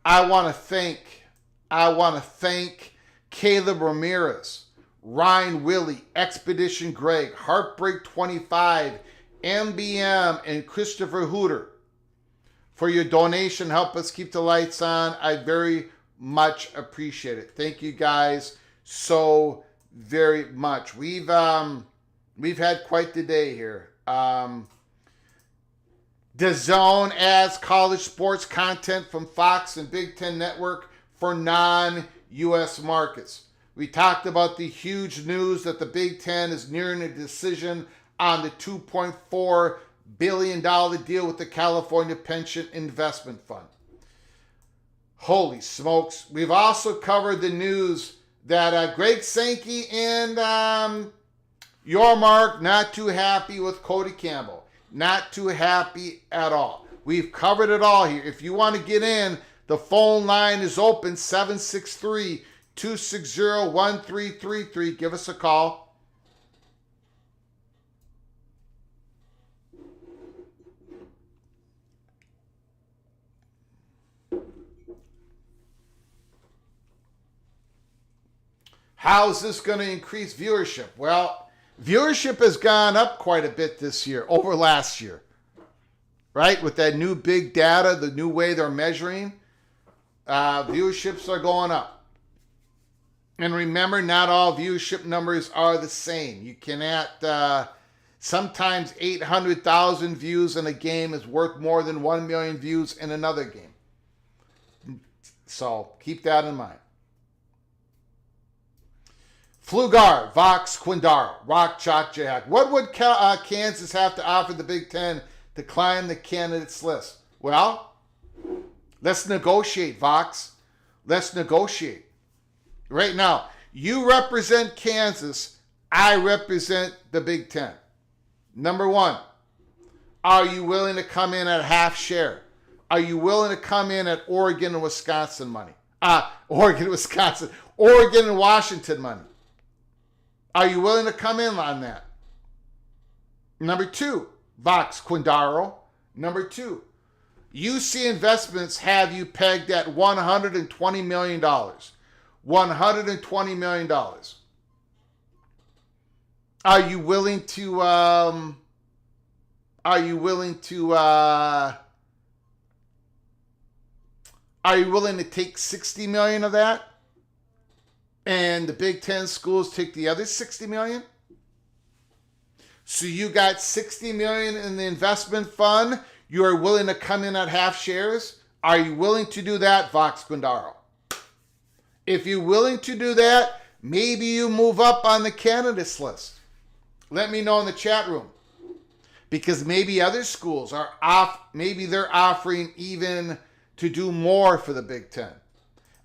I want to thank Caleb Ramirez, Ryan Willie, Expedition Greg, Heartbreak 25, MBM, and Christopher Hooter for your donation. Help us keep the lights on. I very much appreciate it. Thank you guys so very much. We've had quite the day here. DAZN adds college sports content from Fox and Big Ten Network for non-U.S. markets. We talked about the huge news that the Big Ten is nearing a decision on the $2.4 billion deal with the California Pension Investment Fund. Holy smokes. We've also covered the news that Greg Sankey and your Mark not too happy with Cody Campbell. Not too happy at all. We've covered it all here. If you want to get in, the phone line is open, 763-260-1333. Give us a call. How is this going to increase viewership? Well, viewership has gone up quite a bit this year over last year, right? With that new big data, the new way they're measuring, viewerships are going up. And remember, not all viewership numbers are the same. You cannot, sometimes 800,000 views in a game is worth more than 1 million views in another game. So keep that in mind. Flugar, Vox, Quindaro, Rock, Chalk, Jayhawk. What would Kansas have to offer the Big Ten to climb the candidates list? Well, let's negotiate, Vox. Let's negotiate. Right now, you represent Kansas. I represent the Big Ten. Number one, are you willing to come in at half share? Are you willing to come in at Oregon and Wisconsin money? Oregon and Washington money. Are you willing to come in on that? Number two, Vox Quindaro. Number two, UC Investments have you pegged at $120 million. $120 million. Are you willing to take $60 million of that? And the Big Ten schools take the other $60 million? So you got $60 million in the investment fund. You are willing to come in at half shares? Are you willing to do that, Vox Quindaro? If you're willing to do that, maybe you move up on the candidates list. Let me know in the chat room. Because maybe other schools are maybe they're offering even to do more for the Big Ten.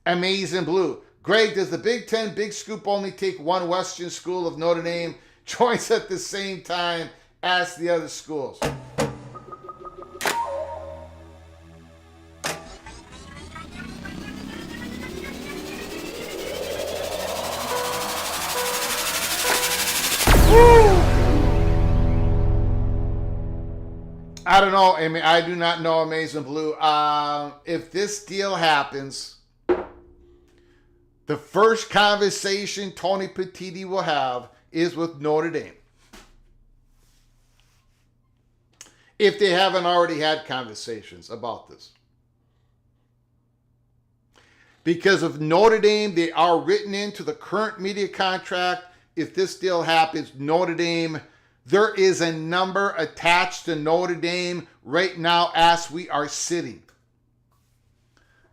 Amazing Blue. Greg, does the Big Ten Big Scoop only take one Western school of Notre Dame joins at the same time as the other schools? I don't know. I mean, I do not know, Amazing Blue. If this deal happens, the first conversation Tony Petitti will have is with Notre Dame. If they haven't already had conversations about this. Because of Notre Dame, they are written into the current media contract. If this deal happens, Notre Dame, there is a number attached to Notre Dame right now as we are sitting.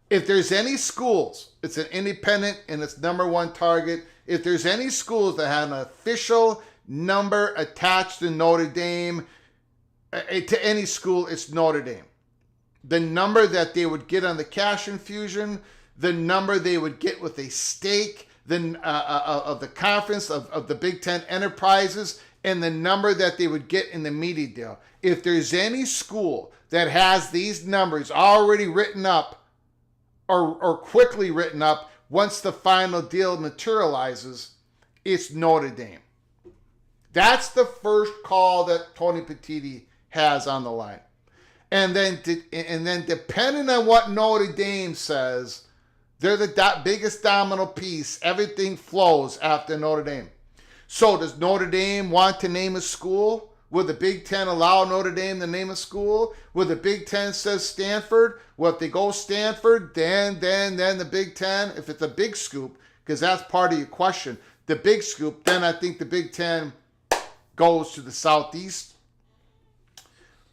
If there's any schools, it's an independent and it's number one target. If there's any schools that have an official number attached to Notre Dame, to any school, it's Notre Dame. The number that they would get on the cash infusion, the number they would get with a stake of the conference of the Big Ten enterprises, and the number that they would get in the media deal. If there's any school that has these numbers already written up or quickly written up once the final deal materializes, it's Notre Dame. That's the first call that Tony Petitti has on the line. And then depending on what Notre Dame says, they're the biggest domino piece. Everything flows after Notre Dame. So does Notre Dame want to name a school? Will the Big Ten allow Notre Dame to name a school? Will the Big Ten says Stanford? Well, if they go Stanford, then the Big Ten, if it's a big scoop, because that's part of your question, the big scoop, then I think the Big Ten goes to the Southeast.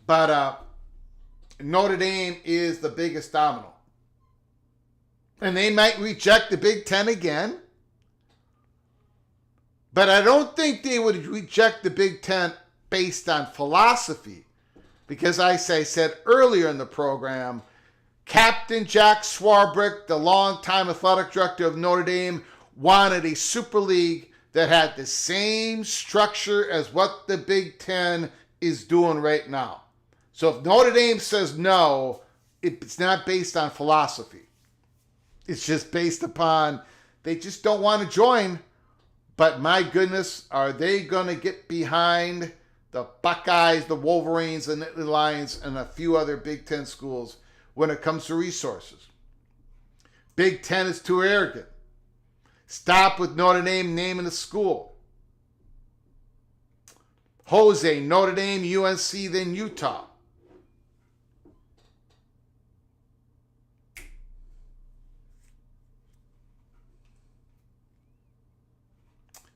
But Notre Dame is the biggest domino. And they might reject the Big Ten again. But I don't think they would reject the Big Ten based on philosophy. Because as I said earlier in the program, Captain Jack Swarbrick, the longtime athletic director of Notre Dame, wanted a Super League that had the same structure as what the Big Ten is doing right now. So if Notre Dame says no, it's not based on philosophy. It's just based upon they just don't want to join. But my goodness, are they going to get behind the Buckeyes, the Wolverines, the Nittany Lions, and a few other Big Ten schools when it comes to resources? Big Ten is too arrogant. Stop with Notre Dame naming the school. Jose, Notre Dame, UNC, then Utah.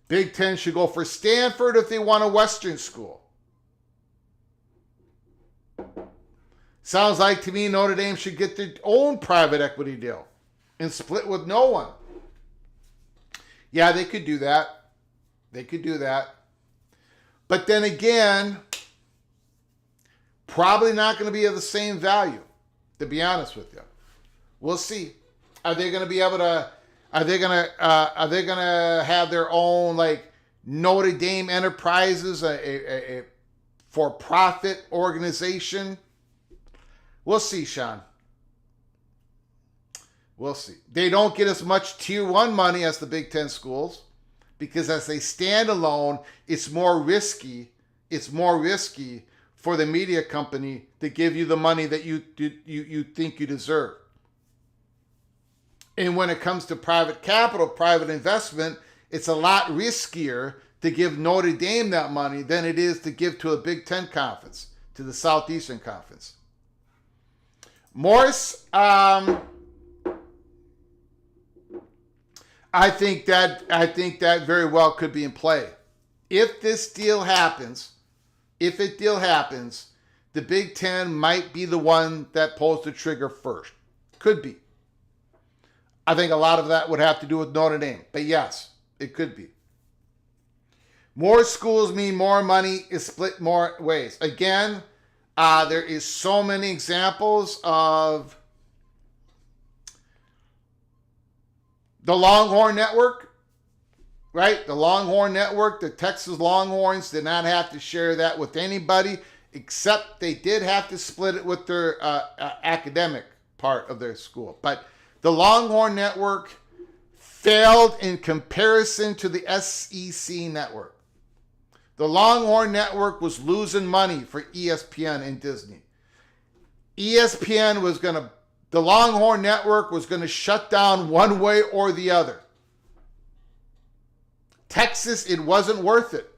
Big Ten should go for Stanford if they want a Western school. Sounds like to me Notre Dame should get their own private equity deal and split with no one. Yeah, they could do that. They could do that. But then again, probably not going to be of the same value, to be honest with you. We'll see. Are they going to be able to? Are they going to have their own like Notre Dame Enterprises, a for-profit organization? We'll see, Sean. We'll see. They don't get as much Tier 1 money as the Big Ten schools because as they stand alone, it's more risky. It's more risky for the media company to give you the money that you think you deserve. And when it comes to private capital, private investment, it's a lot riskier to give Notre Dame that money than it is to give to a Big Ten conference, to the Southeastern Conference. Morris, I think that very well could be in play. If this deal happens, the Big Ten might be the one that pulls the trigger first. Could be. I think a lot of that would have to do with Notre Dame. But yes, it could be. More schools mean more money is split more ways. Again, there is so many examples of the Longhorn Network, right? The Longhorn Network, the Texas Longhorns did not have to share that with anybody, except they did have to split it with their academic part of their school. But the Longhorn Network failed in comparison to the SEC network. The Longhorn Network was losing money for ESPN and Disney. The Longhorn Network was going to shut down one way or the other. Texas, it wasn't worth it.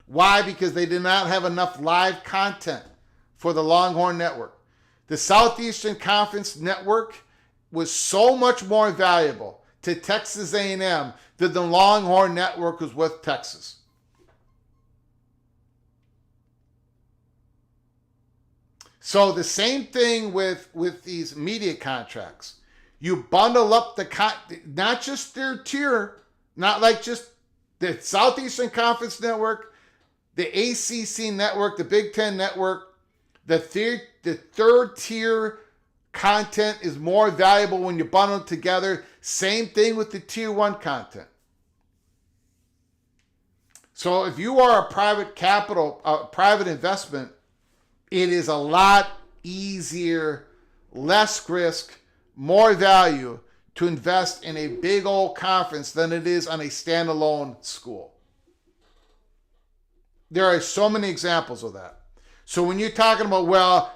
Why? Because they did not have enough live content for the Longhorn Network. The Southeastern Conference Network was so much more valuable to Texas A&M than the Longhorn Network was with Texas. So the same thing with these media contracts. You bundle up not just their tier, not like just the Southeastern Conference Network, the ACC Network, the Big Ten Network. The third tier content is more valuable when you bundle it together. Same thing with the Tier 1 content. So if you are a private investment, it is a lot easier, less risk, more value to invest in a big old conference than it is on a standalone school. There are so many examples of that. So when you're talking about,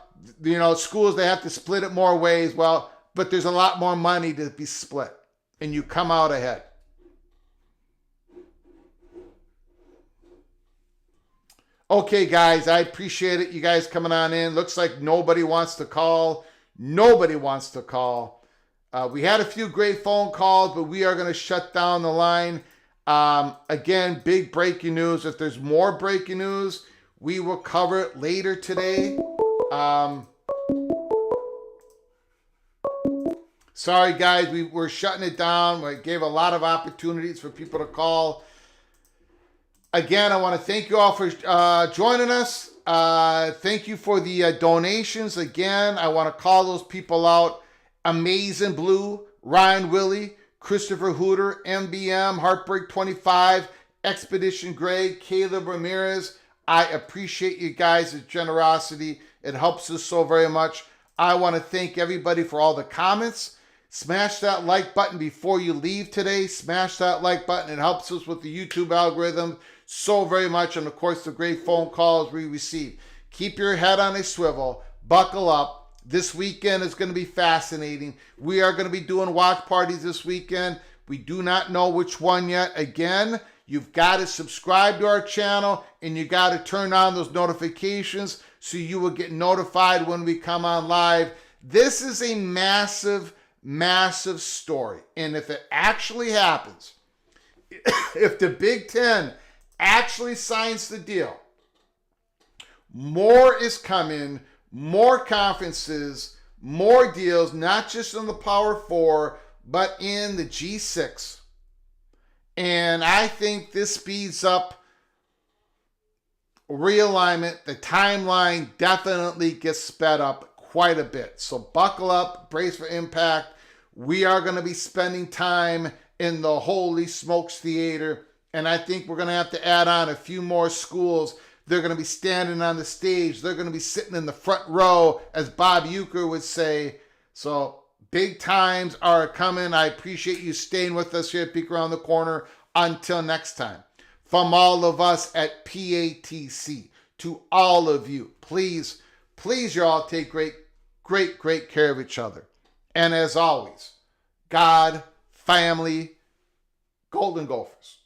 schools, they have to split it more ways, but there's a lot more money to be split, and you come out ahead. Okay, guys, I appreciate it. You guys coming on in. Looks like nobody wants to call. We had a few great phone calls, but we are going to shut down the line. Again, big breaking news. If there's more breaking news, we will cover it later today. Sorry, guys, we're shutting it down. We gave a lot of opportunities for people to call. Again, I want to thank you all for joining us. Thank you for the donations. Again, I want to call those people out. Amazing Blue, Ryan Willie, Christopher Hooter, MBM, Heartbreak 25, Expedition Greg, Caleb Ramirez. I appreciate you guys' generosity. It helps us so very much. I want to thank everybody for all the comments. Smash that like button before you leave today. Smash that like button. It helps us with the YouTube algorithm so very much. And of course, the great phone calls we receive. Keep your head on a swivel. Buckle up. This weekend is going to be fascinating. We are going to be doing watch parties this weekend. We do not know which one yet. Again, you've got to subscribe to our channel and you got to turn on those notifications so you will get notified when we come on live. This is a massive, massive story. And if it actually happens, if the Big Ten actually signs the deal, more is coming, more conferences, more deals, not just in the Power Four, but in the G6. And I think this speeds up realignment. The timeline definitely gets sped up quite a bit. So buckle up, brace for impact. We are going to be spending time in the Holy Smokes Theater. And I think we're going to have to add on a few more schools. They're going to be standing on the stage. They're going to be sitting in the front row, as Bob Uecker would say. So big times are coming. I appreciate you staying with us here at Peek Around the Corner. Until next time, from all of us at PATC, to all of you, please, please, you all take great, great, great care of each other. And as always, God, family, Golden Gophers.